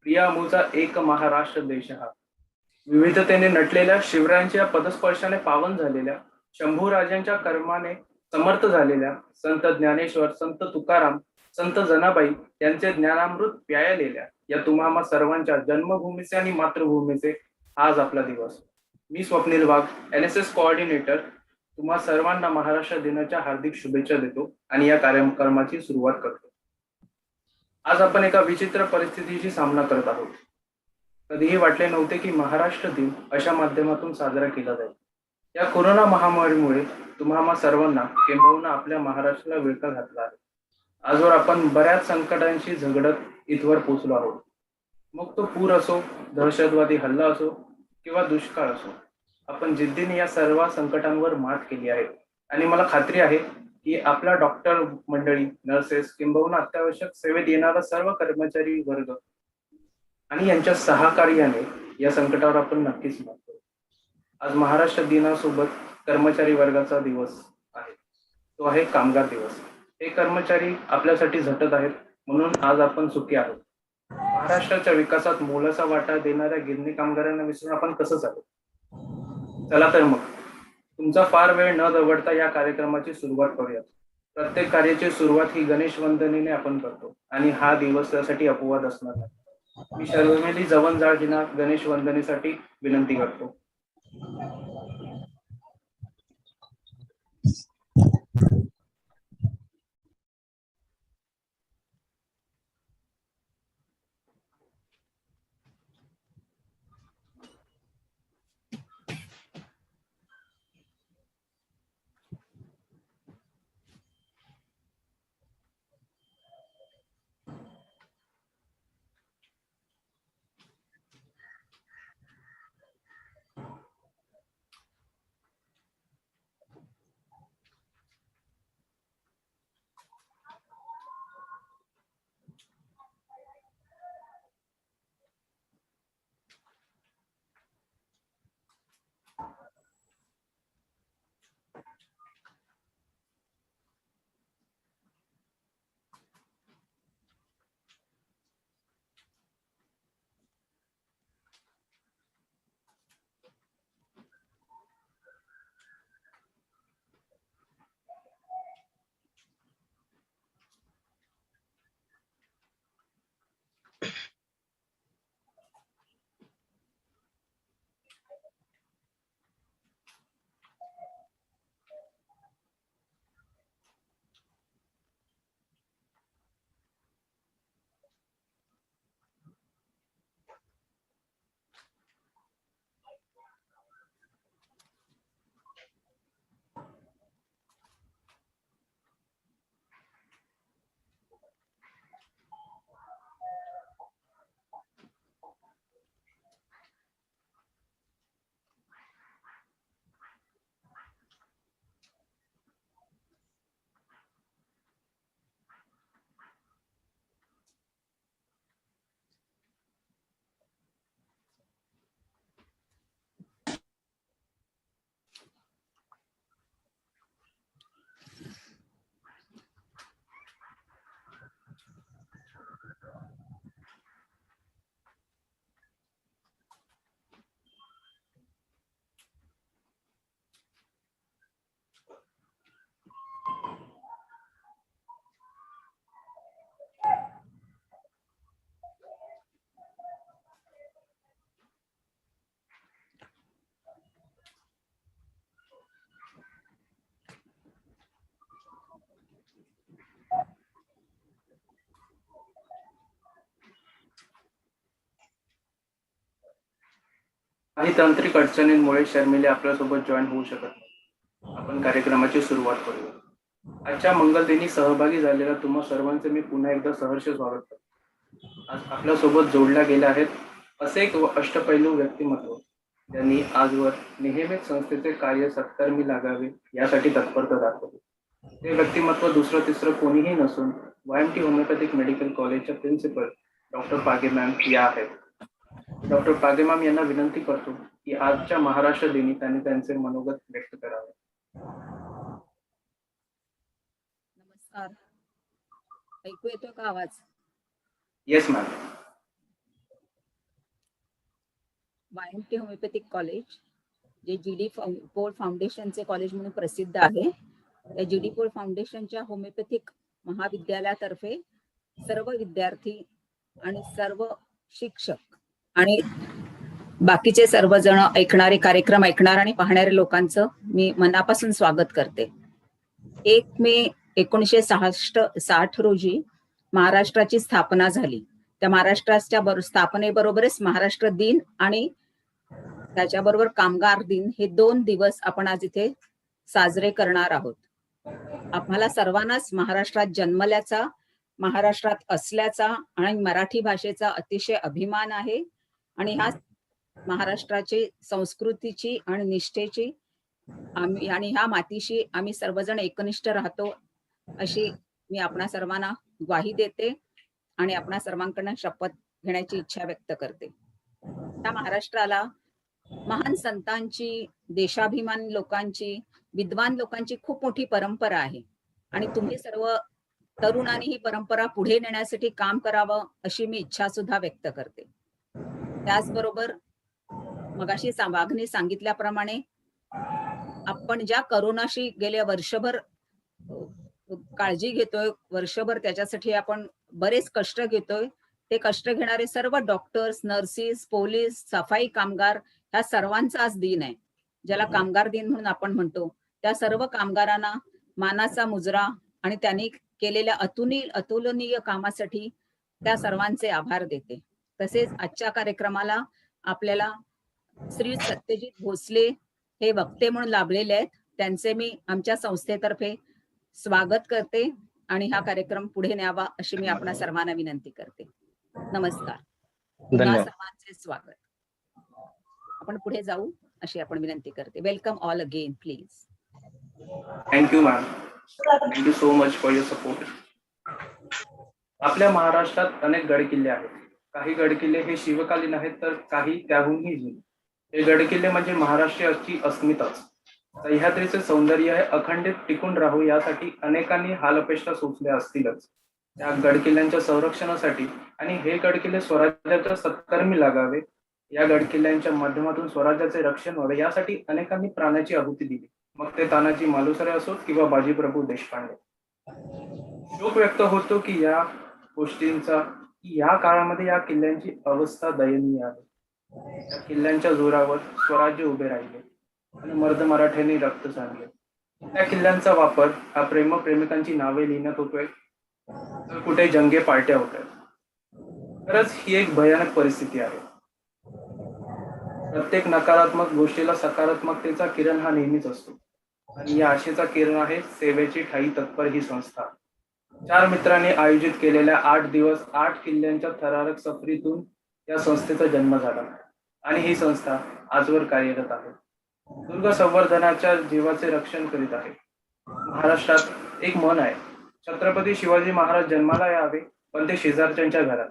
प्रिया अमूचा एक महाराष्ट्र देश हा. विविधतेने नटलेल्या शिवरायांच्या पदस्पर्शाने पावन झालेल्या, शंभूराजांच्या कर्माने समर्थ झालेल्या संत ज्ञानेश्वर, संत तुकाराम, संत जनाबाई यांचे ज्ञानामृत प्यायलेल्या या तुम्हा सर्वांच्या जन्मभूमीचे आणि मातृभूमीचे आज आपला दिवस. मी स्वप्नील वाघ, NSS कोऑर्डिनेटर, तुम्हा सर्वांना महाराष्ट्र दिनाच्या हार्दिक शुभेच्छा देतो आणि या कार्यक्रमाची सुरुवात करतो. आज आपण एका विचित्र परिस्थितीशी सामना करत आहोत. कधीही वाटले नव्हते की महाराष्ट्र दिन अशा माध्यमातून साजरा केला जाईल. या कोरोना महामारीमुळे तुम्हा सर्वांना किंबहुना आपल्या महाराष्ट्राला विळखा घातला आहे. आजवर आपण बऱ्याच संकटांशी झगडत इथवर पोहोचलो आहोत. मग तो पूर असो, दहशतवादी हल्ला असो किंवा दुष्काळ असो, आपण जिद्दीने या सर्व संकटांवर मात केली आहे. आणि मला खात्री आहे की आपला डॉक्टर मंडळी, नर्सेस किंबहुना अत्यावश्यक सेवेत येणारा सर्व कर्मचारी वर्ग आणि यांच्या सहकार्याने या संकटावर आपण नक्कीच मात करू. आज महाराष्ट्र दिनासोबत कर्मचारी वर्गाचा दिवस आहे, तो आहे कामगार दिवस. हे कर्मचारी आपल्यासाठी झटत आहेत, म्हणून आज आपण सुखी आहोत. महाराष्ट्राच्या विकासात मोलाचा वाटा देणाऱ्या गिरणी कामगारांना विसरून आपण कसं चालू. चला तर मग तुमचा फार वेळ न दवडता या कार्यक्रमाची सुरुवात करूयात. प्रत्येक कार्याची सुरुवात ही गणेश वंदनेने आपण करतो आणि हा दिवस त्यासाठी अपवाद असणार नाही. मी शर्मिली जवनजाळजींना गणेश वंदनेसाठी विनंती करतो. काही तांत्रिक अडचणींमुळे शर्मिली आपल्यासोबत जॉईन होऊ शकत नाही. आपण कार्यक्रमाची सुरुवात करूया. आजच्या मंगलदिनी सहभागी झालेल्या तुम्हा सर्वांचे मी पुन्हा एकदा सहर्ष स्वागत करतो. आज आपल्यासोबत जोडल्या गेल्या आहेत असे एक अष्टपैलू व्यक्तिमत्व, ज्यांनी आजवर नेहमीच संस्थेचे कार्य सत्कर्मी लागावे यासाठी तत्परता दाखवली. ते व्यक्तिमत्व दुसरं तिसरं कोणीही नसून YMT होमिओपॅथिक मेडिकल कॉलेजच्या प्रिन्सिपल डॉक्टर पागे मॅम या आहेत. डॉक्टर पागे मॅम यांना विनंती करतो की आजच्या महाराष्ट्र दिनी त्यांनी त्यांचे मनोगत व्यक्त करावे. नमस्कार, ऐकू येतो का आवाज? Yes ma'am. YMT homeopathic college, जे GD पोळ फाउंडेशनचे कॉलेज म्हणून प्रसिद्ध आहे. या GD पोळ फाउंडेशनच्या होमिओपॅथिक महाविद्यालयातर्फे सर्व विद्यार्थी आणि सर्व शिक्षक आणि बाकीचे सर्वजण ऐकणारे, कार्यक्रम ऐकणार आणि पाहणाऱ्या लोकांचं मी मनापासून स्वागत करते. 1 मे 1960 रोजी महाराष्ट्राची स्थापना झाली. त्या महाराष्ट्राच्या स्थापनेबरोबरच महाराष्ट्र दिन आणि त्याच्याबरोबर कामगार दिन हे 2 दिवस आपण आज इथे साजरे करणार आहोत. आम्हाला सर्वांनाच महाराष्ट्रात जन्मल्याचा, महाराष्ट्रात असल्याचा आणि मराठी भाषेचा अतिशय अभिमान आहे आणि ह्या महाराष्ट्राची संस्कृतीची आणि निष्ठेची आम्ही आणि ह्या मातीशी आम्ही सर्वजण एकनिष्ठ राहतो अशी मी आपणा सर्वांना ग्वाही देते आणि आपणा सर्वांकडून शपथ घेण्याची इच्छा व्यक्त करते. त्या महाराष्ट्राला महान संतांची, देशाभिमानी लोकांची, विद्वान लोकांची खूप मोठी परंपरा आहे आणि तुम्ही सर्व तरुणांनी ही परंपरा पुढे नेण्यासाठी काम करावं अशी मी इच्छा सुद्धा व्यक्त करते. त्याचबरोबर मगाशी वाघने सांगितल्याप्रमाणे आपण ज्या करोनाशी गेल्या वर्षभर काळजी घेतोय, वर्षभर त्याच्यासाठी आपण बरेच कष्ट घेतोय, ते कष्ट घेणारे सर्व डॉक्टर्स, नर्सिस, पोलीस, सफाई कामगार ह्या सर्वांचा आज दिन आहे, ज्याला कामगार दिन म्हणून आपण म्हणतो. त्या सर्व कामगारांना मानाचा मुजरा आणि त्यांनी केलेल्या अतुलनीय कामासाठी त्या सर्वांचे आभार देते. तसेच आजच्या कार्यक्रमाला आपल्याला श्री सत्यजित भोसले हे वक्ते म्हणून लाभलेले आहेत. त्यांचे मी आमच्या संस्थेतर्फे स्वागत करते आणि हा कार्यक्रम पुढे न्यावा अशी मी आपणा सर्वांना विनंती करते. नमस्कार. पुन्हा सर्वांचे स्वागत. आपण पुढे जाऊ अशी आपण विनंती करते. Welcome all again please. Thank you ma'am. Thank you so much for your support. आपल्या महाराष्ट्रात अनेक गडकिल्ले आहेत. काही गडकिल्ले हे शिवकालीन आहेत तर काही त्याहूनही जुने. हे गडकिल्ले म्हणजे महाराष्ट्राची अस्मिताच. सह्याद्रीचे सौंदर्य हे अखंडित टिकून राहू यासाठी अनेकांनी हालअपेष्टा सोसल्या असतीलच. त्या गडकिल्ल्यांच्या संरक्षणासाठी आणि हे गडकिल्ले स्वराज्याच्या सत्कर्मी लागावे, या गडकिल्ल्यांच्या माध्यमातून स्वराज्याचे रक्षण व्हावे यासाठी अनेकांनी प्राणाची आहुती दिली. मग ते तानाजी मालुसरे असोत किंवा बाजीप्रभू देशपांडे. शोक व्यक्त होतो की या गोष्टींचा या काळामध्ये या किल्ल्यांची अवस्था दयनीय आहे. या किल्ल्यांच्या जोरावर स्वराज्य उभे राहिले आणि मर्द मराठ्यांनी रक्त सांडले. त्या किल्ल्यांचा वापर हा प्रेमिकांची नावे लिहिण्यात होतोय तर कुठे जंगे पार्ट्या होत आहेत. खरंच ही एक भयानक परिस्थिती आहे. प्रत्येक नकारात्मक गोष्टीला सकारात्मकतेचा किरण हा नेहमीच असतो आणि या आशेचा किरण आहे सेवेची ठाई तत्पर ही संस्था. 4 मित्रांनी आयोजित केलेल्या 8 दिवस 8 किल्ल्यांच्या थरारक सफरीतून या संस्थेचा जन्म झाला आणि ही संस्था आजवर कार्यरत आहे. दुर्ग संवर्धनाच्या जीवाचे रक्षण करीत आहे. महाराष्ट्रात एक म्हण आहे, छत्रपती शिवाजी महाराज जन्माला यावे पण ते शेजारच्यांच्या घरात.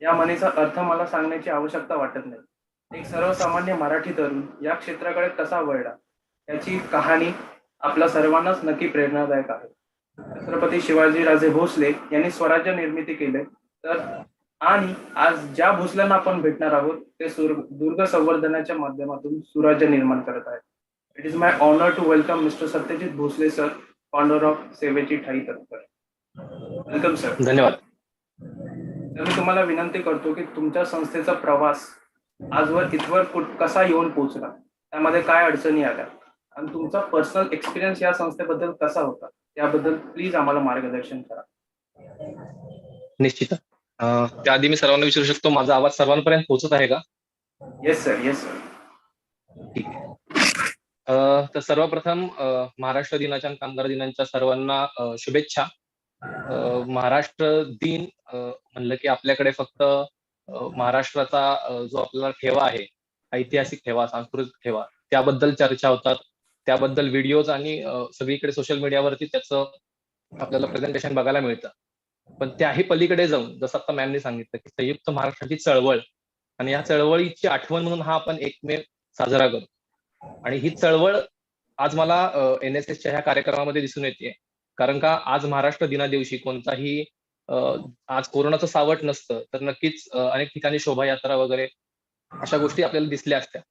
या म्हणीचा अर्थ मला सांगण्याची आवश्यकता वाटत नाही. एक सर्वसामान्य मराठी तरुण या क्षेत्राकडे कसा वळला याची कहाणी आपल्या सर्वांनाच नक्की प्रेरणादायक आहे. छत्रपती शिवाजीराजे भोसले यांनी स्वराज्य निर्मिती केले तर आणि आज ज्या भोसल्यांना आपण भेटणार आहोत ते दुर्ग संवर्धनाच्या माध्यमातून सुराज्य निर्माण करत आहेत. It is my honour to welcome mister Satyajit Bhosale sir, founder of Sevechi Thai Tatpar. Welcome sir. धन्यवाद. तर मी तुम्हाला विनंती करतो की तुमच्या संस्थेचा प्रवास आजवर इथवर कसा येऊन पोहोचला, त्यामध्ये काय अडचणी आल्या आणि तुमचा पर्सनल एक्सपिरियन्स या संस्थेबद्दल कसा होता याबद्दल प्लीज आम्हाला मार्गदर्शन करा. निश्चित. त्याआधी मी सर्वांना विचारू शकतो, माझा आवाज सर्वांपर्यंत पोहोचत आहे का? Yes sir, yes sir. ठीक आहे. तर सर्वप्रथम महाराष्ट्र दिनाच्या आणि कामगार दिनाच्या सर्वांना शुभेच्छा. महाराष्ट्र दिन म्हणलं की आपल्याकडे फक्त महाराष्ट्राचा जो आपल्याला ठेवा आहे, ऐतिहासिक ठेवा, सांस्कृतिक ठेवा, त्याबद्दल चर्चा होतात, त्याबद्दल व्हिडिओज आणि सगळीकडे सोशल मीडियावरती त्याचं आपल्याला प्रेझेंटेशन बघायला मिळतं. पण त्याही पलीकडे जाऊन जसं आता मॅमने सांगितलं की संयुक्त महाराष्ट्राची चळवळ आणि या चळवळीची आठवण म्हणून हा आपण 1 मे साजरा करतो. आणि ही चळवळ आज मला NSSच्या ह्या कार्यक्रमामध्ये दिसून येते. कारण का आज महाराष्ट्र दिना दिवशी कोणताही आज कोरोनाचं सावट नसतं तर नक्कीच अनेक ठिकाणी शोभायात्रा वगैरे अशा गोष्टी आपल्याला दिसल्या असत्या.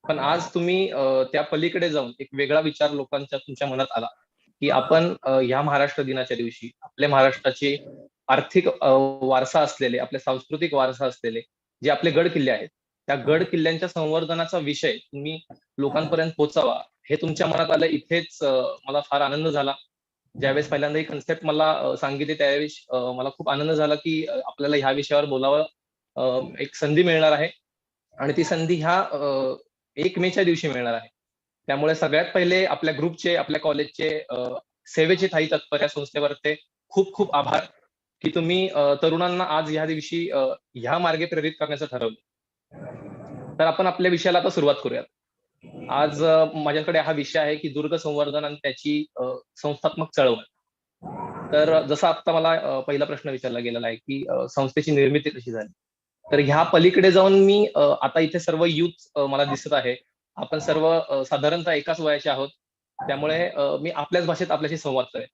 पण आज तुम्ही त्या पलीकडे जाऊन एक वेगळा विचार लोकांच्या तुमच्या मनात आला, की आपण ह्या महाराष्ट्र दिनाच्या दिवशी आपल्या महाराष्ट्राची आर्थिक वारसा असलेले, आपले सांस्कृतिक वारसा असलेले जे आपले गड किल्ले आहेत, त्या गड किल्ल्यांच्या संवर्धनाचा विषय तुम्ही लोकांपर्यंत पोहोचावा, हे तुमच्या मनात आलं. इथेच मला फार आनंद झाला. ज्यावेळेस पहिल्यांदा ही कन्सेप्ट मला सांगितली त्यावेळेस मला खूप आनंद झाला, की आपल्याला ह्या विषयावर बोलावं एक संधी मिळणार आहे. आणि ती संधी ह्या 1 मेच्या दिवशी मिळणार आहे. त्यामुळे सगळ्यात पहिले आपल्या ग्रुपचे, आपल्या कॉलेजचे सेवेचे थायी तत्पर या संस्थेवरचे खूप खूप आभार, की तुम्ही तरुणांना आज ह्या दिवशी ह्या मार्गे प्रेरित करण्याचं ठरवलं. तर आपण आपल्या विषयाला आता सुरुवात करूयात. आज माझ्याकडे हा विषय आहे, की दुर्ग संवर्धन आणि त्याची संस्थात्मक चळवळ. तर जसा आता मला पहिला प्रश्न विचारला गेलेला आहे, की संस्थेची निर्मिती कशी झाली? तर ह्या पलीकडे जाऊन मी आता इथे सर्व युथ मला दिसत आहे. आपण सर्व साधारणतः एकाच वयाचे आहोत. त्यामुळे मी आपल्याच भाषेत आपल्याशी संवाद करेन.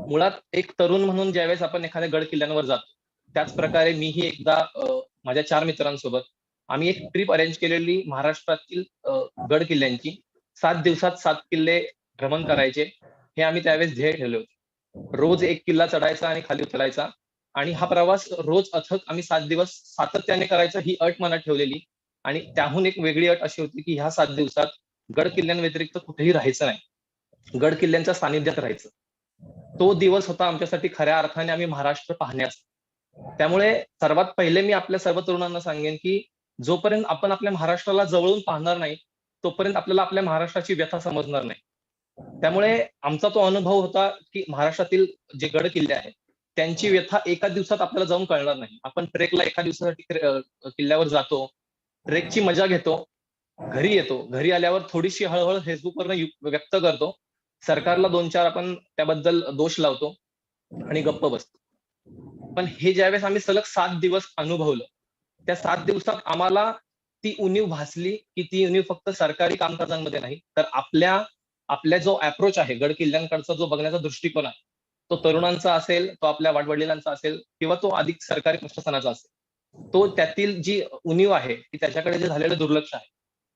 मुळात एक तरुण म्हणून ज्यावेळेस आपण एखाद्या गड किल्ल्यांवर जातो, त्याच प्रकारे मीही एकदा माझ्या 4 मित्रांसोबत आम्ही एक ट्रिप अरेंज केलेली महाराष्ट्रातील गड किल्ल्यांची. 7 दिवसात 7 किल्ले भ्रमण करायचे, हे आम्ही त्यावेळेस ध्येय ठेवले होते. रोज एक किल्ला चढायचा आणि खाली उतरायचा आणि हा प्रवास रोज अथक आम्ही 7 दिवस सातत्याने करायचा, ही अट मनात ठेवलेली. आणि त्याहून एक वेगळी अट अशी होती, की ह्या 7 दिवसात गड किल्ल्यांव्यतिरिक्त कुठेही राहायचं नाही. गड किल्ल्यांच्या सानिध्यात राहायचं. तो दिवस होता आमच्यासाठी खऱ्या अर्थाने आम्ही महाराष्ट्र पाहण्याचा. त्यामुळे सर्वात पहिले मी आपल्या सर्व तरुणांना सांगेन, की जोपर्यंत आपण आपल्या महाराष्ट्राला जवळून पाहणार नाही, तोपर्यंत आपल्याला आपल्या महाराष्ट्राची व्यथा समजणार नाही. त्यामुळे आमचा तो अनुभव होता, की महाराष्ट्रातील जे गड किल्ले आहेत, त्यांची व्यथा एका दिवसात आपल्याला जाऊन कळणार नाही. आपण ट्रेकला एका दिवसासाठी किल्ल्यावर जातो, ट्रेकची मजा घेतो, घरी येतो. घरी आल्यावर थोडीशी हळहळ फेसबुकवरनं व्यक्त करतो. सरकारला 2-4 आपण त्याबद्दल दोष लावतो आणि गप्प बसतो. पण हे ज्यावेळेस आम्ही सलग 7 दिवस अनुभवलं, त्या 7 दिवसात आम्हाला ती उणीव भासली, की ती उणीव फक्त सरकारी कामकाजांमध्ये नाही, तर आपल्या जो अप्रोच आहे, गड किल्ल्यांकडचा जो बघण्याचा दृष्टिकोन आहे, तो तरुणांचा असेल, तो आपल्या वाडवडिलांचा असेल किंवा तो अधिक सरकारी प्रशासनाचा असेल. तो त्यातील जी उणीव आहे, की त्याच्याकडे जे झालेलं दुर्लक्ष आहे.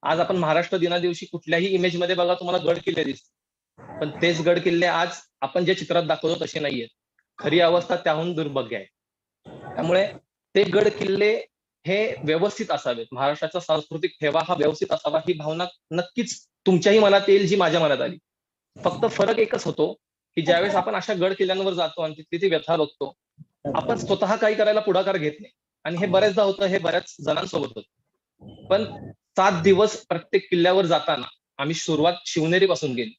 आज आपण महाराष्ट्र दिना दिवशी कुठल्याही इमेजमध्ये बघा तुम्हाला गड किल्ले दिसतील. पण तेच गड किल्ले आज आपण जे चित्रात दाखवतो तसे नाहीयेत. खरी अवस्था त्याहून दुर्भाग्य आहे. त्यामुळे ते गड किल्ले हे व्यवस्थित असावेत. महाराष्ट्राचा सांस्कृतिक ठेवा हा व्यवस्थित असावा, ही भावना नक्कीच तुमच्याही मनात येईल, जी माझ्या मनात आली. फक्त फरक एकच होतो, की ज्यावेळेस आपण अशा गड किल्ल्यांवर जातो आणि तिथली ती व्यथा बघतो, आपण स्वतः काही करायला पुढाकार घेत नाही. आणि हे बऱ्याचदा होतं, हे बऱ्याच जणांसोबत होतं. पण 7 दिवस प्रत्येक किल्ल्यावर जाताना आम्ही सुरुवात शिवनेरीपासून केली.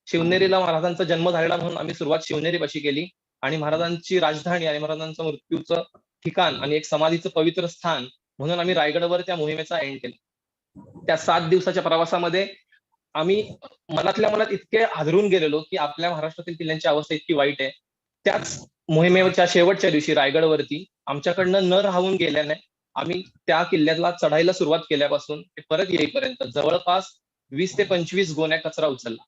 शिवनेरीला महाराजांचा जन्म झालेला म्हणून आम्ही सुरुवात शिवनेरीपाशी केली आणि महाराजांची राजधानी आणि महाराजांचं मृत्यूचं ठिकाण आणि एक समाधीचं पवित्र स्थान म्हणून आम्ही रायगडवर त्या मोहिमेचा एंड केला. त्या 7 दिवसाच्या प्रवासामध्ये आम्ही मनातल्या मनात इतके हादरून गेलेलो, की आपल्या महाराष्ट्रातील किल्ल्यांची अवस्था इतकी वाईट आहे. त्याच मोहिमेच्या शेवटच्या दिवशी रायगडवरती आमच्याकडनं न राहून गेल्याने आम्ही त्या किल्ल्याला चढायला सुरुवात केल्यापासून ते परत येईपर्यंत जवळपास 20 ते 25 गोण्या कचरा उचलला.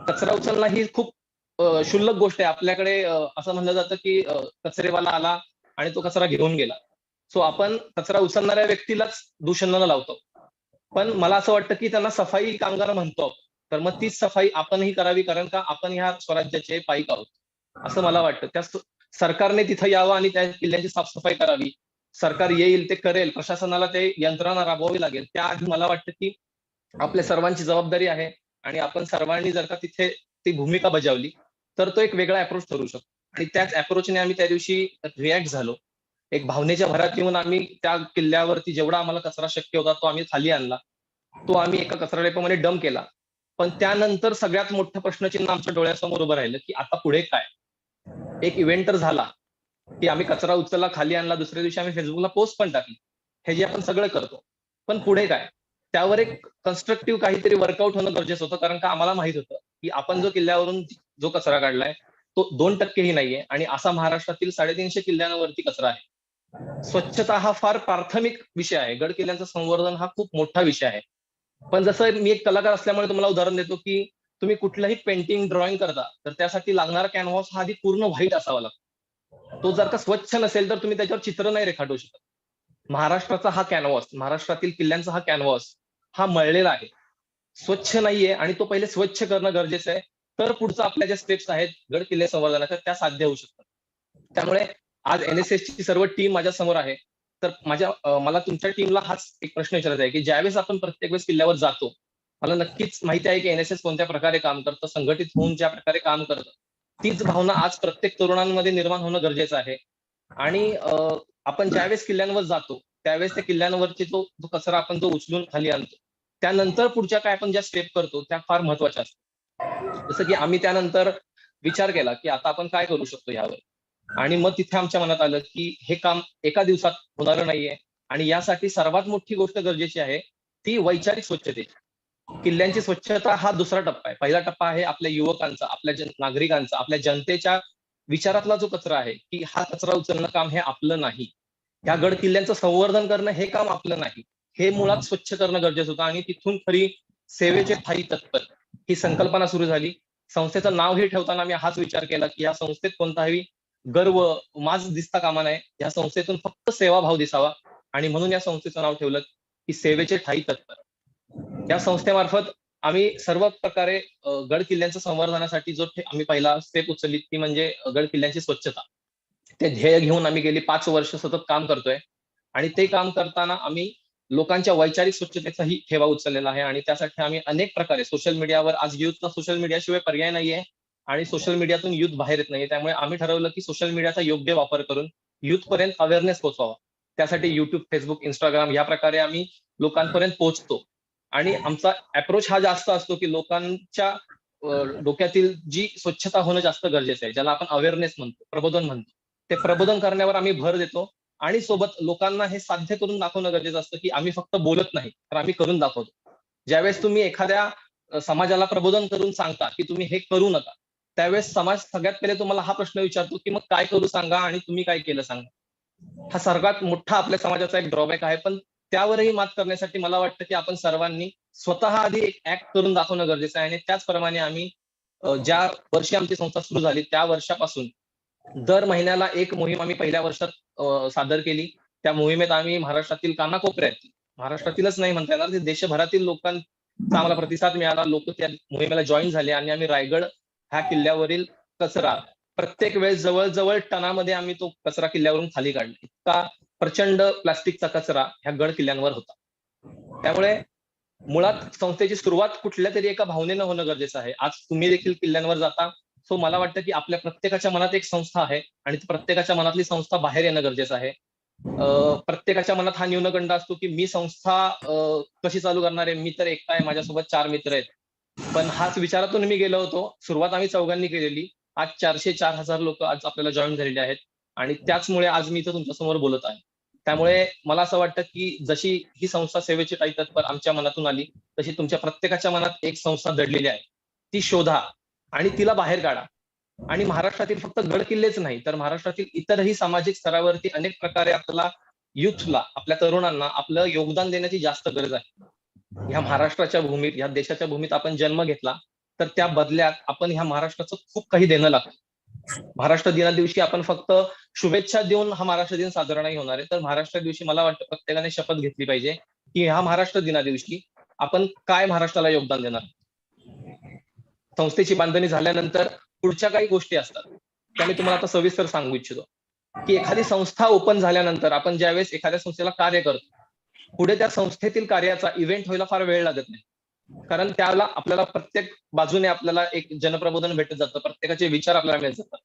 कचरा उचलणं ही खूप क्षुल्लक गोष्ट आहे. आपल्याकडे असं म्हणलं जातं, की कचरेवाला आला आणि तो कचरा घेऊन गेला. सो आपण कचरा उचलणाऱ्या व्यक्तीलाच दूषणाला लावतो. पण मला असं वाटतं, की त्यांना सफाई कामगार म्हणतो. तर मग तीच सफाई आपणही करावी, कारण का आपण ह्या स्वराज्याचे पाईक आहोत, असं मला वाटतं. त्या सरकारने तिथं यावं आणि त्या किल्ल्याची साफसफाई करावी. सरकार येईल, ते करेल, प्रशासनाला ते यंत्रणा राबवावी लागेल. त्याआधी मला वाटतं, की आपल्या सर्वांची जबाबदारी आहे आणि आपण सर्वांनी जर का तिथे ती भूमिका बजावली, तर तो एक वेगळा अप्रोच ठरू शकतो. आणि त्याच अप्रोचने आम्ही त्या दिवशी रिॲक्ट झालो. एक भावनेच्या भरात येऊन आम्ही त्या किल्ल्यावरती जेवढा आम्हाला कचरा शक्य होता, तो आम्ही खाली आणला. तो आम्ही एका कचरा डेपोमध्ये डंप केला. पण त्यानंतर सगळ्यात मोठं प्रश्नचिन्ह आमच्या डोळ्यासमोर उभं राहिलं, की आता पुढे काय? एक इव्हेंट तर झाला, की आम्ही कचरा उचलला, खाली आणला, दुसऱ्या दिवशी आम्ही फेसबुकला पोस्ट पण टाकली. हे जे आपण सगळं करतो. पण पुढे काय? त्यावर एक कन्स्ट्रक्टिव्ह काहीतरी वर्कआउट होणं गरजेचं होतं, कारण का आम्हाला माहित होतं, की आपण जो किल्ल्यावरून जो कचरा काढलाय, तो 2% ही नाहीये आणि असा महाराष्ट्रातील 350 किल्ल्यांवरती कचरा आहे. स्वच्छता हा फार प्राथमिक विषय आहे. गड किल्ल्यांचं संवर्धन हा खूप मोठा विषय आहे. पण जसं मी एक कलाकार असल्यामुळे तुम्हाला उदाहरण देतो, की तुम्ही कुठलंही पेंटिंग, ड्रॉइंग करता, तर त्यासाठी लागणारा कॅनव्हास हा आधी पूर्ण व्हाईट असावा लागतो. तो जर का स्वच्छ नसेल, तर तुम्ही त्याच्यावर चित्र नाही रेखाटू शकत. महाराष्ट्राचा हा कॅनव्हास, महाराष्ट्रातील किल्ल्यांचा हा कॅनव्हास हा मळलेला आहे, स्वच्छ नाहीये, आणि तो पहिले स्वच्छ करणं गरजेचं आहे. तर पुढचं आपल्या ज्या स्टेप्स आहेत गड किल्ले संवर्धनाच्या त्या साध्य होऊ शकतात. त्यामुळे आज NSS ची सर्व टीम माझ्या समोर आहे. तर मला तुमच्या टीमला हाच एक प्रश्न विचारायचा आहे की ज्यावेळेस आपण प्रत्येक वेळेस किल्ल्यावर जातो, मला नक्कीच माहिती आहे की NSS कोणत्या प्रकारे काम करतं, संघटित होऊन ज्या प्रकारे काम करतं, तीच भावना आज प्रत्येक तरुणांमध्ये निर्माण होणं गरजेचं आहे. आणि आपण ज्यावेळेस किल्ल्यांवर जातो त्यावेळेस त्या किल्ल्यांवरची जो कचरा आपण जो उचलून खाली आणतो, त्यानंतर पुढच्या काय आपण ज्या स्टेप करतो त्या फार महत्वाच्या असतात. जसं की आम्ही त्यानंतर विचार केला की आता आपण काय करू शकतो यावर, आणि मग तिथे आमच्या मनात आलं की हे काम एका दिवसात होणारं नाहीये, आणि यासाठी सर्वात मोठी गोष्ट गरजेची आहे ती वैचारिक स्वच्छतेची. किल्ल्यांची स्वच्छता हा दुसरा टप्पा आहे. पहिला टप्पा आहे आपल्या युवकांचा, आपल्या नागरिकांचा, आपल्या जनतेच्या विचारातला जो कचरा आहे की हा कचरा उचलणं काम हे आपलं नाही, ह्या गड किल्ल्यांचं संवर्धन करणं हे काम आपलं नाही, हे मुळात स्वच्छ करणं गरजेचं होतं. आणि तिथून खरी सेवेचे थायी तत्पर ही संकल्पना सुरू झाली. संस्थेचं नाव हे ठेवताना मी हाच विचार केला की या संस्थेत कोणताही गर्व, माज दिसता कामा नये, या संस्थेतून फक्त सेवाभाव दिसावा, आणि म्हणून या संस्थेचं नाव ठेवलं की सेवेचे ठायी तत्पर. या संस्थेमार्फत आम्ही सर्व प्रकारे गड किल्ल्यांच्या संवर्धनासाठी आम्ही पहिला स्टेप उचलली ती म्हणजे गड किल्ल्यांची स्वच्छता. ते ध्येय घेऊन आम्ही गेली 5 वर्ष सतत काम करतोय, आणि ते काम करताना आम्ही लोकांच्या वैचारिक स्वच्छतेचाही ठेवा उचललेला आहे. आणि त्यासाठी आम्ही अनेक प्रकारे सोशल मीडियावर, आज युथला सोशल मीडियाशिवाय पर्याय नाहीये, आणि सोशल मीडियातून युथ बाहेर येत नाहीये, त्यामुळे आम्ही ठरवलं की सोशल मीडियाचा योग्य वापर करून युथ पर्यंत अवेअरनेस पोहोचवावा. त्यासाठी युट्यूब, फेसबुक, इंस्टाग्राम या प्रकारे आम्ही लोकांपर्यंत पोहोचतो. आणि आमचा अप्रोच हा जास्त असतो की लोकांच्या डोक्यातील जी स्वच्छता होणं जास्त गरजेचं आहे, ज्याला आपण अवेअरनेस म्हणतो, प्रबोधन म्हणतो, ते प्रबोधन करण्यावर आम्ही भर देतो. आणि सोबत लोकांना हे साध्य करून दाखवणं गरजेचं असतं की आम्ही फक्त बोलत नाही, तर आम्ही करून दाखवतो. ज्यावेळेस तुम्ही एखाद्या समाजाला प्रबोधन करून सांगता की तुम्ही हे करू नका, त्यावेळेस समाज सगळ्यात पहिले तुम्हाला हा प्रश्न विचारतो की मग काय करू सांगा, आणि तुम्ही काय केलं सांगा. हा सर्वात मोठा आपल्या समाजाचा एक ड्रॉबॅक आहे. पण त्यावरही मात करण्यासाठी मला वाटतं की आपण सर्वांनी स्वतः आधी एक ऍक्ट करून दाखवणं गरजेचं आहे. आणि त्याचप्रमाणे आम्ही ज्या वर्षी आमची संस्था सुरू झाली त्या वर्षापासून दर महिन्याला एक मोहीम आम्ही पहिल्या वर्षात सादर केली. त्या मोहिमेत आम्ही महाराष्ट्रातील कानाकोपऱ्यात, महाराष्ट्रातीलच नाही म्हणता येणार, देशभरातील लोकांचा आम्हाला प्रतिसाद मिळाला. लोक त्या मोहिमेला जॉईन झाले, आणि आम्ही रायगड ह्या किल्ल्यावरील कचरा प्रत्येक वेळेस जवळ टनामध्ये आम्ही तो कचरा किल्ल्यावरून खाली काढला. इतका प्रचंड प्लास्टिकचा कचरा ह्या गड किल्ल्यांवर होता. त्यामुळे मुळात संस्थेची सुरुवात कुठल्या तरी एका भावनेनं होणं गरजेचं आहे. आज तुम्ही देखील किल्ल्यांवर जाता, सो मला वाटतं की आपल्या प्रत्येकाच्या मनात एक संस्था आहे, आणि प्रत्येकाच्या मनातली संस्था बाहेर येणं गरजेचं आहे. प्रत्येकाच्या मनात हा न्यूनगंड असतो की मी संस्था कशी चालू करणार आहे, मी तर एकटा आहे, माझ्यासोबत 4 मित्र आहेत. पण हाच विचारातून मी गेलो होतो. सुरुवात आम्ही चौघांनी केलेली. आज 400-4,000 लोक आज आपल्याला जॉईन झालेले आहेत, आणि त्याचमुळे आज मी इथं तुमच्यासमोर बोलत आहे. त्यामुळे मला असं वाटतं की जशी ही संस्था सेवेची काही तत्पर आमच्या मनातून आली, तशी तुमच्या प्रत्येकाच्या मनात एक संस्था दडलेली आहे. ती शोधा आणि तिला बाहेर काढा. आणि महाराष्ट्रातील फक्त गड किल्लेच नाही, तर महाराष्ट्रातील इतरही सामाजिक स्तरावरती अनेक प्रकारे आपल्याला युथला, आपल्या तरुणांना आपलं योगदान देण्याची जास्त गरज आहे. ह्या महाराष्ट्राच्या भूमीत, ह्या देशाच्या भूमीत आपण जन्म घेतला, तर त्या बदल्यात आपण ह्या महाराष्ट्राचं खूप काही देणं लागतं. महाराष्ट्र दिना दिवशी आपण फक्त शुभेच्छा देऊन हा महाराष्ट्र दिन साजरा नाही होणार आहे, तर महाराष्ट्र दिवशी मला वाटतं प्रत्येकाने शपथ घेतली पाहिजे की ह्या महाराष्ट्र दिना दिवशी आपण काय महाराष्ट्राला योगदान देणार. संस्थेची बांधणी झाल्यानंतर पुढच्या काही गोष्टी असतात, त्या मी तुम्हाला आता सविस्तर सांगू इच्छितो. की एखादी संस्था ओपन झाल्यानंतर आपण ज्यावेळेस एखाद्या संस्थेला कार्य करतो, पुढे त्या संस्थेतील कार्याचा इव्हेंट व्हायला फार वेळ लागत नाही. कारण त्याला आपल्याला प्रत्येक बाजूने आपल्याला एक जनप्रबोधन भेटत जातं, प्रत्येकाचे विचार आपल्याला मिळत जातात.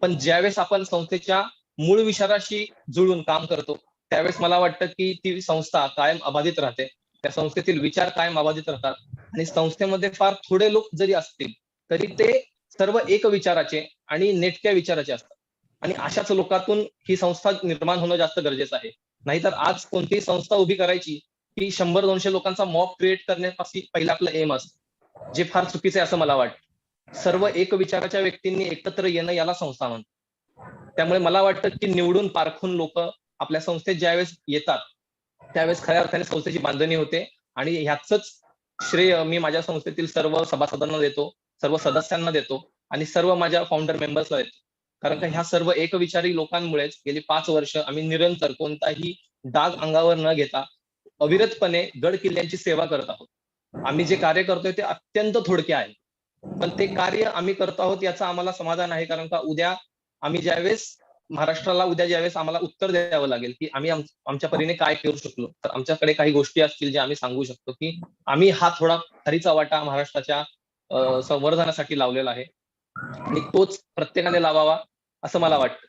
पण ज्यावेळेस आपण संस्थेच्या मूळ विचाराशी जुळून काम करतो, त्यावेळेस मला वाटतं की ती संस्था कायम अबाधित राहते, त्या संस्थेतील विचार कायम अबाधित राहतात. आणि संस्थेमध्ये फार थोडे लोक जरी असतील तरी ते सर्व एक विचाराचे आणि नेटक्या विचाराचे असतात. आणि अशाच लोकांतून ही संस्था निर्माण होणं जास्त गरजेचं आहे. नाहीतर आज कोणतीही संस्था उभी करायची की 100-200 लोकांचा मॉब क्रिएट करण्यापासून पहिलं आपलं एम असतं, जे फार चुकीचं आहे असं मला वाटतं. सर्व एक विचाराच्या व्यक्तींनी एकत्र येणं याला संस्था म्हणतात. त्यामुळे मला वाटतं की निवडून पारखून लोक आपल्या संस्थेत ज्यावेळेस येतात त्यावेळेस खऱ्या अर्थाने संस्थेची बांधणी होते. आणि ह्याचंच श्रेय मी माझ्या संस्थेतील सर्व सभासदांना देतो, सर्व सदस्यांना देतो, आणि सर्व माझ्या फाउंडर मेंबर्सला देतो. कारण का ह्या सर्व एकविचारी लोकांमुळेच गेली 5 वर्ष आम्ही निरंतर कोणताही डाग अंगावर न घेता अविरतपणे गड किल्ल्यांची सेवा करत आहोत. आम्ही जे कार्य करतोय ते अत्यंत थोडके आहे, पण ते कार्य आम्ही करत आहोत याचं आम्हाला समाधान आहे. कारण का उद्या आम्ही ज्यावेळेस महाराष्ट्राला ज्यावेळेस आम्हाला उत्तर द्यावं लागेल की आम्ही आमच्या परीने काय करू शकलो, तर आमच्याकडे काही गोष्टी असतील ज्या आम्ही सांगू शकतो की आम्ही हा थोडा खरीचा वाटा महाराष्ट्राच्या संवर्धनासाठी लावलेला आहे आणि तोच प्रत्येकाने लावावा असं मला वाटतं.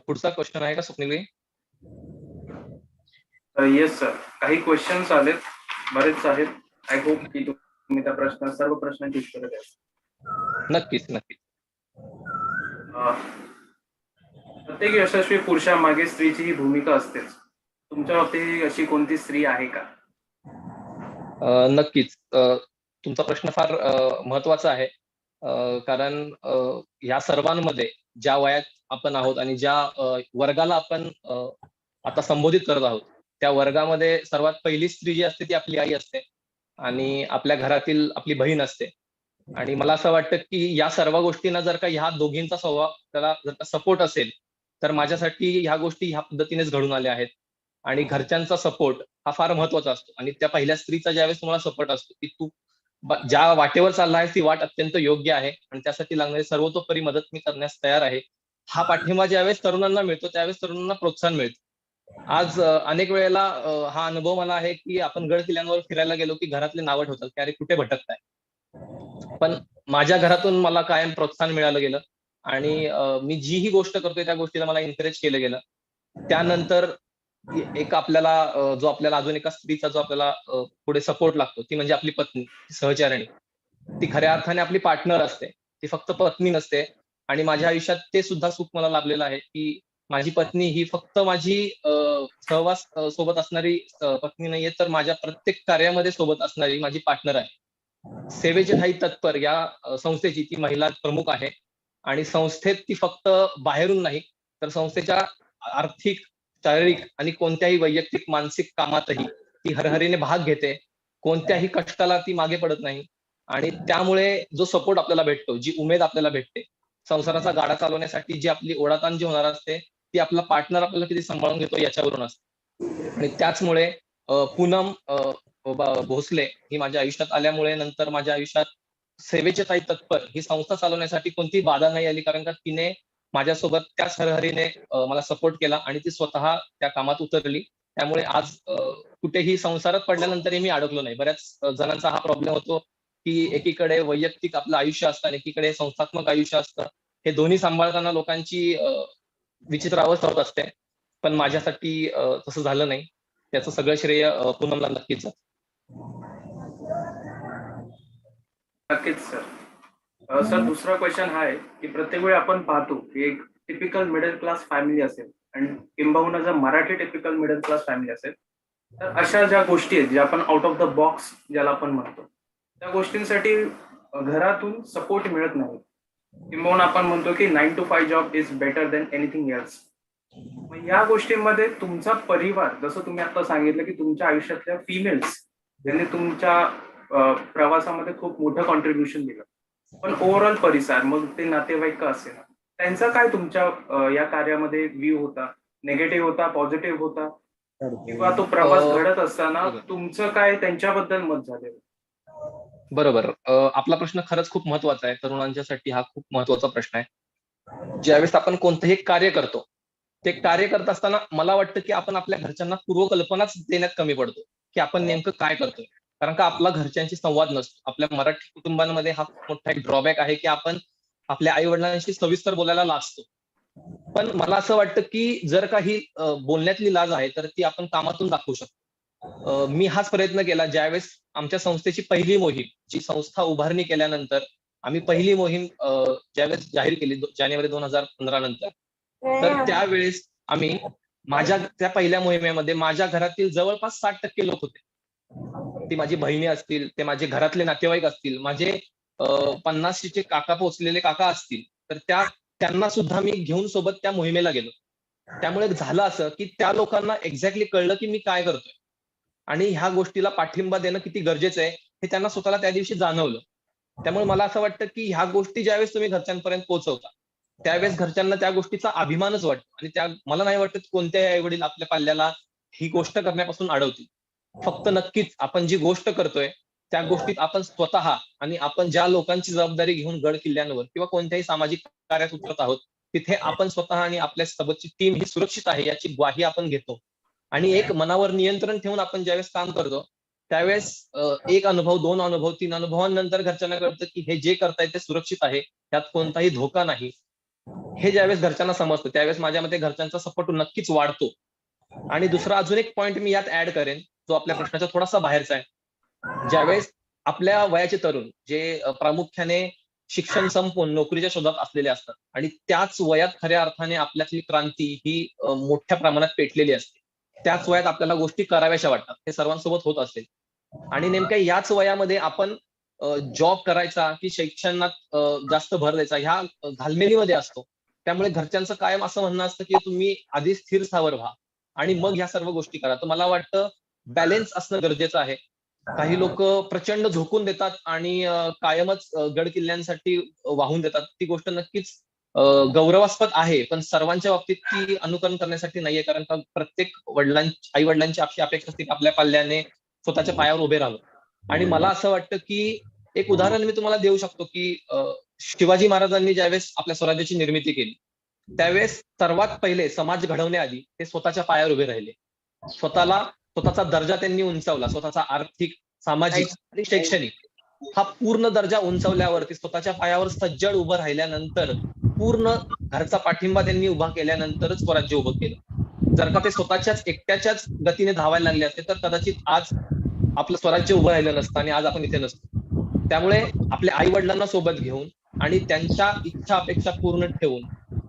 पुढचा क्वेश्चन आहे का स्वप्नील? येस सर, काही क्वेश्चन्स आलेत, बरेच आहेत. आय होप की तुम्ही त्या सर्व प्रश्नांची उत्तरं द्याल. नक्कीच नक्कीच. प्रत्येक यशस्वी पुरुषामागे स्त्रीची ही भूमिका असतेच. तुमच्या बाबतीत अशी कोणती स्त्री आहे का? नक्कीच. तुमचा प्रश्न फार महत्वाचा आहे. कारण या सर्वांमध्ये ज्या वयात आपण आहोत आणि ज्या वर्गाला आपण आता संबोधित करत आहोत, त्या वर्गामध्ये सर्वात पहिली स्त्री जी असते ती आपली आई असते आणि आपल्या घरातील आपली बहीण असते. आणि मला असं वाटतं की या सर्व गोष्टींना जर का ह्या दोघींचा त्याला जर का सपोर्ट असेल, तर माझ्यासाठी ह्या गोष्टी ह्या पद्धतीनेच घडून आल्या आहेत. आणि घरच्यांचा सपोर्ट हा फार महत्वाचा असतो. आणि त्या पहिल्या स्त्रीचा ज्यावेळेस तुम्हाला सपोर्ट असतो की तू ज्या वाटेवर चालला आहेस ती वाट अत्यंत योग्य आहे आणि त्यासाठी लागणारी सर्वतोपरी मदत मी करण्यास तयार आहे, हा पाठिंबा ज्यावेळेस तरुणांना मिळतो त्यावेळेस तरुणांना प्रोत्साहन मिळतं. आज अनेक वेळेला हा अनुभव मला आहे की आपण गड किल्ल्यांवर फिरायला गेलो की घरातले नावं ठेवतात की अरे कुठे भटकताय, पण माझ्या घरातून मला कायम प्रोत्साहन मिळालं गेलं आणि मी जी ही गोष्ट करतोय त्या गोष्टीला मला एन्करेज केलं गेलं. त्यानंतर एक आपल्याला जो आपल्याला अजून एका स्त्रीचा जो आपल्याला पुढे सपोर्ट लागतो ती म्हणजे आपली पत्नी, सहचारिणी. ती खऱ्या अर्थाने आपली पार्टनर असते, ती फक्त पत्नी नसते. आणि माझ्या आयुष्यात ते सुद्धा सुख मला लाभलेलं आहे की माझी पत्नी ही फक्त माझी सहवास सोबत असणारी पत्नी नाहीये, तर माझ्या प्रत्येक कार्यामध्ये सोबत असणारी माझी पार्टनर आहे. सेवेचे ठायी तत्पर या संस्थेची ती महिला प्रमुख आहे आणि संस्थेत ती फक्त बाहेरून नाही, तर संस्थेच्या आर्थिक, शारीरिक आणि कोणत्याही वैयक्तिक मानसिक कामातही ती हरहरीने भाग घेते. कोणत्याही कष्टाला ती मागे पडत नाही आणि त्यामुळे जो सपोर्ट आपल्याला भेटतो, जी उमेद आपल्याला भेटते, संसाराचा गाडा चालवण्यासाठी जी आपली ओढाताण जी होणार असते ती आपला पार्टनर आपल्याला किती सांभाळून घेतो याच्यावरून असते. आणि त्याचमुळे पूनम भोसले ही माझ्या आयुष्यात आल्यामुळे नंतर माझ्या आयुष्यात सेवेचे काही तत्पर ही संस्था चालवण्यासाठी कोणती बाधा नाही आली, कारण का तिने माझ्यासोबत त्याच हरहरीने मला सपोर्ट केला आणि ती स्वतः त्या कामात उतरली. त्यामुळे आज कुठेही संसारात पडल्यानंतरही मी अडकलो नाही. बऱ्याच जणांचा हा प्रॉब्लेम होतो की एकीकडे वैयक्तिक आपलं आयुष्य असतं आणि एकीकडे संस्थात्मक आयुष्य असतं. हे दोन्ही सांभाळताना लोकांची विचित्र अवस्था होत असते, पण माझ्यासाठी तसं झालं नाही. त्याचं सगळं श्रेय पूनमला नक्कीच जातं. नक्कीच सर. सर, दुसरा क्वेश्चन हा आहे की प्रत्येक वेळी आपण पाहतो की एक टिपिकल मिडल क्लास फॅमिली असेल आणि किंबहुना जर Marathi typical middle class family असेल, तर अशा ज्या गोष्टी आहेत ज्या आपण आउट ऑफ द बॉक्स ज्याला आपण म्हणतो, त्या गोष्टींसाठी घरातून सपोर्ट मिळत नाही. किंबहुना आपण म्हणतो की 9 to 5 job is better than anything else. मग या गोष्टींमध्ये तुमचा परिवार, जसं तुम्ही आता सांगितलं की तुमच्या आयुष्यातल्या फिमेल्स ज्यांनी तुमच्या प्रवासामध्ये खूप मोठं कॉन्ट्रीब्युशन दिलं, पण ओव्हरऑल परिसर, मग ते नातेवाईक का असेल, त्यांचा काय तुमच्या या कार्यामध्ये व्ह्यू होता? निगेटिव्ह होता, पॉझिटिव्ह होता, किंवा तो प्रवास घडत असताना तुमचं काय त्यांच्याबद्दल मत झालेलं? बरोबर. आपला प्रश्न खरंच खूप महत्वाचा आहे. तरुणांच्यासाठी हा खूप महत्वाचा प्रश्न आहे. ज्यावेळेस आपण कोणतंही कार्य करतो, ते कार्य करत असताना मला वाटतं की आपण आपल्या घरच्यांना पूर्वकल्पनाच देण्यात कमी पडतो की आपण नेमकं काय करतोय. कारण का आपला घरच्यांशी संवाद नसतो. आपल्या मराठी कुटुंबांमध्ये हा खूप मोठा एक ड्रॉबॅक आहे की आपण आपल्या आई वडिलांशी सविस्तर बोलायला लाजतो. पण मला असं वाटतं की जर काही बोलण्यातली लाज आहे तर ती आपण कामातून दाखवू शकतो. मी हाच प्रयत्न केला ज्यावेळेस आमच्या संस्थेची पहिली मोहीम, जी संस्था उभारणी केल्यानंतर आम्ही पहिली मोहीम ज्यावेळेस जाहीर केली जानेवारी 2015 नंतर, तर त्यावेळेस आम्ही माझ्या त्या पहिल्या मोहिमेमध्ये माझ्या घरातील जवळपास 60% लोक होते. ती माझी बहिणी असतील, ते माझे घरातले नातेवाईक असतील, माझे 50शीचे काका पोहोचलेले काका असतील, तर त्यांना सुद्धा मी घेऊन सोबत त्या मोहिमेला गेलो. त्यामुळे झालं असं की त्या लोकांना एक्झॅक्टली कळलं की मी काय करतोय आणि ह्या गोष्टीला पाठिंबा देणं किती गरजेचं आहे हे त्यांना स्वतःला त्या दिवशी जाणवलं. त्यामुळे मला असं वाटतं की ह्या गोष्टी ज्यावेळेस तुम्ही घरच्यांपर्यंत पोहोचवता, त्यावेळेस घरच्यांना त्या गोष्टीचा अभिमानच वाटतो आणि त्या मला नाही वाटत कोणत्याही आई वडील आपल्या पाल्याला ही गोष्ट करण्यापासून अडवतील. फक्त नक्कीच आपण जी गोष्ट करतोय त्या गोष्टीत आपण स्वतः आणि आपण ज्या लोकांची जबाबदारी घेऊन गड किल्ल्यांवर किंवा कोणत्याही सामाजिक कार्यात उतरत आहोत तिथे आपण स्वतः आणि आपल्या सोबतची टीम ही सुरक्षित आहे याची ग्वाही आपण घेतो. आणि एक मनावर नियंत्रण ठेवून आपण ज्यावेळेस काम करतो त्यावेळेस एक अनुभव, 2 अनुभव, 3 अनुभवांनंतर घरच्यांना कळतं की हे जे करतायत ते सुरक्षित आहे, त्यात कोणताही धोका नाही. हे ज्यावेळेस घरच्यांना समजतं त्यावेळेस माझ्या मते घरच्यांचा सपोर्ट नक्कीच वाढतो. आणि दुसरा अजून एक पॉईंट मी यात ऍड करेन जो आपल्या प्रश्नाच्या थोडासा बाहेरचा आहे. ज्यावेळेस आपल्या वयाचे तरुण जे प्रामुख्याने शिक्षण संपवून नोकरीच्या शोधात असलेले असतात आणि त्याच वयात खऱ्या अर्थाने आपल्यातली क्रांती ही मोठ्या प्रमाणात पेटलेली असते. त्याच वयात आपल्याला गोष्टी कराव्याशा वाटतात. हे सर्वांसोबत होत असेल आणि नेमक्या याच वयामध्ये आपण जॉब करायचा की शिक्षणात जास्त भर द्यायचा ह्या घालमेलीमध्ये असतो. त्यामुळे घरच्यांचं कायम असं म्हणणं असतं की तुम्ही आधी स्थिर स्थावर व्हा आणि मग ह्या सर्व गोष्टी करा. तर मला वाटतं बॅलेन्स असणं गरजेचं आहे. काही लोक प्रचंड झोकून देतात आणि कायमच गड किल्ल्यांसाठी वाहून देतात. ती गोष्ट नक्कीच गौरवास्पद आहे, पण सर्वांच्या बाबतीत ती अनुकरण करण्यासाठी नाहीये. कारण का प्रत्येक आई वडिलांची अशी अपेक्षा असते की आपल्या पाल्याने स्वतःच्या पायावर उभे राहावं. आणि मला असं वाटतं की एक उदाहरण मी तुम्हाला देऊ शकतो की शिवाजी महाराजांनी ज्यावेळेस आपल्या स्वराज्याची निर्मिती केली त्यावेळेस सर्वात पहिले समाज घडवण्याआधी ते स्वतःच्या पायावर उभे राहिले. स्वतःचा दर्जा त्यांनी उंचावला. स्वतःचा आर्थिक, सामाजिक आणि शैक्षणिक हा पूर्ण दर्जा उंचावल्यावरती स्वतःच्या पायावर सज्जड उभं राहिल्यानंतर पूर्ण घरचा पाठिंबा त्यांनी उभा केल्यानंतरच स्वराज्य उभं केलं. जर का ते स्वतःच्याच एकट्याच्याच गतीने धावायला लागले असते तर कदाचित आज आपलं स्वराज्य उभं राहिलं नसतं आणि आज आपण इथे नसतो. त्यामुळे आपल्या आई वडिलांना सोबत घेऊन आणि त्यांच्या इच्छा अपेक्षा पूर्ण ठेवून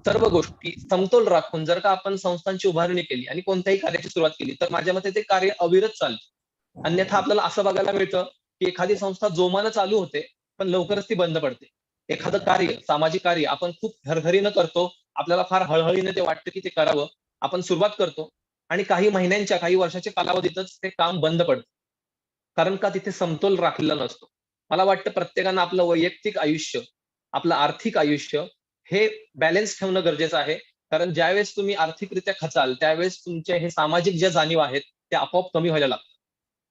सर्व गोष्टी समतोल राखून जर का आपण संस्थांची उभारणी केली आणि कोणत्याही कार्याची सुरुवात केली तर माझ्या मते ते कार्य अविरत चालतं. अन्यथा आपल्याला असं बघायला मिळतं की एखादी संस्था जोमानं चालू होते पण लवकरच ती बंद पडते. एखादं कार्य, सामाजिक कार्य आपण खूप घरघरीनं करतो, आपल्याला फार हळहळीने ते वाटतं की ते करावं, आपण सुरुवात करतो आणि काही महिन्यांच्या, काही वर्षाच्या कालावधीतच ते काम बंद पडतं. कारण का तिथे समतोल राखलेला नसतो. मला वाटतं प्रत्येकानं आपलं वैयक्तिक आयुष्य, आपलं आर्थिक आयुष्य हे बॅलन्स ठेवणं गरजेचं आहे. कारण ज्यावेळेस तुम्ही आर्थिकरित्या खचाल त्यावेळेस तुमचे हे सामाजिक ज्या जाणीव आहेत त्या आपोआप कमी व्हायला लागतात.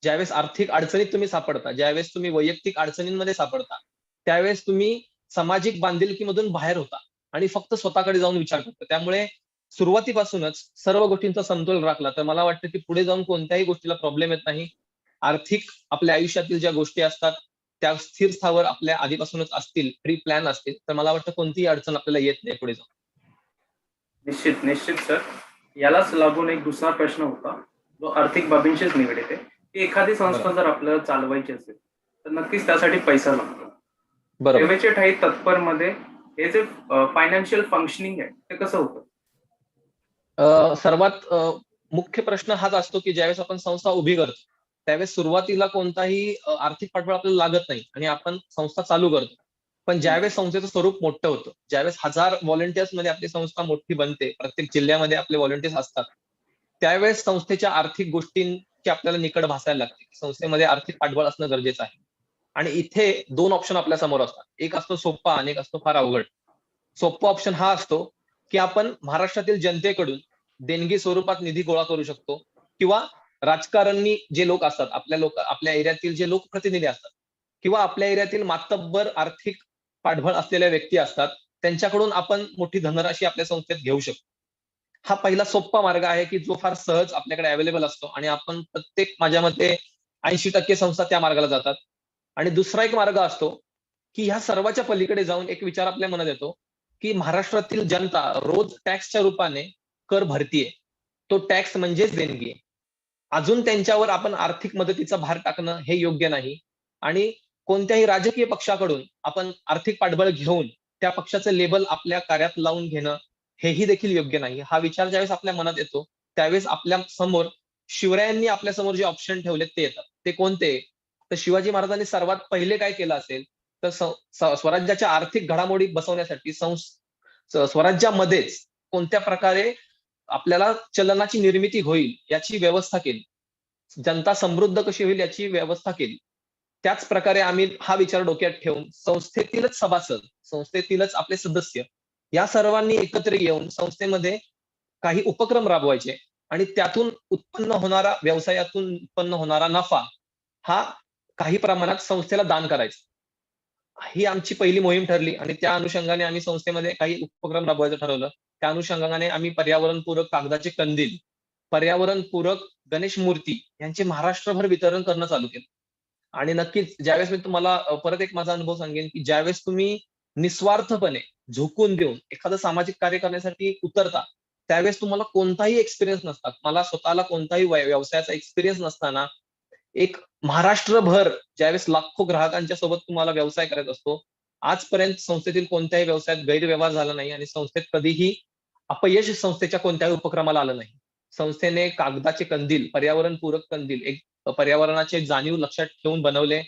ज्यावेळेस आर्थिक अडचणीत तुम्ही सापडता, ज्यावेळेस तुम्ही वैयक्तिक अडचणींमध्ये सापडता त्यावेळेस तुम्ही सामाजिक बांधिलकीमधून बाहेर होता आणि फक्त स्वतःकडे जाऊन विचार करता. त्यामुळे सुरुवातीपासूनच सर्व गोष्टींचा समतोल राखला तर मला वाटतं की पुढे जाऊन कोणत्याही गोष्टीला प्रॉब्लेम येत नाही. आर्थिक आपल्या आयुष्यातील ज्या गोष्टी असतात त्या स्थिर स्थावर आपल्या आधीपासूनच असतील, प्री प्लॅन असतील तर मला वाटतं कोणतीही अडचण आपल्याला येत नाही पुढे जाऊन. निश्चित निश्चित सर. यालाच लागून एक दुसरा प्रश्न होता जो आर्थिक बाबींशीच निगडीत आहे की एखादी संस्था जर आपल्याला चालवायची असेल तर नक्कीच त्यासाठी पैसा लागतो. बरोबर. सेवेचे ठाई तत्पर मध्ये हे जे फायनान्शियल फंक्शनिंग आहे ते कसं होतं? सर्वात मुख्य प्रश्न हाच असतो की ज्यावेळेस आपण संस्था उभी करतो त्यावेळेस सुरुवातीला कोणताही आर्थिक पाठबळ आपल्याला लागत नाही आणि आपण संस्था चालू करतो. पण ज्यावेळेस संस्थेचं स्वरूप मोठं होतं, ज्यावेळेस 1000 व्हॉलंटियर्स मध्ये आपली संस्था मोठी बनते, प्रत्येक जिल्ह्यामध्ये आपले व्हॉलंटियर्स असतात, त्यावेळेस संस्थेच्या आर्थिक गोष्टींची आपल्याला निकड भासायला लागते. संस्थेमध्ये आर्थिक पाठबळ असणं गरजेचं आहे. आणि इथे 2 ऑप्शन आपल्या समोर असतात. एक असतो सोप्पा आणि एक असतो फार अवघड. सोप्पा ऑप्शन हा असतो की आपण महाराष्ट्रातील जनतेकडून देणगी स्वरूपात निधी गोळा करू शकतो किंवा राजकारणी जे लोक असतात, आपल्या एरियातील जे लोकप्रतिनिधी असतात किंवा आपल्या एरियातील मातब्बर आर्थिक पाठबळ असलेल्या व्यक्ती असतात त्यांच्याकडून आपण मोठी धनराशी आपल्या संस्थेत घेऊ शकतो. हा पहिला सोप्पा मार्ग आहे की जो फार सहज आपल्याकडे अवेलेबल असतो आणि आपण प्रत्येक माझ्या मते 80% संस्था त्या मार्गाला जातात. आणि दुसरा एक मार्ग असतो की ह्या सर्वाच्या पलीकडे जाऊन एक विचार आपल्या मनात येतो की महाराष्ट्रातील जनता रोज टॅक्सच्या रूपाने कर भरतीये. तो टॅक्स म्हणजेच देणगी आहे. अजून त्यांच्यावर आपण आर्थिक मदतीचा भार टाकणं हे योग्य नाही आणि कोणत्याही राजकीय पक्षाकडून आपण आर्थिक पाठबळ घेऊन त्या पक्षाचं लेबल आपल्या कार्यात लावून घेणं हेही देखील योग्य नाही. हा विचार ज्यावेळेस आपल्या मनात येतो त्यावेळेस आपल्या समोर शिवरायांनी आपल्या समोर जे ऑप्शन ठेवलेत ते येतात. ते कोणते? तर शिवाजी महाराजांनी सर्वात पहिले काय केलं असेल तर स्वराज्याच्या आर्थिक घडामोडी बसवण्यासाठी स्वराज्यामध्येच कोणत्या प्रकारे आपल्याला चलनाची निर्मिती होईल याची व्यवस्था केली. जनता समृद्ध कशी होईल याची व्यवस्था केली. त्याच प्रकारे आम्ही हा विचार डोक्यात ठेवून संस्थेतीलच सभासद, संस्थेतीलच आपले सदस्य या सर्वांनी एकत्र येऊन संस्थेमध्ये काही उपक्रम राबवायचे आणि त्यातून उत्पन्न होणारा, व्यवसायातून उत्पन्न होणारा नफा हा काही प्रमाणात संस्थेला दान करायचा. ही आमची पहिली मोहीम ठरली आणि त्या अनुषंगाने आम्ही संस्थेमध्ये काही उपक्रम राबवायचं ठरवलं. त्या अनुषंगाने आम्ही पर्यावरणपूरक कागदाचे कंदील, पर्यावरणपूरक गणेश मूर्ती यांचे महाराष्ट्रभर वितरण करणं चालू केलं. आणि नक्कीच ज्यावेळेस मी तुम्हाला परत एक माझा अनुभव सांगेन, की ज्यावेळेस तुम्ही निस्वार्थपणे झोकून देऊन एखादं सामाजिक कार्य करण्यासाठी उतरता, त्यावेळेस तुम्हाला कोणताही एक्सपिरियन्स नसतात. मला स्वतःला कोणताही व्यवसायाचा एक्सपिरियन्स नसताना एक महाराष्ट्रभर ज्यावेळेस लाखो ग्राहकांच्या सोबत तुम्हाला व्यवसाय करायचा असतो, आजपर्यंत संस्थेतील कोणत्याही व्यवसायात गैरव्यवहार झाला नाही आणि संस्थेत कधीही अपयश संस्थेच्या कोणत्याही उपक्रमाला आलं नाही. संस्थेने कागदाचे कंदील, पर्यावरणपूरक कंदील, एक पर्यावरणाचे जाणीव लक्षात ठेवून बनवले,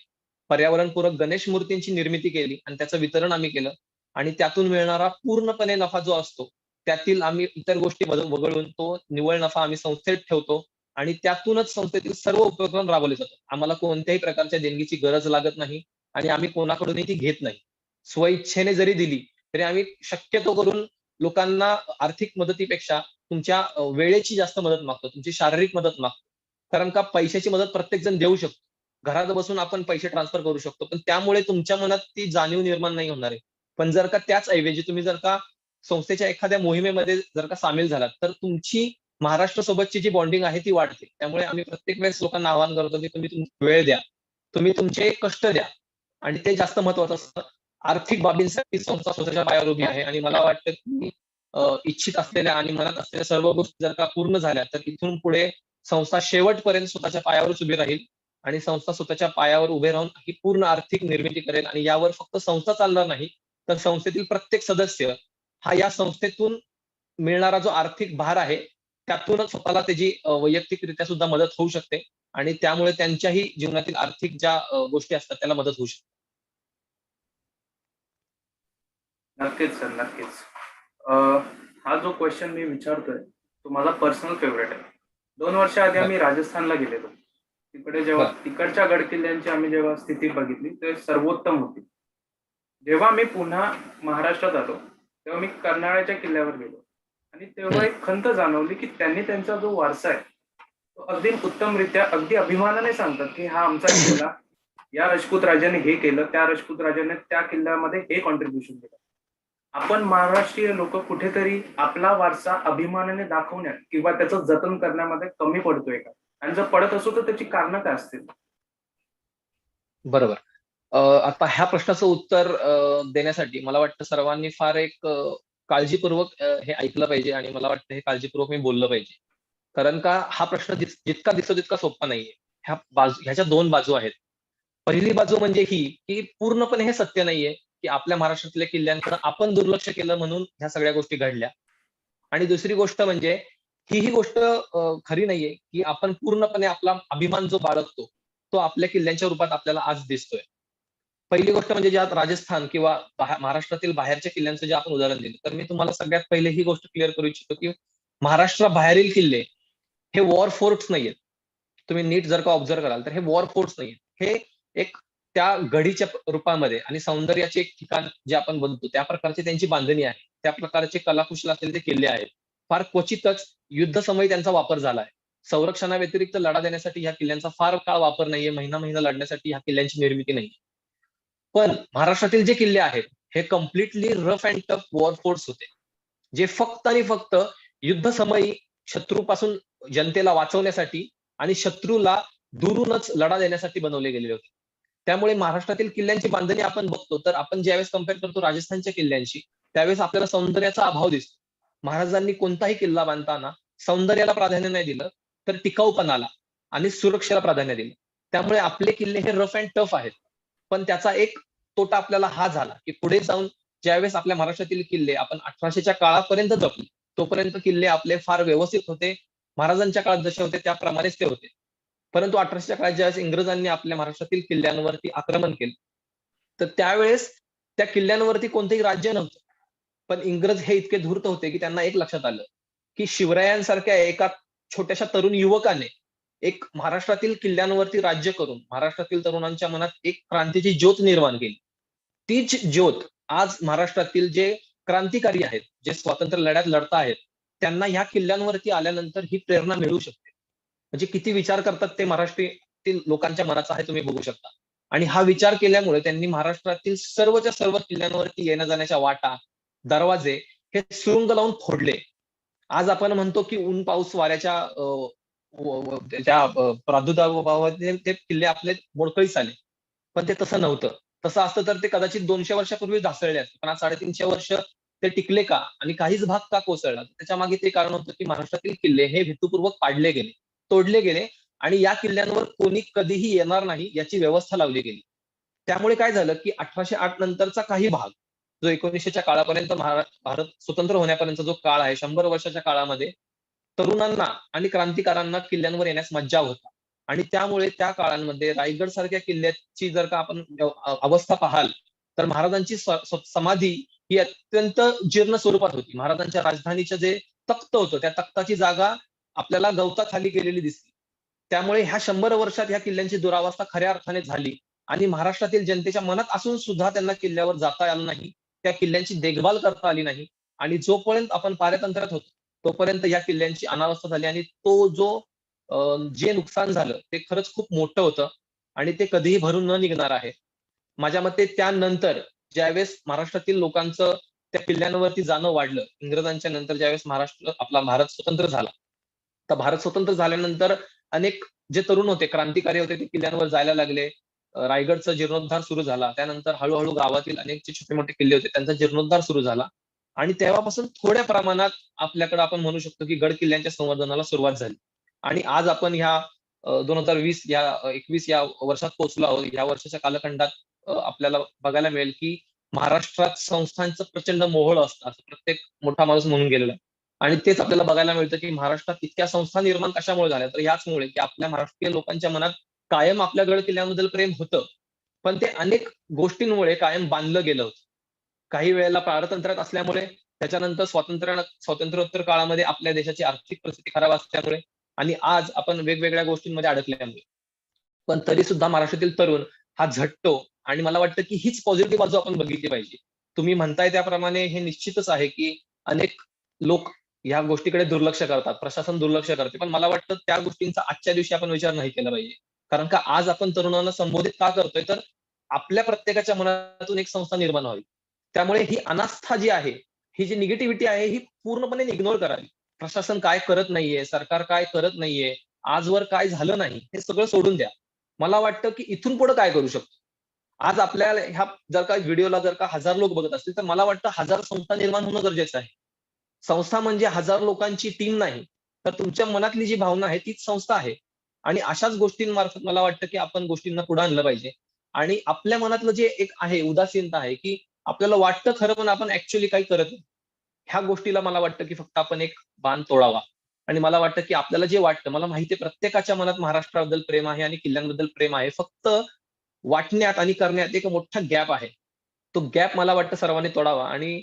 पर्यावरणपूरक गणेश मूर्तींची निर्मिती केली आणि त्याचं वितरण आम्ही केलं. आणि त्यातून मिळणारा पूर्णपणे नफा जो असतो, त्यातील आम्ही इतर गोष्टी वगळून तो निव्वळ नफा आम्ही संस्थेत ठेवतो आणि त्यातूनच संस्थेतील सर्व उपक्रम राबवले जातात. आम्हाला कोणत्याही प्रकारच्या देणगीची गरज लागत नाही आणि आम्ही कोणाकडूनही ती घेत नाही. स्वइच्छेने जरी दिली तरी आम्ही शक्यतो करून लोकांना आर्थिक मदतीपेक्षा तुमच्या वेळेची जास्त मदत मागतो, तुमची शारीरिक मदत मागतो. कारण का पैशाची मदत प्रत्येक जण देऊ शकतो. घरात बसून आपण पैसे ट्रान्सफर करू शकतो, पण त्यामुळे तुमच्या मनात ती जाणीव निर्माण नाही होणार आहे. पण जर का त्याच ऐवजी तुम्ही जर का संस्थेच्या एखाद्या मोहिमेमध्ये जर का सामील झालात, तर तुमची महाराष्ट्र सोबतची जी बॉन्डिंग आहे ती वाढते. त्यामुळे आम्ही प्रत्येक वेळेस लोकांना आवाहन करतो की तुम्ही तुमचा वेळ द्या, तुम्ही तुमचे कष्ट द्या आणि ते जास्त महत्वाचं असतं. आर्थिक बाबींसाठी संस्था स्वतःच्या पायावर उभी आहे आणि मला वाटतं की इच्छित असलेल्या आणि मनात असलेल्या सर्व गोष्टी जर का पूर्ण झाल्या, तर इथून पुढे संस्था शेवटपर्यंत स्वतःच्या पायावरच उभी राहील आणि संस्था स्वतःच्या पायावर उभे राहून ही पूर्ण आर्थिक निर्मिती करेल. आणि यावर फक्त संस्था चालणार नाही, तर संस्थेतील प्रत्येक सदस्य हा या संस्थेतून मिळणारा जो आर्थिक भार आहे त्यातूनच स्वतःला त्याची वैयक्तिकरित्या सुद्धा मदत होऊ शकते आणि त्यामुळे त्यांच्याही जीवनातील आर्थिक ज्या गोष्टी असतात त्याला मदत होऊ शकते. नक्कीच सर, नक्कीच. हा जो क्वेश्चन मी विचारतोय तो माझा पर्सनल फेवरेट आहे. 2 वर्ष आधी आम्ही राजस्थानला गेलेलो. तिकडे जेव्हा तिकडच्या गडकिल्ल्यांची आम्ही जेव्हा स्थिती बघितली ते सर्वोत्तम होती. जेव्हा मी पुन्हा महाराष्ट्रात आलो तेव्हा मी कर्नाळ्याच्या किल्ल्यावर गेलो आणि तेव्हा एक खंत जाणवली की त्यांनी त्यांचा जो वारसा आहे तो अगदी उत्तमरित्या, अगदी अभिमानाने सांगतात की हा आमचा किल्ला, या राजपूत राजाने हे केलं, त्या राजपूत राजाने त्या किल्ल्यामध्ये हे कॉन्ट्रीब्युशन केलं. आपण महाराष्ट्रीय लोक कुठेतरी आपला वारसा अभिमानाने दाखवण्यात किंवा त्याचं जतन करण्यामध्ये कमी पडतोय का? आणि जर पडत असो तर त्याची कारणं काय असतील? बरोबर. आता ह्या प्रश्नाचं उत्तर देण्यासाठी मला वाटतं सर्वांनी फार एक काळजीपूर्वक हे ऐकलं पाहिजे आणि मला वाटतं हे काळजीपूर्वक मी बोललं पाहिजे. कारण का हा प्रश्न जितका दिसतो तितका सोपा नाहीये. ह्याच्या 2 बाजू आहेत. पहिली बाजू म्हणजे ही, की पूर्णपणे हे सत्य नाहीये, की आपल्या महाराष्ट्रातल्या किल्ल्यांकडे आपण दुर्लक्ष केलं म्हणून ह्या सगळ्या गोष्टी घडल्या. आणि दुसरी गोष्ट म्हणजे ही गोष्ट खरी नाहीये, की आपण पूर्णपणे आपला अभिमान जो बाळगतो, तो आपल्या किल्ल्यांच्या रूपात आपल्याला आज दिसतोय. पहिली गोष्ट म्हणजे ज्यात राजस्थान किंवा महाराष्ट्रातील बाहेरच्या किल्ल्यांचं जे आपण उदाहरण दिलं, तर मी तुम्हाला सगळ्यात पहिले ही गोष्ट क्लिअर करू इच्छितो, की महाराष्ट्राबाहेरील किल्ले हे वॉर फोर्ट्स नाहीयेत. तुम्ही नीट जर का ऑब्झर्व्ह कराल तर हे वॉर फोर्ट्स नाहीयेत. हे एक त्या गडीच्या रूपामध्ये आणि सौंदर्याचे एक ठिकाण जे आपण बनतो त्या प्रकारची त्यांची बांधणी आहे. त्या प्रकारचे कलाकुशल असलेले ते किल्ले आहेत. फार क्वचितच युद्धसमयी त्यांचा वापर झाला आहे. संरक्षणाव्यतिरिक्त लढा देण्यासाठी ह्या किल्ल्यांचा फार काळ वापर नाहीये. महिना लढण्यासाठी ह्या किल्ल्यांची निर्मिती नाही. पण महाराष्ट्रातील जे किल्ले आहेत हे completely rough and tough war forts होते, जे फक्त आणि फक्त युद्धसमयी शत्रूपासून जनतेला वाचवण्यासाठी आणि शत्रूला दुरूनच लढा देण्यासाठी बनवले गेलेले होते. त्यामुळे महाराष्ट्रातील किल्ल्यांची बांधणी आपण बघतो तर आपण ज्यावेळेस कम्पेअर करतो राजस्थानच्या किल्ल्यांशी, त्यावेळेस आपल्याला सौंदर्याचा अभाव दिसतो. महाराजांनी कोणताही किल्ला बांधताना सौंदर्याला प्राधान्य नाही दिलं, तर टिकाऊपणाला आणि सुरक्षेला प्राधान्य दिलं. त्यामुळे आपले किल्ले हे रफ अँड टफ आहेत. पण त्याचा एक तोटा आपल्याला हा झाला, की पुढे जाऊन ज्यावेळेस आपल्या महाराष्ट्रातील किल्ले आपण 1800च्या काळापर्यंत जपले, तोपर्यंत किल्ले आपले फार व्यवस्थित होते. महाराजांच्या काळात जसे होते त्याप्रमाणेच ते होते. परंतु 1800च्या काळात ज्यावेळेस इंग्रजांनी आपल्या महाराष्ट्रातील किल्ल्यांवरती आक्रमण केलं, तर त्यावेळेस त्या किल्ल्यांवरती कोणतेही राज्य नव्हतं. पण इंग्रज हे इतके धूर्त होते की त्यांना एक लक्षात आलं, की शिवरायांसारख्या एका छोट्याशा तरुण युवकाने एक महाराष्ट्रातील किल्ल्यांवरती राज्य करून महाराष्ट्रातील तरुणांच्या मनात एक क्रांतीची ज्योत निर्माण केली. तीच ज्योत आज महाराष्ट्रातील जे क्रांतिकारी आहेत, जे स्वातंत्र्य लढ्यात लढता आहेत, त्यांना ह्या किल्ल्यांवरती आल्यानंतर ही प्रेरणा मिळू शकते. म्हणजे किती विचार करतात ते महाराष्ट्रातील लोकांच्या मनाचा आहे तुम्ही बघू शकता. आणि हा विचार केल्यामुळे त्यांनी महाराष्ट्रातील सर्वच्या सर्व किल्ल्यांवरती येण्या जाण्याच्या वाटा, दरवाजे हे सुरुंग लावून फोडले. आज आपण म्हणतो की ऊन पाऊस वाऱ्याच्या त्या प्रादुर्भावाने ते किल्ले आपले मोडकळीस आले, पण ते तसं नव्हतं. तसं असतं तर ते कदाचित 200 वर्षापूर्वी ढासळले असते, पण आज 350 वर्ष ते टिकले का आणि काहीच भाग का कोसळला? त्याच्या मागे ते कारण होतं की महाराष्ट्रातील किल्ले हे हेतुपूर्वक पाडले गेले, तोडले गेले आणि या किल्ल्यांवर कोणी कधीही येणार नाही याची व्यवस्था लावली गेली. त्यामुळे काय झालं की 1808 नंतरचा काही भाग, जो 1900च्या काळापर्यंत भारत स्वतंत्र होण्यापर्यंत जो काळ आहे, 100 वर्षाच्या काळामध्ये तरुणांना आणि क्रांतिकारांना किल्ल्यांवर येण्यास मज्जाव होता. आणि त्यामुळे त्या काळांमध्ये रायगड सारख्या किल्ल्याची जर का आपण अवस्था पाहाल, तर महाराजांची समाधी ही अत्यंत जीर्ण स्वरूपात होती. महाराजांच्या राजधानीचं जे तख्त होतं, त्या तख्ताची जागा आपल्याला गवताखाली गेलेली दिसली. त्यामुळे ह्या 100 वर्षात ह्या किल्ल्यांची दुरावस्था खऱ्या अर्थाने झाली आणि महाराष्ट्रातील जनतेच्या मनात असून सुद्धा त्यांना किल्ल्यावर जाता आलं नाही, त्या किल्ल्यांची देखभाल करता आली नाही. आणि जोपर्यंत आपण पारतंत्र्यात होतो तोपर्यंत या किल्ल्यांची अनावस्था झाली आणि तो जो जे नुकसान झालं ते खरंच खूप मोठं होतं आणि ते कधीही भरून न निघणार आहे. माझ्या मते त्यानंतर ज्यावेळेस महाराष्ट्रातील लोकांचं त्या किल्ल्यांवरती जाणं वाढलं, इंग्रजांच्या नंतर ज्यावेळेस आपला भारत स्वतंत्र झाला, तर भारत स्वतंत्र झाल्यानंतर अनेक जे तरुण होते, क्रांतिकारी होते, ते किल्ल्यांवर जायला लागले. रायगडचा जीर्णोद्धार सुरू झाला. त्यानंतर हळूहळू गावातील अनेक जे छोटे मोठे किल्ले होते त्यांचा जीर्णोद्धार सुरू झाला आणि तेव्हापासून थोड्या प्रमाणात आपल्याकडे आपण म्हणू शकतो की गड किल्ल्यांच्या संवर्धनाला सुरुवात झाली. आणि आज आपण ह्या 2020 या 21 या वर्षात पोहोचलो आहोत. या वर्षाच्या कालखंडात आपल्याला बघायला मिळेल की महाराष्ट्रात संस्थांचं प्रचंड मोहोळ असतं, असं प्रत्येक मोठा माणूस म्हणून गेलेला आहे. आणि तेच आपल्याला बघायला मिळतं की महाराष्ट्रात इतक्या संस्था निर्माण कशामुळे झाल्या, तर याचमुळे की आपल्या महाराष्ट्रीय लोकांच्या मनात कायम आपल्या गड किल्ल्यांबद्दल प्रेम होतं, पण ते अनेक गोष्टींमुळे कायम बांधलं गेलं होतं. काही वेळेला पारतंत्र्यात असल्यामुळे, त्याच्यानंतर स्वातंत्र्योत्तर काळामध्ये आपल्या देशाची आर्थिक परिस्थिती खराब असल्यामुळे आणि आज आपण वेगवेगळ्या गोष्टींमध्ये अडकल्यामुळे. पण तरी सुद्धा महाराष्ट्रातील तरुण हा झटतो आणि मला वाटतं की हीच पॉझिटिव्ह बाजू आपण बघितली पाहिजे. तुम्ही म्हणताय त्याप्रमाणे हे निश्चितच आहे की अनेक लोक ह्या गोष्टीकडे दुर्लक्ष करतात, प्रशासन दुर्लक्ष करते, पण मला वाटतं त्या गोष्टींचा आजच्या दिवशी आपण विचार नाही केला पाहिजे. कारण का आज आपण तरुणांना संबोधित का करतोय, तर आपल्या प्रत्येकाच्या मनातून एक संस्था निर्माण व्हावी. त्यामुळे ही अनास्था जी आहे, ही जी निगेटिव्हिटी आहे, ही पूर्णपणे इग्नोर करावी. प्रशासन काय करत नाहीये, सरकार काय करत नाहीये, आजवर काय झालं नाही, हे सगळं सोडून द्या. मला वाटतं की इथून पुढे काय करू शकतो. आज आपल्याला ह्या जर का व्हिडिओला जर का 1000 लोक बघत असतील, तर मला वाटतं 1000 संस्था निर्माण होणं गरजेचं आहे. संस्था म्हणजे 1000 लोकांची टीम नाही, तर तुमच्या मनातली जी भावना आहे तीच संस्था आहे. आणि अशाच गोष्टींमार्फत मला वाटतं की आपण गोष्टींना पुढे आणलं पाहिजे. आणि आपल्या मनातलं जे एक आहे उदासीनता आहे की आपल्याला वाटतं खरं, पण आपण ऍक्च्युअली काही करत नाही. ह्या गोष्टीला मला वाटतं की फक्त आपण एक बाण तोडावा. आणि मला वाटतं की आपल्याला जे वाटतं, मला माहिती आहे प्रत्येकाच्या मनात महाराष्ट्राबद्दल प्रेम आहे आणि किल्ल्यांबद्दल प्रेम आहे. फक्त वाटण्यात आणि करण्यात एक मोठा गॅप आहे. तो गॅप मला वाटतं सर्वांनी तोडावा आणि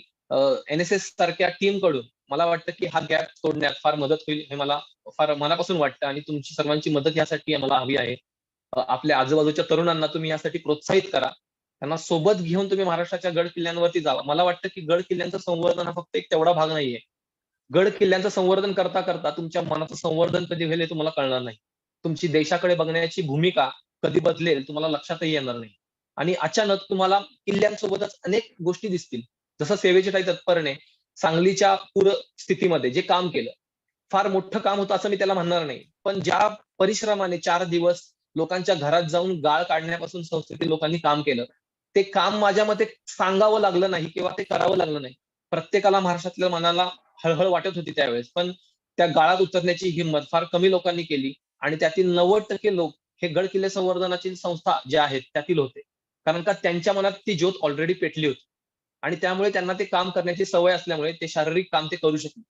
NSS सारख्या टीम कडून मला वाटतं की हा गॅप तोडण्यात फार मदत होईल, हे मला फार मनापासून वाटतं आणि तुमची सर्वांची मदत यासाठी मला हवी आहे. आपल्या आजूबाजूच्या तरुणांना तुम्ही यासाठी प्रोत्साहित करा. त्यांना सोबत घेऊन तुम्ही महाराष्ट्राच्या गड किल्ल्यांवरती जावा. मला वाटतं की गड किल्ल्यांचं संवर्धन हा फक्त एक तेवढा भाग नाहीये. गड किल्ल्यांचं संवर्धन करता करता तुमच्या मनाचं संवर्धन कधी होईल हे तुम्हाला कळणार नाही. तुमची देशाकडे बघण्याची भूमिका कधी बदलेल तुम्हाला लक्षातही येणार नाही. आणि अचानक तुम्हाला किल्ल्यांसोबतच अनेक गोष्टी दिसतील. जसं सेवेचे काही तत्परने सांगलीच्या पूरस्थितीमध्ये जे काम केलं, फार मोठं काम होतं असं मी त्याला म्हणणार नाही. पण ज्या परिश्रमाने 4 दिवस लोकांच्या घरात जाऊन गाळ काढण्यापासून संस्थेतील लोकांनी काम केलं, ते काम माझ्या मते सांगावं लागलं नाही किंवा ते करावं लागलं नाही. प्रत्येकाला महाराष्ट्रातल्या मनाला हळहळ वाटत होती त्यावेळेस, पण त्या गाळात उतरण्याची हिंमत फार कमी लोकांनी केली आणि त्यातील 90% लोक हे गड किल्ले संवर्धनाची संस्था ज्या आहेत त्यातील होते. कारण का त्यांच्या मनात ती ज्योत ऑलरेडी पेटली होती आणि त्यामुळे त्यांना ते काम करण्याची सवय असल्यामुळे ते शारीरिक काम ते करू शकले.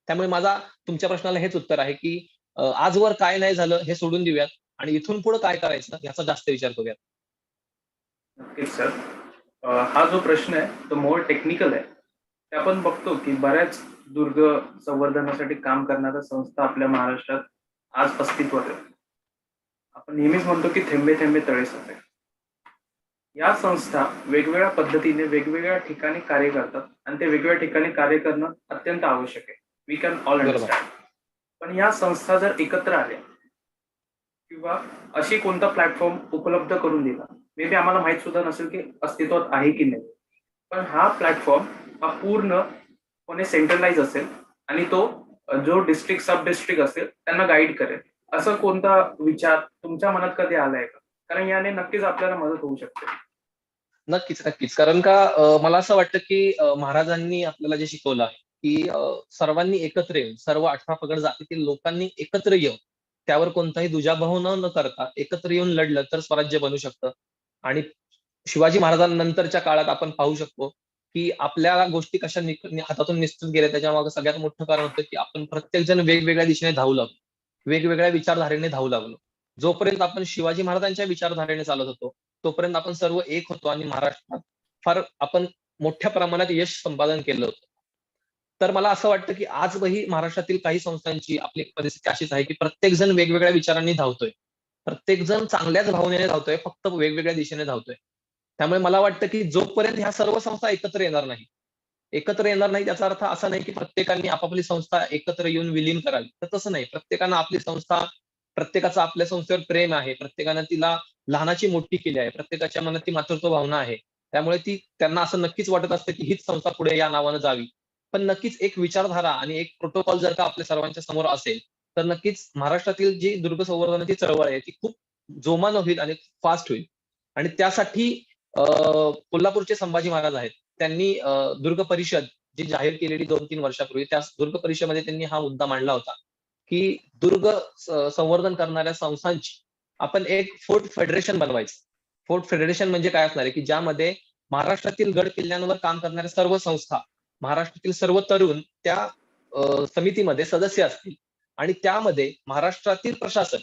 त्यामुळे माझा तुमच्या प्रश्नाला हेच उत्तर आहे की आजवर काय नाही झालं हे सोडून देऊयात आणि इथून पुढे काय करायचं याचा जास्त विचार करूयात. नक्कीच सर. हा जो प्रश्न आहे तो मोर टेक्निकल आहे. ते आपण बघतो की बऱ्याच दुर्ग संवर्धनासाठी काम करणाऱ्या संस्था आपल्या महाराष्ट्रात आज अस्तित्वात आहेत. आपण नेहमीच म्हणतो की थेंबे थेंबे तळे साचे. या संस्था वेगवेगळ्या पद्धतीने वेगवेगळ्या ठिकाणी कार्य करतात आणि ते वेगवेगळ्या ठिकाणी कार्य करणं अत्यंत आवश्यक आहे. वी कॅन ऑल बरोबर. अंडरस्टँड. पण या संस्था जर एकत्र आल्या किंवा अशी कोणता प्लॅटफॉर्म उपलब्ध करून दिला, मे बी आम्हाला माहित सुद्धा नसेल की अस्तित्वात आहे की नाही, पण हा प्लॅटफॉर्म हा पूर्णपणे सेंट्रलाइज असेल आणि तो जो डिस्ट्रिक्ट सब डिस्ट्रिक्ट असेल त्यांना गाईड करेल, असं कोणता विचार तुमच्या मनात कधी आलाय का? कारण याने नक्कीच आपल्याला मदत होऊ शकते. नक्कीच, नक्कीच. कारण का मला असं वाटतं की महाराजांनी आपल्याला जे शिकवलं आहे, की सर्वांनी एकत्र येऊन, सर्व 18 पगड जातीतील लोकांनी एकत्र येऊन, त्यावर कोणताही दुजाभाव न करता एकत्र येऊन लढलं तर स्वराज्य बनू शकतं. आणि शिवाजी महाराजांनंतरच्या काळात आपण पाहू शकतो, की आपल्या गोष्टी कशा हातातून निसटून गेल्या त्याच्यामागे सगळ्यात मोठं कारण होतं, की आपण प्रत्येकजण वेगवेगळ्या दिशेने धावू लागलो. वेगवेगळ्या विचारधारेने धावू लागलो. जोपर्यंत आपण शिवाजी महाराजांच्या विचारधारेने चालत होतो, तोपर्यंत आपण सर्व एक होतो आणि महाराष्ट्रात फार आपण मोठ्या प्रमाणात यश संपादन केलं होतं. तर मला असं वाटतं, की आजही महाराष्ट्रातील काही संस्थांची आपली परिस्थिती अशीच आहे, की प्रत्येक जण वेगवेगळ्या विचारांनी धावतोय. प्रत्येक जण चांगल्याच भावनेने धावतोय, फक्त वेगवेगळ्या दिशेने धावतोय. त्यामुळे मला वाटतं, की जोपर्यंत ह्या सर्व संस्था एकत्र येणार नाही याचा अर्थ असा नाही, की प्रत्येकाने आपापली संस्था एकत्र येऊन विलीन करावी. तर तसं नाही. प्रत्येकानं आपली संस्था प्रत्येकाचं आपल्या संस्थेवर प्रेम आहे. प्रत्येकानं तिला लहानाची मोठी केली आहे. प्रत्येकाच्या मनात ती मातृत्व भावना आहे. त्यामुळे त्यांना असं नक्कीच वाटत असतं, की हीच संस्था पुढे या नावानं जावी. पण नक्कीच एक विचारधारा आणि एक प्रोटोकॉल जर का आपल्या सर्वांच्या समोर असेल, तर नक्कीच महाराष्ट्रातील जी दुर्ग संवर्धनाची चळवळ आहे, ती खूप जोमानं होईल आणि फास्ट होईल. आणि त्यासाठी कोल्हापूरचे संभाजी महाराज आहेत. त्यांनी दुर्ग परिषद जी जाहीर केलेली 2-3 वर्षापूर्वी, त्या दुर्ग परिषदेमध्ये त्यांनी हा मुद्दा मांडला होता, की दुर्ग संवर्धन करणाऱ्या संस्थांची आपण एक फोर्ट फेडरेशन बनवायचं. फोर्ट फेडरेशन म्हणजे काय असणार आहे, की ज्यामध्ये महाराष्ट्रातील गड किल्ल्यांवर काम करणाऱ्या सर्व संस्था, महाराष्ट्रातील सर्व तरुण त्या समितीमध्ये सदस्य असतील आणि त्यामध्ये महाराष्ट्रातील प्रशासन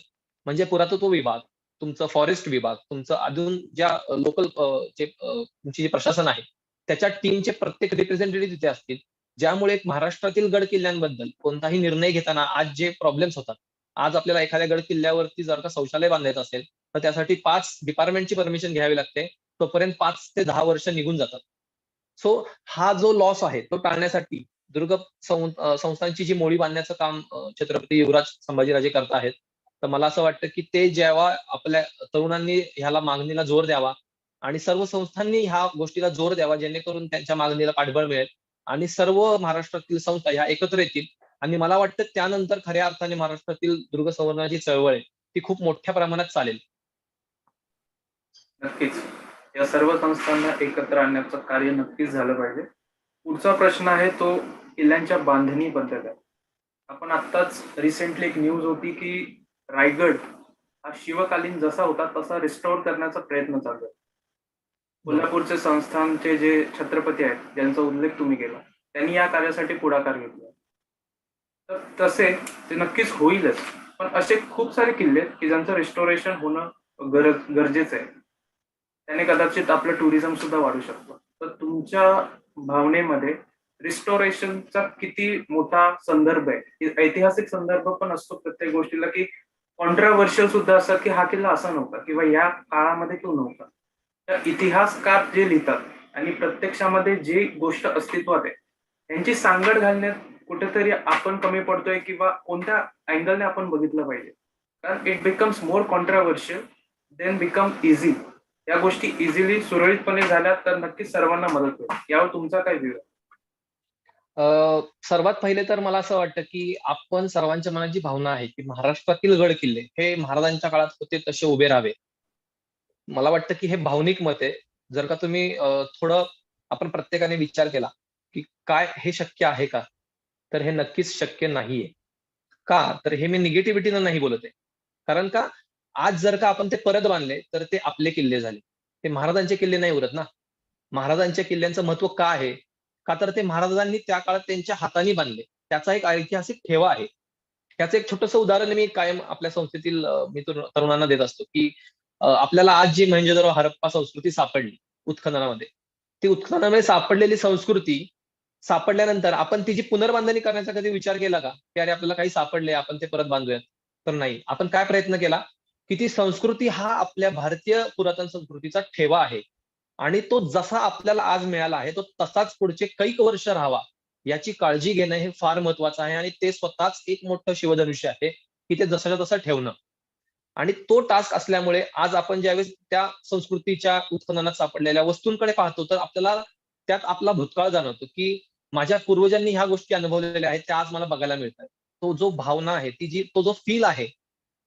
म्हणजे पुरातत्व विभाग, तुमचं फॉरेस्ट विभाग, तुमचं अजून ज्या लोकल तुमची जे प्रशासन आहे, त्याच्या टीमचे प्रत्येक रिप्रेझेंटेटिव्ह तिथे असतील. ज्यामुळे एक महाराष्ट्रातील गड किल्ल्यांबद्दल कोणताही निर्णय घेताना आज जे प्रॉब्लेम्स होतात, आज आपल्याला एखाद्या गड किल्ल्यावरती जर का शौचालय बांधायचं असेल, तर त्यासाठी 5 डिपार्टमेंटची परमिशन घ्यावी लागते. तोपर्यंत 5 ते 10 वर्ष निघून जातात. सो हा जो लॉस आहे तो टाळण्यासाठी दुर्ग संस्थांची जी मोडी बांधण्याचं काम छत्रपती युवराज संभाजीराजे करत आहेत. तर मला असं वाटतं, की ते जेव्हा आपल्या तरुणांनी ह्याला मागणीला जोर द्यावा आणि सर्व संस्थांनी ह्या गोष्टीला जोर द्यावा, जेणेकरून त्यांच्या मागणीला पाठबळ मिळेल आणि सर्व महाराष्ट्रातील संस्था ह्या एकत्र येतील आणि मला वाटतं त्यानंतर खऱ्या अर्थाने महाराष्ट्रातील दुर्ग संवर्धनाची चळवळ आहे, ती खूप मोठ्या प्रमाणात चालेल. नक्कीच. या सर्व संस्थांना एकत्र आणण्याचं कार्य नक्कीच झालं पाहिजे. पुढचा प्रश्न आहे तो किल्ल्यांच्या बांधणीबद्दल आहे. आपण आत्ताच रिसेंटली एक न्यूज होती की रायगड हा शिवकालीन जसा होता तसा रिस्टोअर करण्याचा प्रयत्न चालू आहे. कोल्हापूरचे संस्थानचे जे छत्रपती आहेत, ज्यांचा उल्लेख तुम्ही केला, त्यांनी या कार्यासाठी पुढाकार घेतला. तर तसे ते नक्कीच होईलच. पण असे खूप सारे किल्ले आहेत की ज्यांचं रिस्टोरेशन होणं गरजेचं आहे. त्याने कदाचित आपलं टुरिझम सुद्धा वाढू शकतो. तर तुमच्या भावनेमध्ये रिस्टोरेशनचा किती मोठा संदर्भ आहे? ऐतिहासिक संदर्भ पण असतो प्रत्येक गोष्टीला, की कॉन्ट्राव्हर्शियल सुद्धा असं की हा किल्ला असा नव्हता किंवा या काळामध्ये तो नव्हता. तर इतिहासकार जे लिहितात आणि प्रत्यक्षामध्ये जी गोष्ट अस्तित्वात आहे त्यांची सांगड घालण्यात कुठेतरी आपण कमी पडतोय किंवा कोणत्या अँगलने आपण बघितलं पाहिजे. कारण it becomes more controversial then become easy. या गोष्टी इझिली सुरळीतपणे झाल्या तर नक्कीच सर्वांना मदत होईल. यावर तुमचा काय व्ह्यू आहे? सर्वात पहिले तर मला असं वाटतं, की आपण सर्वांच्या मनात जी भावना आहे, की महाराष्ट्रातील गड किल्ले हे महाराजांच्या काळात होते तसे उभे राहावे. मला वाटतं, की हे भावनिक मत आहे. जर का तुम्ही थोडं आपण प्रत्येकाने विचार केला, की काय हे शक्य आहे का? तर हे नक्कीच शक्य नाहीये. का? तर हे मी निगेटिव्हिटीनं नाही बोलत आहे. कारण का आज जर का आपण ते परत बांधले, तर ते आपले किल्ले झाले. ते महाराजांचे किल्ले नाही उरत ना. महाराजांच्या किल्ल्यांचं महत्त्व का आहे? का तर ते महाराजांनी त्या काळात त्यांच्या हाताने बांधले. त्याचा एक ऐतिहासिक ठेवा आहे. त्याचं एक छोटंसं उदाहरण मी कायम आपल्या संस्थेतील मी तरुणांना देत असतो, की आपल्याला आज जी मोहेंजोदडो हरप्पा संस्कृती सापडली उत्खननामध्ये, ती उत्खननामध्ये सापडलेली संस्कृती सापडल्यानंतर आपण तिची पुनर्बांधणी करण्याचा कधी विचार केला का? की अरे आपल्याला काही सापडले, आपण ते परत बांधूयात. तर नाही. आपण काय प्रयत्न केला, की ती संस्कृती हा आपल्या भारतीय पुरातन संस्कृतीचा ठेवा आहे. आणि तो जसा आपल्याला आज मिळाला आहे तो तसाच पुढचे कैक वर्ष राहावा याची काळजी घेणं हे फार महत्वाचं आहे. आणि ते स्वतःच एक मोठं शिवधनुष्य आहे की ते जसंच्या तसं ठेवणं. आणि तो टास्क असल्यामुळे आज आपण ज्यावेळेस त्या संस्कृतीच्या उत्खननात सापडलेल्या वस्तूंकडे पाहतो तर आपल्याला त्यात आपला भूतकाळ जाणवतो की माझ्या पूर्वजांनी ह्या गोष्टी अनुभवलेल्या आहेत त्या आज मला बघायला मिळतात. तो जो भावना आहे तो जो फील आहे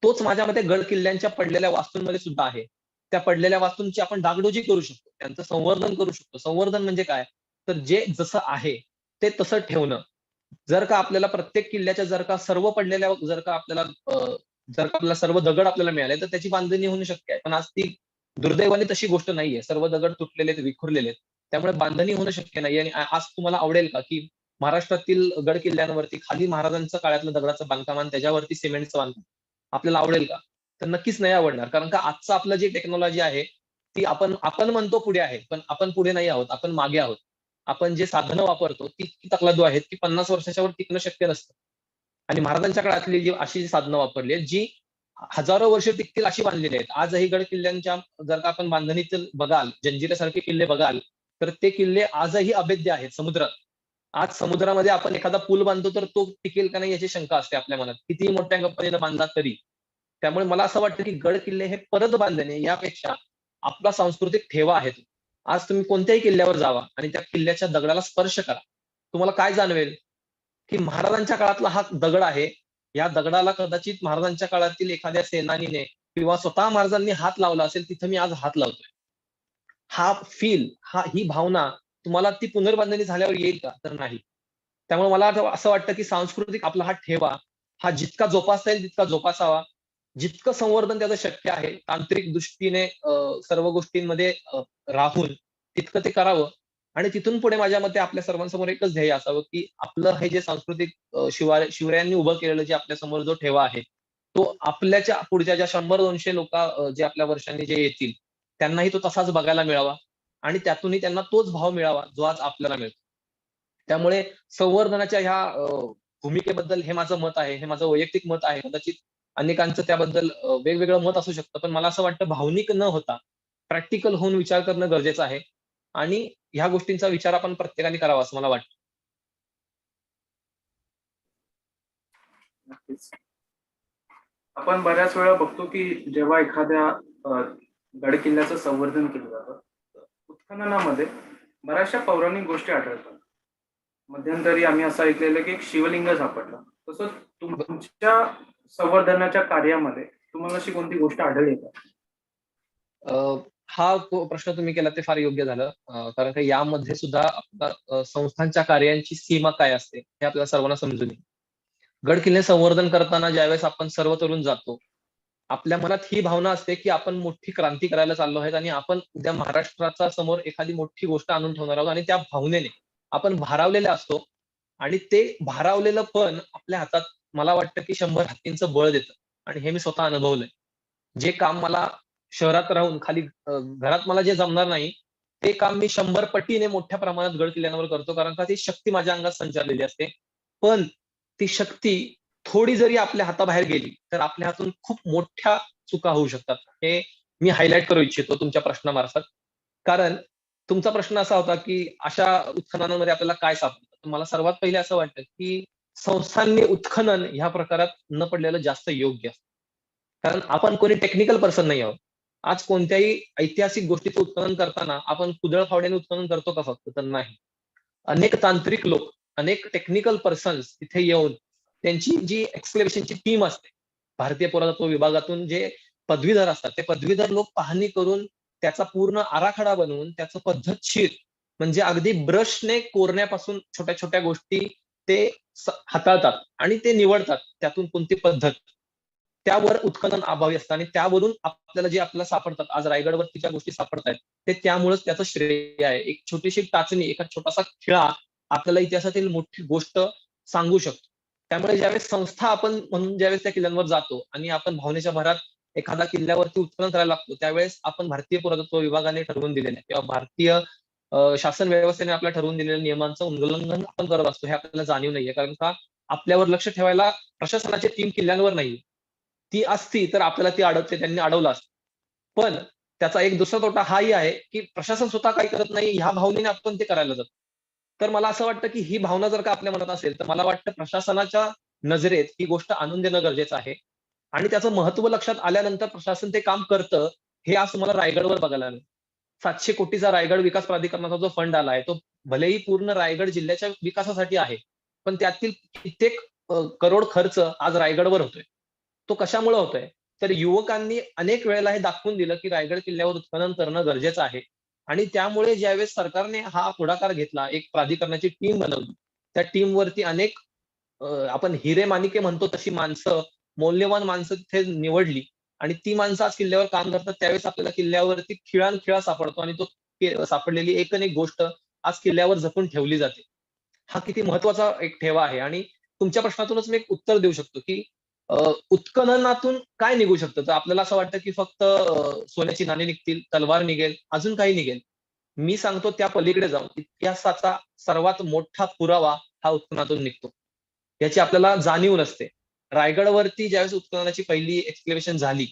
तोच माझ्यामध्ये गड किल्ल्यांच्या पडलेल्या वास्तूंमध्ये सुद्धा आहे. त्या पडलेल्या वास्तूंची आपण डागडोजी करू शकतो, त्यांचं संवर्धन करू शकतो. संवर्धन म्हणजे काय, तर जे जसं आहे ते तसं ठेवणं. जर का आपल्याला प्रत्येक किल्ल्याच्या जर का सर्व पडलेल्या जर का आपल्याला सर्व दगड आपल्याला मिळाले तर त्याची बांधणी होणं शक्य आहे. पण आज ती दुर्दैवाने तशी गोष्ट नाहीये. सर्व दगड तुटलेले आहेत, विखुरलेले आहेत. त्यामुळे बांधणी होणं शक्य नाही. आणि आज तुम्हाला आवडेल का की महाराष्ट्रातील गड किल्ल्यांवरती खाली महाराजांच्या काळातलं दगडाचं बांधकाम आणि त्याच्यावरती सिमेंटचं बांधकाम आपल्याला आवडेल का? तर नक्कीच नाही आवडणार. कारण का आजचं आपलं जी टेक्नॉलॉजी आहे ती आपण म्हणतो पुढे आहे, पण आपण पुढे नाही आहोत, आपण मागे आहोत. आपण जे साधनं वापरतो ती इतकी तकलादू आहेत की 50 वर्षाच्या वर टिकणं शक्य नसतं. आणि महाराजांच्या काळातली जी साधनं वापरली आहेत जी हजारो वर्ष टिकतील अशी बांधलेली आहेत. आजही गड किल्ल्यांच्या जर का आपण बांधणीतील बघाल, जंजिऱ्यासारखे किल्ले बघाल तर ते किल्ले आजही अभेद्य आहेत समुद्रात. आज समुद्रामध्ये आपण एखादा पूल बांधतो तर तो टिकेल का नाही याची शंका असते आपल्या मनात, कितीही मोठ्या कंपनीनं बांधला तरी. त्यामुळे मला असं वाटतं की गड किल्ले हे परत बांधणे यापेक्षा आपला सांस्कृतिक ठेवा आहे तो. आज तुम्ही कोणत्याही किल्ल्यावर जावा आणि त्या किल्ल्याच्या दगडाला स्पर्श करा, तुम्हाला काय जाणवेल की महाराजांच्या काळातला हा दगड आहे. या दगडाला कदाचित महाराजांच्या काळातील एखाद्या सेनानीने किंवा स्वतः महाराजांनी हात लावला असेल, तिथं मी आज हात लावतोय. हा फील, ही भावना तुम्हाला ती पुनर्बांधणी झाल्यावर येईल का? तर नाही. त्यामुळे मला असं वाटतं की सांस्कृतिक आपला हा ठेवा हा जितका जोपासता येईल तितका जोपासावा. जितकं संवर्धन त्याचं शक्य आहे तांत्रिक दृष्टीने सर्व गोष्टींमध्ये राहून तितकं ते करावं. आणि तिथून पुढे माझ्या मते आपल्या सर्वांसमोर एकच ध्येय असावं की आपलं हे जे सांस्कृतिक शिवरायांनी उभं केलेलं जे आपल्या समोर जो ठेवा आहे तो आपल्याच्या पुढच्या ज्या 100-200 लोक जे आपल्या वर्षांनी जे येतील त्यांनाही तो तसाच बघायला मिळावा. आणि त्यातूनही त्यांना तोच भाव मिळावा जो आज आपल्याला मिळतो. त्यामुळे संवर्धनाच्या ह्या भूमिकेबद्दल हे माझं मत आहे, हे माझं वैयक्तिक मत आहे. कदाचित अनेकांचं त्याबद्दल वेगवेगळं मत असू शकतं, पण मला असं वाटतं भावनिक न होता प्रॅक्टिकल होऊन विचार करणं गरजेचं आहे. आणि ह्या गोष्टींचा विचार आपण प्रत्येकाने करावा असं मला वाटतं. नक्कीच. आपण बऱ्याच वेळा बघतो की जेव्हा एखाद्या गड किल्ल्याचं संवर्धन केलं जातं उत्खननामध्ये बऱ्याचशा पौराणिक गोष्टी आढळतात. मध्यंतरी आम्ही असं ऐकलेलं की एक शिवलिंग सापडलं. तसं तुमच्या संवर्धनाच्या कार्यामध्ये तुम्हाला अशी कोणती गोष्ट आढळली का? हा प्रश्न तुम्ही केला ते फार योग्य झालं. कारण का यामध्ये सुद्धा संस्थांच्या कार्यांची सीमा काय असते हे आपल्याला सर्वांना समजून येईल. गड किल्ले संवर्धन करताना ज्यावेळेस आपण सर्व तरुण जातो आपल्या मनात ही भावना असते की आपण मोठी क्रांती करायला चाललो आहेत आणि आपण उद्या महाराष्ट्राचा समोर एखादी मोठी गोष्ट आणून ठेवणार आहोत. आणि त्या भावनेने आपण भारावलेले असतो. आणि ते भारावलेलं पण आपल्या हातात मला वाटतं की 100 हत्तींचं बळ देतं. आणि हे मी स्वतः अनुभवलंय. जे काम मला शहरात राहून खाली घरात मला जे जमणार नाही ते काम मी 100 पटीने मोठ्या प्रमाणात गड किल्ल्यांवर करतो. कारण का ती शक्ती माझ्या अंगात संचारलेली असते. पण ती शक्ती थोडी जरी आपल्या हाताबाहेर गेली तर आपल्या हातून खूप मोठ्या चुका होऊ शकतात. हे मी हायलाइट करू इच्छितो तुमच्या प्रश्नामार्फत. कारण तुमचा प्रश्न असा होता की अशा उत्खननामध्ये आपल्याला काय सापडतं. मला सर्वात पहिले असं वाटतं की संस्थांनी उत्खनन ह्या प्रकारात न पडलेलं जास्त योग्य. कारण आपण कोणी टेक्निकल पर्सन नाही आहोत. आज कोणत्याही ऐतिहासिक गोष्टीचं उत्खनन करताना आपण कुदळ फावड्याने उत्खनन करतो का फक्त? तर नाही. अनेक तांत्रिक लोक, अनेक टेक्निकल पर्सन्स तिथे येऊन त्यांची जी एक्सकॅव्हेशनची टीम असते भारतीय पुरातत्व विभागातून जे पदवीधर असतात ते पदवीधर लोक पाहणी करून त्याचा पूर्ण आराखडा बनवून त्याचं पद्धतशीर म्हणजे अगदी ब्रशने कोरण्यापासून छोट्या छोट्या गोष्टी ते हाताळतात आणि ते निवडतात त्यातून कोणती पद्धत. त्यावर उत्खनन अभावी असतं आणि त्यावरून आपल्याला जे आपल्याला सापडतात आज रायगडवरती ज्या गोष्टी सापडतायत ते त्यामुळेच त्याचं श्रेय आहे. एक छोटीशी टाचणी, एका छोटासा खिळा आपल्याला इतिहासातील मोठी गोष्ट सांगू शकतो. त्यामुळे ज्यावेळेस संस्था आपण म्हणून ज्यावेळेस त्या किल्ल्यांवर जातो आणि आपण भावनेच्या भरात एखाद्या किल्ल्यावरती उत्खनन करायला लागतो त्यावेळेस आपण भारतीय पुरातत्व विभागाने ठरवून दिलेल्या किंवा भारतीय शासन व्यवस्थेने आपल्याला ठरवून दिलेल्या नियमांचं उल्लंघन आपण करत असतो हे आपल्याला जाणीव नाहीये. कारण का आपल्यावर लक्ष ठेवायला प्रशासनाची टीम किल्ल्यांवर नाहीये. ती असती तर आपल्याला ती त्यांनी अडवलं असतं. पण त्याचा एक दुसरा तोटा हाही आहे की प्रशासन स्वतः काही करत नाही, ह्या भावनेने आपण ते करायला जातो. तर मला असं वाटतं की ही भावना जर का आपल्या मनात असेल, तर मला वाटतं प्रशासनाच्या नजरेत ही गोष्ट आणून देणं गरजेचं आहे. आणि त्याचं महत्त्व लक्षात आल्यानंतर प्रशासन ते काम करतं, हे आज तुम्हाला रायगडवर बघायला मिळेल. 700 कोटीचा रायगड विकास प्राधिकरणाचा जो फंड आलाय, तो भलेही पूर्ण रायगड जिल्ह्याच्या विकासासाठी आहे, पण त्यातील कित्येक करोड खर्च आज रायगडवर होतोय. तो कशामुळे होतोय? तर युवकांनी अनेक वेळेला हे दाखवून दिलं, की रायगड किल्ल्यावर उत्खनन करणं गरजेचं आहे. आणि त्यामुळे ज्यावेळेस सरकारने हा पुढाकार घेतला, एक प्राधिकरणाची टीम बनवली. त्या टीमवरती अनेक आपण हिरे-माणिके म्हणतो तशी माणसं, मौल्यवान माणसं तिथे निवडली आणि ती माणसं आज किल्ल्यावर काम करतात. त्यावेळेस आपल्याला किल्ल्यावरती खिळानखिळा सापडतो आणि तो सापडलेली एक आणि एक गोष्ट आज किल्ल्यावर जपून ठेवली जाते. हा किती महत्वाचा एक ठेवा आहे. आणि तुमच्या प्रश्नातूनच मी एक उत्तर देऊ शकतो, की अ, उत्खननातून काय निघू शकतं? तर आपल्याला असं वाटतं, की फक्त सोन्याची नाणी निघतील, तलवार निघेल, अजून काही निघेल. मी सांगतो त्या पलीकडे जाऊन इतिहासाचा सर्वात मोठा पुरावा हा उत्खननातून निघतो. याची आपल्याला जाणीव नसते. रायगडवरती ज्यावेळेस उत्खननाची पहिली एक्सक्लेव्हेशन झाली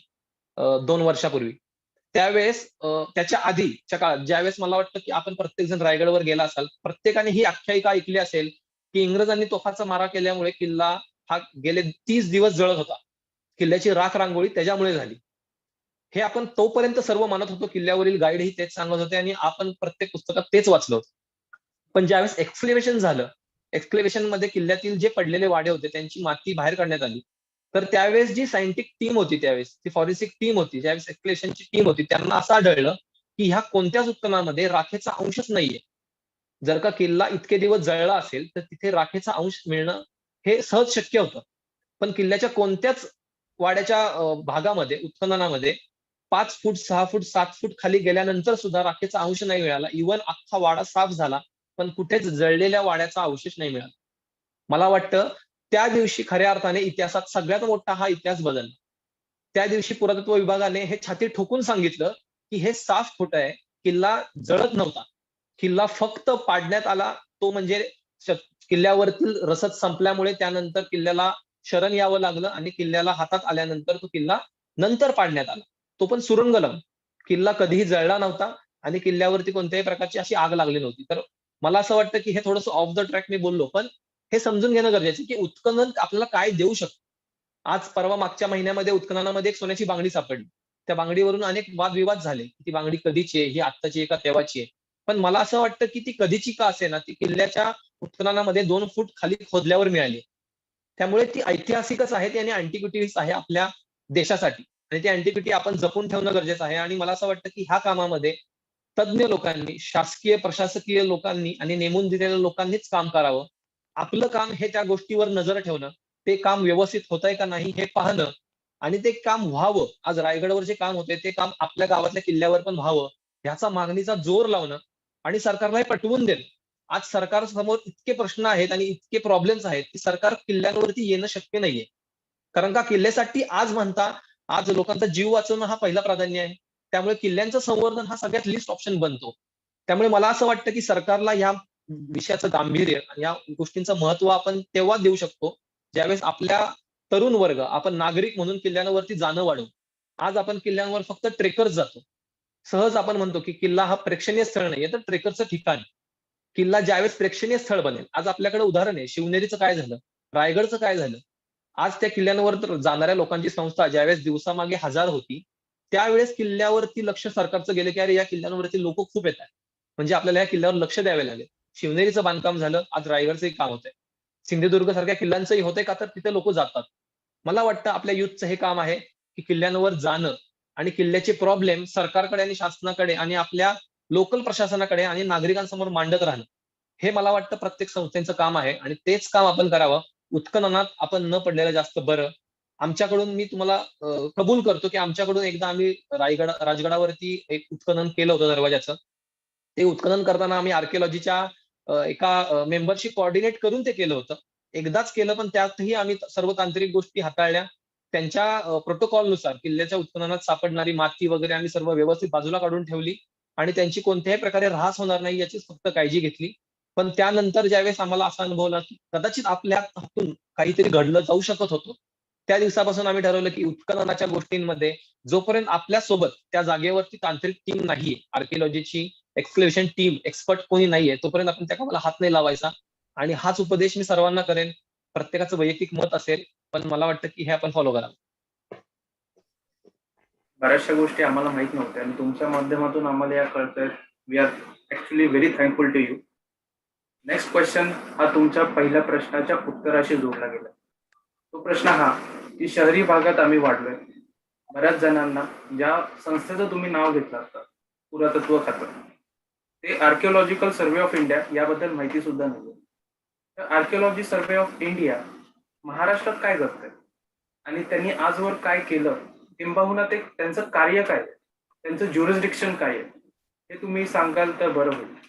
2 वर्षापूर्वी, त्यावेळेस त्याच्या आधीच्या काळात ज्यावेळेस मला वाटतं, की आपण प्रत्येक जण रायगडवर गेला असाल, प्रत्येकाने ही आख्यायिका ऐकली असेल, की इंग्रजांनी तोफाचा मारा केल्यामुळे किल्ला हा गेले 30 दिवस जळत होता. किल्ल्याची राख-रांगोळी त्याच्यामुळे झाली. हे आपण तोपर्यंत सर्व मानत होतो. किल्ल्यावरील गाईडही तेच सांगत होते आणि आपण प्रत्येक पुस्तकात तेच वाचलं होतं. पण ज्यावेळेस एक्सक्लेव्हेशन झालं, एक्सक्लेव्हेशनमध्ये किल्ल्यातील जे पडलेले वाडे होते, त्यांची माती बाहेर काढण्यात आली. तर त्यावेळेस जी सायंटिफिक टीम होती त्यावेळेस, ती फॉरेन्सिक टीम होती, ज्यावेळेस एक्सक्लेव्हेशनची टीम होती, त्यांना असं आढळलं, की ह्या कोणत्याच उत्खननामध्ये राखेचा अंशच नाहीये. जर का किल्ला इतके दिवस जळला असेल, तर तिथे राखेचा अंश मिळणं हे सहज शक्य होतं. पण किल्ल्याच्या कोणत्याच वाड्याच्या भागामध्ये, उत्खननामध्ये 5 फूट, 6 फूट, 7 फूट खाली गेल्यानंतर सुद्धा राखेचा अंश नाही मिळाला. इव्हन अख्खा वाडा साफ झाला, पण कुठेच जळलेल्या वाड्याचा अवशेष नाही मिळाला. मला वाटतं त्या दिवशी खऱ्या अर्थाने इतिहासात सगळ्यात मोठा हा इतिहास बदलला. त्या दिवशी पुरातत्व विभागाने हे छाती ठोकून सांगितलं, की हे साफ खोटं आहे. किल्ला जळत नव्हता. किल्ला फक्त पाडण्यात आला. तो म्हणजे श किल्ल्यावरील रसद संपल्यामुळे त्यानंतर किल्ल्याला शरण यावं लागलं आणि किल्ल्याला हातात आल्यानंतर तो किल्ला नंतर पाडण्यात आला. तो पण सुरुंग लावून. किल्ला कधीही जळला नव्हता आणि किल्ल्यावरती कोणत्याही प्रकारची अशी आग लागली नव्हती. तर मला असं वाटतं, की हे थोडंसं ऑफ द ट्रॅक मी बोललो, पण हे समजून घेणं गरजेचं आहे, की उत्खनन आपल्याला काय देऊ शकतं. आज परवा मागच्या महिन्यामध्ये उत्खननामध्ये एक सोन्याची बांगडी सापडली. त्या बांगडीवरून अनेक वादविवाद झाले. ती बांगडी कधीची आहे, ही आत्ताची आहे का तेव्हाची आहे. पण मला असं वाटतं, की ती कधीची का असेना, ती किल्ल्याच्या उत्खननामध्ये 2 फूट खाली खोदल्यावर मिळाली. त्यामुळे ती ऐतिहासिकच आहे ती आणि अँटिक्विटीज आहे आपल्या देशासाठी. आणि ती अँटिक्विटी आपण जपून ठेवणं गरजेचं आहे. आणि मला असं वाटतं, की ह्या कामामध्ये तज्ञ लोकांनी, शासकीय, प्रशासकीय लोकांनी आणि नेमून दिलेल्या लोकांनीच काम करावं. आपलं काम हे त्या गोष्टीवर नजर ठेवणं, ते काम व्यवस्थित होतंय का नाही हे पाहणं आणि ते काम व्हावं. आज रायगडवर जे काम होते ते काम आपल्या गावातल्या किल्ल्यावर पण व्हावं, ह्याचा मागणीचा जोर लावणं आणि सरकारला हे पटवून देणं. आज सरकारसमोर इतके प्रश्न आहेत आणि इतके प्रॉब्लेम्स आहेत, की सरकार किल्ल्यांवरती येणं शक्य नाहीये. कारण का किल्ल्यासाठी आज म्हणता, आज लोकांचा जीव वाचवणं हा पहिला प्राधान्य आहे. त्यामुळे किल्ल्यांचं संवर्धन हा सगळ्यात लिस्ट ऑप्शन बनतो. त्यामुळे मला असं वाटतं, की सरकारला या विषयाचं गांभीर्य आणि या गोष्टींचं महत्त्व आपण तेव्हा देऊ शकतो, ज्यावेळेस आपल्या तरुण वर्ग, आपण नागरिक म्हणून किल्ल्यांवरती जाणं वाढवू. आज आपण किल्ल्यांवर फक्त ट्रेकर्स जातो. सहज आपण म्हणतो, की किल्ला हा प्रेक्षणीय स्थळ नाहीये, तर ट्रेकरचं ठिकाण. किल्ला ज्यावेळेस प्रेक्षणीय स्थळ बनेल, आज आपल्याकडे उदाहरण आहे, शिवनेरीचं काय झालं? रायगडचं काय झालं? आज त्या किल्ल्यांवर तर जाणाऱ्या लोकांची संख्या ज्यावेळेस दिवसामागे 1000 होती, त्यावेळेस किल्ल्यावरती लक्ष सरकारचं गेलं, की अरे या किल्ल्यांवरती लोकं खूप येतायत. म्हणजे आपल्याला या किल्ल्यावर लक्ष द्यावे लागेल. शिवनेरीचं बांधकाम झालं, आज रायगडचंही काम होतंय. सिंधुदुर्ग सारख्या किल्ल्यांचंही होतंय का तर तिथे लोकं जातात. मला वाटतं आपल्या युथचं हे काम आहे, की किल्ल्यांवर जाणं आणि किल्ल्याचे प्रॉब्लेम सरकारकडे आणि शासनाकडे आणि आपल्या लोकल प्रशासनाकडे आणि नागरिकांसमोर मांडत राहणं. हे मला वाटतं प्रत्येक संस्थेचं काम आहे आणि तेच काम आपण करावं. उत्खननात आपण न पडलेलं जास्त बरं. आमच्याकडून मी तुम्हाला कबूल करतो, की आमच्याकडून एकदा आम्ही राजगडावरती एक उत्खनन केलं होतं दरवाजाचं. ते उत्खनन करताना आम्ही आर्किओलॉजीच्या एका मेंबरशी कोऑर्डिनेट करून ते केलं होतं. एकदाच केलं, पण त्यातही आम्ही सर्व तांत्रिक गोष्टी हाताळल्या. त्यांच्या प्रोटोकॉलनुसार किल्ल्याच्या उत्खननात सापडणारी माती वगैरे आम्ही सर्व व्यवस्थित बाजूला काढून ठेवली आणि त्यांची कोणत्याही प्रकारे ऱ्हास होणार नाही याचीच फक्त काळजी घेतली. पण त्यानंतर ज्यावेळेस आम्हाला असा अनुभवला, की कदाचित आपल्या हातून काहीतरी घडलं जाऊ शकत होतं. त्या दिवसापासून आम्ही ठरवलं की उत्खननाच्या गोष्टींमध्ये जोपर्यंत आपल्या सोबत त्या जागेवरती तांत्रिक टीम नाहीये, आर्किओलॉजीची एक्सक्लेव्हेशन टीम एक्सपर्ट कोणी नाहीये, तोपर्यंत आपण त्या कामाला हात नाही लावायचा. आणि हाच उपदेश मी सर्वांना करेन. प्रत्येकाचं वैयक्तिक मत असेल, पण मला वाटतं की हे आपण फॉलो करावं. बऱ्याचशा गोष्टी आम्हाला माहित नव्हत्या आणि तुमच्या माध्यमातून आम्हाला या कळतंय. We are actually very thankful to you. Next question हा तुमच्या पहिल्या प्रश्नाच्या उत्तराशी जोडला गेला. तो प्रश्न हा की शहरी भागात आम्ही वाढलोय. बऱ्याच जणांना ज्या संस्थेचं तुम्ही नाव घेतलं आता, पुरातत्व खातं, ते आर्किओलॉजिकल सर्व्हे ऑफ इंडिया याबद्दल माहिती सुद्धा नाही. तर आर्किओलॉजी सर्व्हे ऑफ इंडिया महाराष्ट्रात काय करतंय आणि त्यांनी आजवर काय केलं, किंबहुना ते त्यांचं कार्य काय आहे, त्यांचं ज्युरिस्डिक्शन काय आहे, हे तुम्ही सांगाल तर बरं होईल.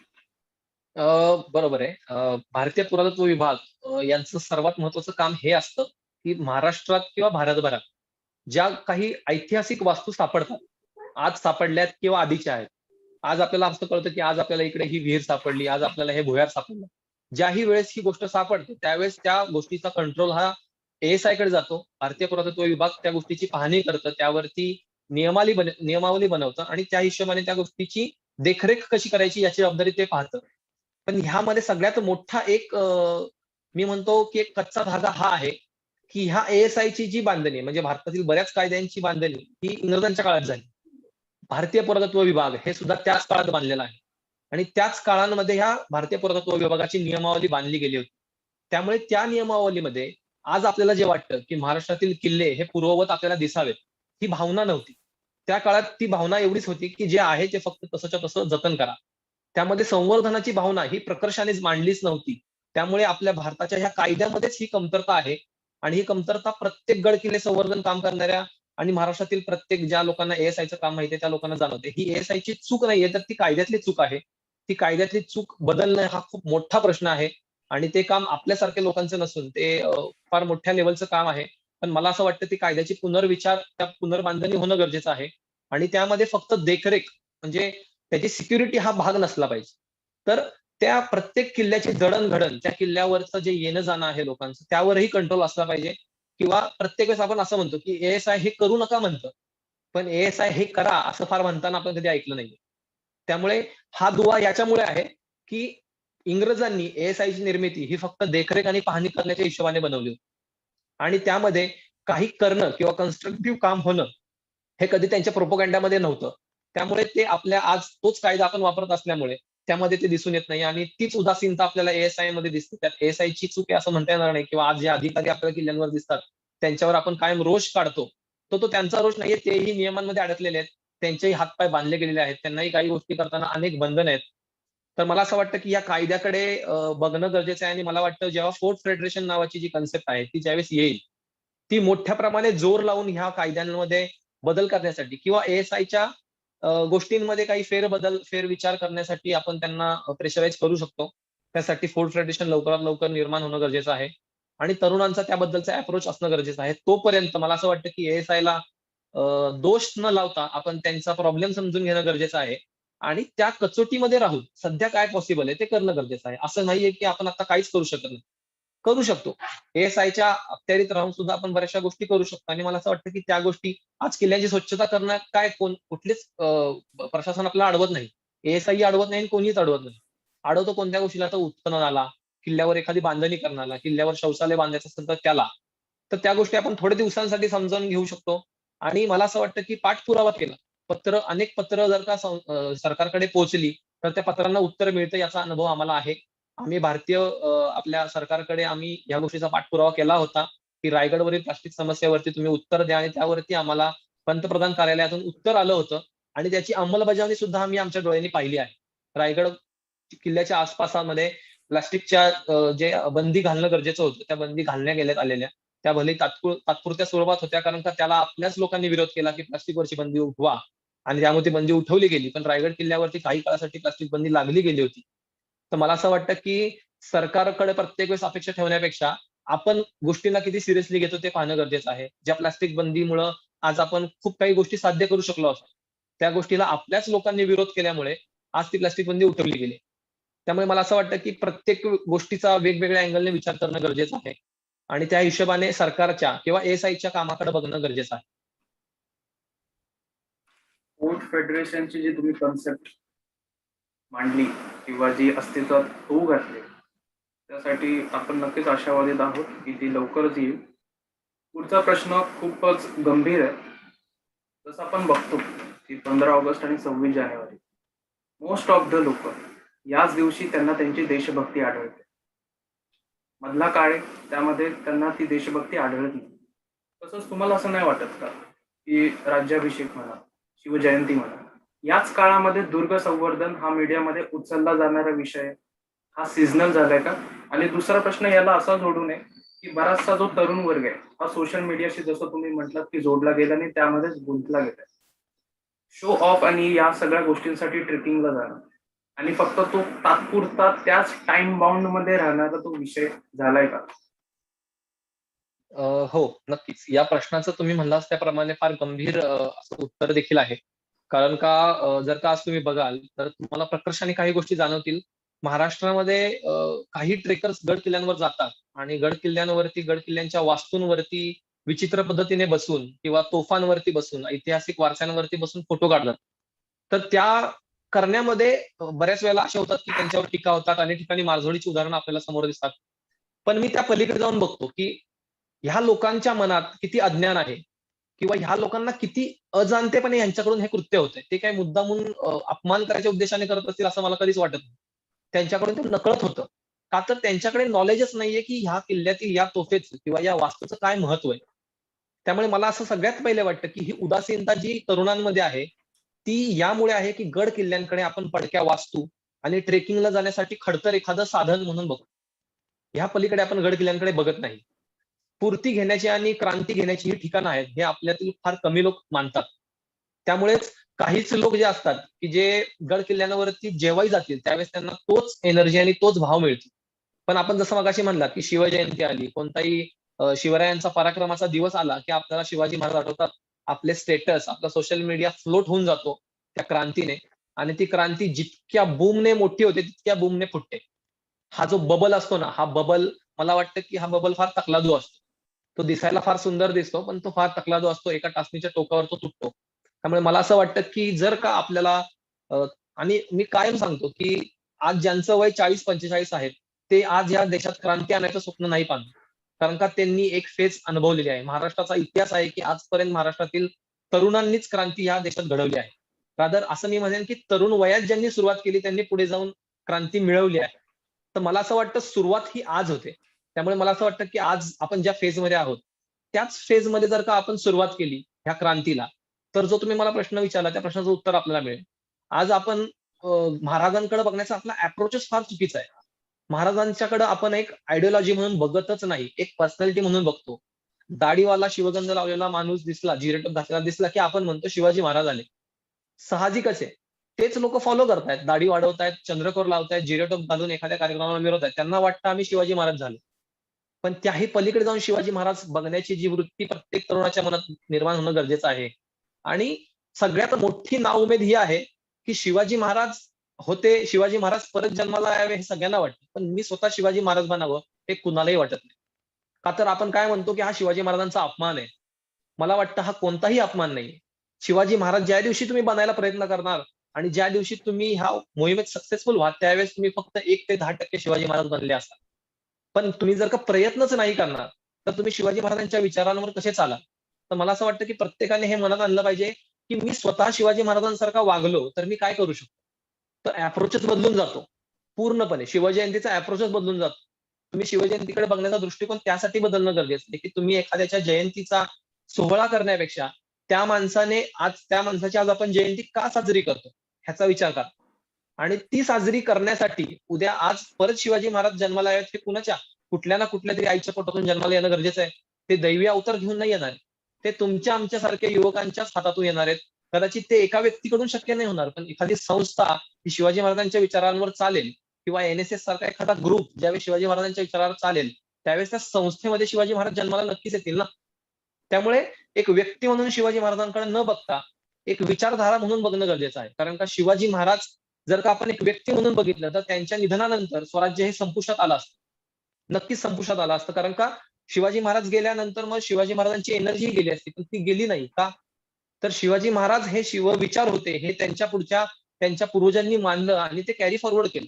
बरोबर आहे. भारतीय पुरातत्व विभाग यांचं सर्वात महत्वाचं काम हे असतं की महाराष्ट्रात किंवा भारतभरात ज्या काही ऐतिहासिक वास्तू सापडतात, आज सापडल्यात किंवा आधीच्या आहेत. आज आपल्याला असं कळतं की आज आपल्याला इकडे ही विहीर सापडली, आज आपल्याला हे भुयार सापडलं. ज्याही वेळेस ही गोष्ट सापडते त्यावेळेस त्या गोष्टीचा कंट्रोल हा ASI कडे जातो. भारतीय पुरातत्व विभाग त्या गोष्टीची पाहणी करतं, त्यावरती नियमावली बनवतं आणि त्या हिशोबाने त्या गोष्टीची देखरेख कशी करायची याची जबाबदारी ते पाहतं. पण ह्यामध्ये सगळ्यात मोठा एक मी म्हणतो की एक कच्चा धागा हा आहे की ह्या ASI ची जी बांधणी म्हणजे भारतातील बऱ्याच कायद्यांची बांधणी ही इंग्रजांच्या काळात झाली. भारतीय पुरातत्व विभाग हे सुद्धा त्याच काळात बांधलेलं आहे आणि त्याच काळांमध्ये ह्या भारतीय पुरातत्व विभागाची नियमावली बांधली गेली होती. त्यामुळे त्या नियमावलीमध्ये आज आपल्याला जे वाटतं की महाराष्ट्रातील किल्ले हे पूर्ववत आपल्याला दिसावेत, ही भावना नव्हती. त्या काळात ती भावना एवढीच होती की जे आहे ते फक्त तसंच्या तसं जतन करा. त्यामध्ये संवर्धनाची भावना ही प्रकर्षाने मांडलीच नव्हती. त्यामुळे आपल्या भारताच्या ह्या कायद्यामध्येच ही कमतरता आहे आणि ही कमतरता प्रत्येक गड किल्ले संवर्धन काम करणाऱ्या आणि महाराष्ट्रातील प्रत्येक ज्या लोकांना ASIचं काम माहितीये त्या लोकांना जाणवते. ही ASI ची चूक नाहीये, तर ती कायद्यातली चूक आहे. ती कायद्यातली चूक बदलणं हा खूप मोठा प्रश्न आहे आणि ते काम आपल्यासारख्या लोकांचं नसून ते फार मोठ्या लेवलचं काम आहे. पण मला असं वाटतं ती कायद्याची पुनर्विचार, त्या पुनर्बांधणी होणं गरजेचं आहे आणि त्यामध्ये फक्त देखरेख म्हणजे त्याची सिक्युरिटी हा भाग नसला पाहिजे. तर त्या प्रत्येक किल्ल्याची जडणघडण, त्या किल्ल्यावरचं जे येणं जाणं आहे लोकांचं, त्यावरही कंट्रोल असला पाहिजे. किंवा प्रत्येक वेळेस आपण असं म्हणतो की ASI हे करू नका म्हणतं, पण ASI हे करा असं फार म्हणताना आपण कधी ऐकलं नाहीये. त्यामुळे हा दुवा याच्यामुळे आहे की इंग्रजांनी ASI ची निर्मिती ही फक्त देखरेख आणि पाहणी करण्याच्या हिशोबाने बनवली होती आणि त्यामध्ये काही करणं किंवा कन्स्ट्रक्टिव्ह काम होणं हे कधी त्यांच्या प्रोपोगंडामध्ये नव्हतं. त्यामुळे ते आपल्या आज तोच कायदा आपण वापरत असल्यामुळे त्यामध्ये ते दिसून येत नाही आणि तीच उदासीनता आपल्याला ASI मध्ये दिसते. त्यात ASI ची चूक आहे असं म्हणता येणार नाही किंवा आज जे अधिकारी आपल्या किल्ल्यांवर दिसतात त्यांच्यावर आपण कायम रोष काढतो. तो त्यांचा रोष नाहीये, तेही नियमांमध्ये अडकलेले आहेत. त्यांचेही हातपाय बांधले गेलेले आहेत. त्यांनाही काही गोष्टी करताना अनेक बंधन आहेत. तर मला असं वाटतं की या कायद्याकडे बघणं गरजेचं आहे आणि मला वाटतं जेव्हा फोर्ट फेडरेशन नावाची जी कन्सेप्ट आहे ती ज्यावेळेस येईल, ती मोठ्या प्रमाणे जोर लावून ह्या कायद्यांमध्ये बदल करण्यासाठी किंवा ASIच्या गोष्टींमध्ये काही फेरविचार करण्यासाठी आपण त्यांना प्रेशराईज करू शकतो. त्यासाठी फोर्ट फेडरेशन लवकरात लवकर निर्माण होणं गरजेचं आहे आणि तरुणांचा त्याबद्दलचा अप्रोच असणं गरजेचं आहे. तोपर्यंत मला असं वाटतं की ASIला दोष न लावता आपण त्यांचा प्रॉब्लेम समजून घेणं गरजेचं आहे आणि त्या कचोटीमध्ये राहून सध्या काय पॉसिबल आहे ते करणं गरजेचं आहे. असं नाहीये की आपण आता काहीच करू शकत नाही. करू शकतो. ASIच्या अखत्यारीत राहून सुद्धा आपण बऱ्याचशा गोष्टी करू शकतो आणि मला असं वाटतं की त्या गोष्टी आज किल्ल्यांची स्वच्छता करणं काय कुठलीच प्रशासन आपल्याला अडवत नाही. ASI अडवत नाही आणि कोणीच अडवत नाही. अडवतो कोणत्या गोष्टीला तर उत्खननाला, किल्ल्यावर एखादी बांधणी करण्याला, किल्ल्यावर शौचालय बांधायचं असेल तर त्याला. तर त्या गोष्टी आपण थोड्या दिवसांसाठी समजावून घेऊ शकतो आणि मला असं वाटतं की पाठपुरावा केला. अनेक पत्र जर का सरकारकडे पोहोचली तर त्या पत्रांना उत्तर मिळतं याचा अनुभव आम्हाला आहे. आम्ही भारतीय आपल्या सरकारकडे आम्ही या गोष्टीचा पाठपुरावा केला होता की रायगडवरील प्लास्टिक समस्येवरती तुम्ही उत्तर द्या आणि त्यावरती आम्हाला पंतप्रधान कार्यालयातून उत्तर आलं होतं आणि त्याची अंमलबजावणी सुद्धा आम्ही आमच्या डोळ्यांनी पाहिली आहे. रायगड किल्ल्याच्या आसपासामध्ये प्लास्टिकच्या जे बंदी घालणं गरजेचं होतं त्या बंदी घालण्यात गेल्यात आलेल्या. त्या भले तात्पुरत्या स्वरूपात होत्या कारण का त्याला आपल्याच लोकांनी विरोध केला की प्लास्टिकवरची बंदी उठवा आणि त्यामुळे ती बंदी उठवली गेली. पण रायगड किल्ल्यावरती काही काळासाठी प्लास्टिक बंदी लागली गेली होती. तर मला असं वाटतं की सरकारकडे प्रत्येक वेळेस अपेक्षा ठेवण्यापेक्षा आपण गोष्टींना किती सिरियसली घेतो ते पाहणं गरजेचं आहे. ज्या प्लास्टिक बंदीमुळं आज आपण खूप काही गोष्टी साध्य करू शकलो असतो. त्या गोष्टीला आपल्याच लोकांनी विरोध केल्यामुळे आज ती प्लास्टिक बंदी उठवली गेली. त्यामुळे मला असं वाटतं की प्रत्येक गोष्टीचा वेगवेगळ्या अँगलने विचार करणं गरजेचं आहे आणि त्या हिशोबाने सरकारच्या किंवा ASIच्या कामाकडे बघणं गरजेचं आहे. स्पोर्ट फेडरेशनची जी तुम्ही कन्सेप्ट मांडली किंवा जी अस्तित्वात होऊ घातली, त्यासाठी आपण नक्कीच आशावादित आहोत की ती लवकरच येईल. पुढचा प्रश्न खूपच गंभीर आहे. जसं आपण बघतो की 15 ऑगस्ट आणि 26 जानेवारी मोस्ट ऑफ द लोक याच दिवशी त्यांना त्यांची देशभक्ती आढळते. मधला काळ आहे, त्यामध्ये त्यांना ती देशभक्ती आढळत नाही. तसंच तुम्हाला असं नाही वाटत का की राज्याभिषेक म्हणा, शिवजयंती म्हणा, याच काळामध्ये दुर्ग संवर्धन हा मीडियामध्ये उचलला जाणारा विषय हा सीझनल झालाय का? आणि दुसरा प्रश्न याला असा जोडू नये की बराचसा जो तरुण वर्ग आहे हा सोशल मीडियाशी जसं तुम्ही म्हटलात की जोडला गेला आणि त्यामध्येच गुंतला गेलाय. शो ऑफ आणि या सगळ्या गोष्टींसाठी ट्रेकिंगला जाणं आणि फक्त तो तात्पुरता त्याच टाइम बाउंड मध्ये राहणारा तो विषय झालाय का? हो, नक्कीच. या प्रश्नाचं तुम्ही म्हणलास त्याप्रमाणे फार गंभीर असं उत्तर देखील आहे. कारण का जर का आज तुम्ही बघाल तर तुम्हाला प्रकर्षाने काही गोष्टी जाणवतील. महाराष्ट्रामध्ये काही ट्रेकर्स गड किल्ल्यांवर जातात आणि गड किल्ल्यांच्या वास्तूंवरती विचित्र पद्धतीने बसून किंवा तोफांवरती बसून, ऐतिहासिक वारसांवरती बसून फोटो काढतात. तर त्या करण्यामध्ये बऱ्याच वेळेला अशा होतात की त्यांच्यावर टीका होतात. अनेक ठिकाणी मारझोडीची उदाहरणं आपल्याला समोर दिसतात. पण मी त्या पलीकडे जाऊन बघतो की ह्या लोकांच्या मनात किती अज्ञान आहे किंवा ह्या लोकांना किती अजाणतेपणे यांच्याकडून हे कृत्य होतंय. ते काही मुद्दामून अपमान करायच्या उद्देशाने करत असतील असं मला कधीच वाटत नाही. त्यांच्याकडून ते नकळत होतं. का तर त्यांच्याकडे नॉलेजच नाहीये की ह्या किल्ल्यातील या तोफेचं किंवा या वास्तूचं काय महत्व आहे. त्यामुळे मला असं सगळ्यात पहिले वाटतं की ही उदासीनता जी तरुणांमध्ये आहे, ती यामुळे आहे की गड किल्ल्यांकडे आपण पडक्या वास्तू आणि ट्रेकिंगला जाण्यासाठी खडतर एखादं साधन म्हणून बघतो. ह्या पलीकडे आपण गड किल्ल्यांकडे बघत नाही. स्फूर्ती घेण्याची आणि क्रांती घेण्याची ही ठिकाणं आहेत, हे आपल्यातील फार कमी लोक मानतात. त्यामुळेच काहीच लोक जे असतात, की जे गड किल्ल्यांवरती जेव्हाही जातील, त्यावेळेस त्यांना तोच एनर्जी आणि तोच भाव मिळतो. पण आपण जसं मगाशी म्हणलात, की शिवजयंती आली, कोणताही शिवरायांचा पराक्रमाचा दिवस आला, की आपल्याला शिवाजी महाराज आठवतात. आपले स्टेटस, आपला सोशल मीडिया फ्लोट होऊन जातो त्या क्रांतीने आणि ती क्रांती जितक्या बूमने मोठी होते, तितक्या बूमने फुटते. हा जो बबल असतो ना, हा बबल मला वाटतं, की हा बबल फार तकलादू असतो. तो दिसायला फार सुंदर दिसतो, पण तो फार तकलादू असतो. एका टाचणीच्या टोकावर तो तुटतो. त्यामुळे मला असं वाटतं, की जर का आपल्याला आणि मी कायम सांगतो, की आज ज्यांचं वय 40-45 आहे, ते आज या देशात क्रांती आणायचं स्वप्न नाही पाहत. कारण का त्यांनी एक फेज अनुभवलेली आहे. महाराष्ट्राचा इतिहास आहे, की आजपर्यंत महाराष्ट्रातील तरुणांनीच क्रांती या देशात घडवली आहे. रादर असं मी म्हणेन, की तरुण वयात ज्यांनी सुरुवात केली, त्यांनी पुढे जाऊन क्रांती मिळवली आहे. तर मला असं वाटतं सुरुवात ही आज होते. त्यामुळे मला असं वाटतं, की आज आपण ज्या फेजमध्ये आहोत, त्याच फेजमध्ये जर का आपण सुरुवात केली ह्या क्रांतीला, तर जो तुम्ही मला प्रश्न विचारला त्या प्रश्नाचं उत्तर आपल्याला मिळेल. आज आपण महाराजांकडे बघण्याचा आपला अप्रोचच फार चुकीचा आहे. महाराजांच्याकडे आपण एक आयडिओलॉजी म्हणून बघतच नाही, एक पर्सनॅलिटी म्हणून बघतो. दाढीवाला शिवगंध लावलेला माणूस दिसला, जिरेटोप घातलेला दिसला, की आपण म्हणतो शिवाजी महाराज आले. साहजिकच आहे. तेच लोक फॉलो करतायत. दाढी वाढवतायत, चंद्रकोर लावतायत, जिरेटोप घालून एखाद्या कार्यक्रमाला मिरवतायत. त्यांना वाटतं आम्ही शिवाजी महाराज झालो. पण त्याही पलीकडे जाऊन शिवाजी महाराज बघण्याची जी वृत्ती प्रत्येक तरुणाच्या मनात निर्माण होणं गरजेचं आहे. आणि सगळ्यात मोठी नाउमेद ही आहे, की शिवाजी महाराज होते, शिवाजी महाराज परत जन्माला यावे हे सगळ्यांना वाटतं. पण मी स्वतः शिवाजी महाराज बनावं हे कुणालाही वाटत नाही. का तर आपण काय म्हणतो, की हा शिवाजी महाराजांचा अपमान आहे. मला वाटतं हा कोणताही अपमान नाहीये. शिवाजी महाराज ज्या दिवशी तुम्ही बनायला प्रयत्न करणार आणि ज्या दिवशी तुम्ही ह्या मोहिमेत सक्सेसफुल व्हाल, त्यावेळेस तुम्ही फक्त 1 ते 10% शिवाजी महाराज बनले असाल. पण तुम्ही जर का प्रयत्नच नाही करणार, तर तुम्ही शिवाजी महाराजांच्या विचारांवर कसे चालाल? तर मला असं वाटतं, की प्रत्येकाने हे मनात आणलं पाहिजे, की मी स्वतः शिवाजी महाराजांसारखा वागलो, तर मी काय करू शकतो? तर अप्रोचच बदलून जातो. पूर्णपणे शिवजयंतीचा अप्रोचच बदलून जातो. तुम्ही शिवजयंतीकडे बघण्याचा दृष्टिकोन त्यासाठी बदलणं गरजेचं आहे, की तुम्ही एखाद्याच्या जयंतीचा सोहळा करण्यापेक्षा त्या माणसाची आज आपण जयंती का साजरी करतो? ह्याचा विचार करा. आणि ती साजरी करण्यासाठी उद्या आज परत शिवाजी महाराज जन्माला यावेत हे कुठल्या ना कुठल्या तरी आईच्या पोटातून जन्माला येणं गरजेचं आहे. ते दैवी अवतार घेऊन नाही येणार. ते तुमच्या आमच्यासारख्या युवकांच्याच हातातून येणार आहेत. कदाचित ते एका व्यक्तीकडून शक्य नाही होणार, पण एखादी संस्था ही शिवाजी महाराजांच्या विचारांवर चालेल किंवा NSS सारखा एखादा ग्रुप ज्यावेळेस शिवाजी महाराजांच्या विचारावर चालेल, त्यावेळेस त्या संस्थेमध्ये शिवाजी महाराज जन्माला नक्कीच येतील ना. त्यामुळे एक व्यक्ती म्हणून शिवाजी महाराजांकडे न बघता एक विचारधारा म्हणून बघणं गरजेचं आहे. कारण का शिवाजी महाराज जर का आपण एक व्यक्ती म्हणून बघितलं तर त्यांच्या निधनानंतर स्वराज्य हे संपुष्टात आलं असतं. नक्कीच संपुष्टात आलं असतं. कारण का शिवाजी महाराज गेल्यानंतर मग शिवाजी महाराजांची एनर्जी गेली असती, पण ती गेली नाही का? तर शिवाजी महाराज हे शिवविचार होते, हे त्यांच्या पूर्वजांनी मानलं आणि ते कॅरी फॉरवर्ड केलं.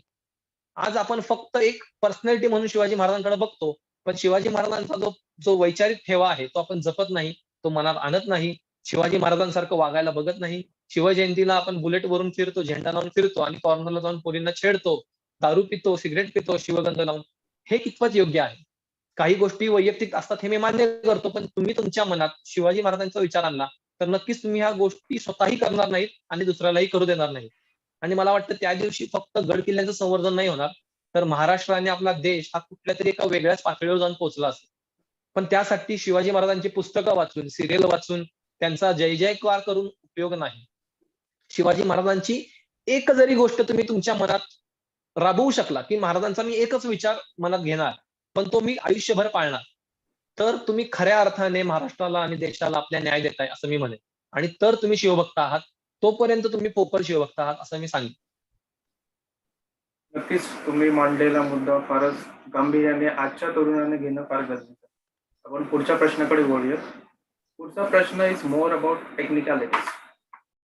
आज आपण फक्त एक पर्सनॅलिटी म्हणून शिवाजी महाराजांकडे बघतो, पण शिवाजी महाराजांचा जो जो वैचारिक ठेवा आहे तो आपण जपत नाही, तो मनात आणत नाही. शिवाजी महाराजांसारखं वागायला बघत नाही. शिवजयंतीला आपण बुलेट वरून फिरतो, झेंडा लावून फिरतो आणि कॉर्नरला जाऊन पोरींना छेडतो, दारू पितो, सिगरेट पितो शिवगंध लावून. हे कितपत योग्य आहे? काही गोष्टी वैयक्तिक असतात हे मी मान्य करतो, पण तुम्ही तुमच्या मनात शिवाजी महाराजांचा विचार आणला तर नक्कीच तुम्ही ह्या गोष्टी स्वतःही करणार नाहीत आणि दुसऱ्यालाही करू देणार नाही. आणि मला वाटतं त्या दिवशी फक्त गड किल्ल्यांचं संवर्धन नाही होणार, तर महाराष्ट्र आणि आपला देश हा कुठल्या तरी एका वेगळ्याच पातळीवर जाऊन पोहोचला असेल. पण त्यासाठी शिवाजी महाराजांची पुस्तकं वाचून, सिरियल वाचून, त्यांचा जय जयकार करून उपयोग नाही. शिवाजी महाराजांची एक जरी गोष्ट तुम्ही तुमच्या मनात राबवू शकला, की महाराजांचा मी एकच विचार मनात घेणार, पण तो मी आयुष्यभर पाळणार, तर तुम्ही खऱ्या अर्थाने महाराष्ट्राला आणि देशाला आपल्या न्याय देताय असं मी म्हणेन. आणि तर तुम्ही शिवभक्त आहात. तोपर्यंत तुम्ही पोपर शिवभक्त आहात असं मी सांगेन. नक्कीच तुम्ही मांडलेला मुद्दा फारच गांभीर्याने आजच्या तरुणाने घेणं फार गरजेचं आहे. आपण पुढच्या प्रश्नाकडे वळूया. पुढचा प्रश्न इज मोर अबाउट टेक्निकॅलिटीज.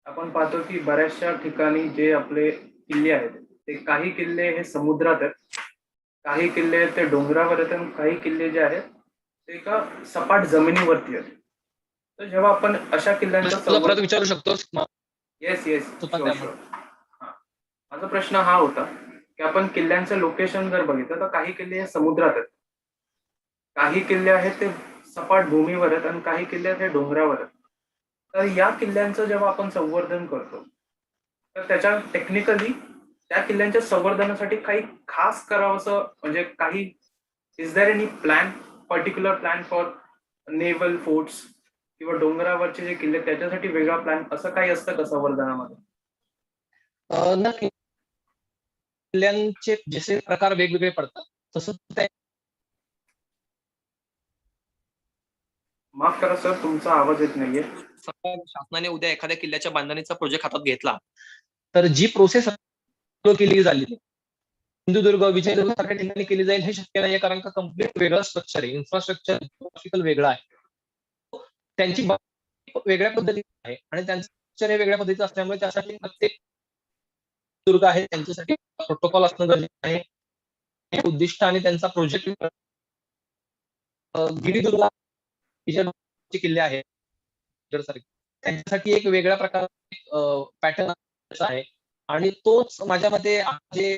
आपण पाहतो की बऱ्याचशा ठिकाणी जे आपले किल्ले आहेत ते काही किल्ले हे समुद्रात आहेत, काही किल्ले ते डोंगरावर आहेत आणि काही किल्ले जे आहेत ते एका सपाट जमिनीवरती आहेत. तर जेव्हा आपण अशा किल्ल्यांचा तुला परत विचारू शकतोस? येस येस तुला काय माझा प्रश्न हा होता की आपण किल्ल्यांचं लोकेशन जर बघितलं तर काही किल्ले हे समुद्रात आहेत, काही किल्ले आहेत ते सपाट भूमीवर आहेत आणि काही किल्ले आहेत हे डोंगरावर आहेत. तर या किल्ल्यांचं जेव्हा आपण संवर्धन करतो तर त्याच्या टेक्निकली त्या किल्ल्यांच्या संवर्धनासाठी काही खास करावं असं म्हणजे काही is there any plan, particular plan for naval forts किंवा डोंगरावरचे जे किल्ले त्याच्यासाठी वेगळा प्लॅन असं काही असतं का संवर्धनामध्ये? नक्की. किल्ल्यांचे जसे प्रकार वेगवेगळे पडतात तसं माफ करा सर, तुमचा आवाज येत नाहीये. शासनाने उद्या एखाद्या किल्ल्याच्या बांधणीचा प्रोजेक्ट हातात घेतला तर जी प्रोसेस केली झाली सिंधुदुर्ग, विजयदुर्ग सारख्या ठिकाणी केली जाईल हे शक्य नाहीये, कारण का कम्प्लीट वेगळं स्ट्रक्चर आहे, इन्फ्रास्ट्रक्चर वेगळं आहे. त्यांची वेगळ्या पद्धतीने आहे आणि त्यांचं स्ट्रक्चर हे वेगळ्या पद्धतीचं असल्यामुळे त्यासाठी प्रत्येक दुर्ग आहे त्यांच्यासाठी प्रोटोकॉल असणं गरजेचं आहे. उद्दिष्ट आणि त्यांचा प्रोजेक्ट गिरिदुर्ग विजयदुर्गचे किल्ले आहेत त्यांच्यासाठी एक वेगळ्या प्रकारचा पॅटर्न आहे आणि तोच माझ्या मते जे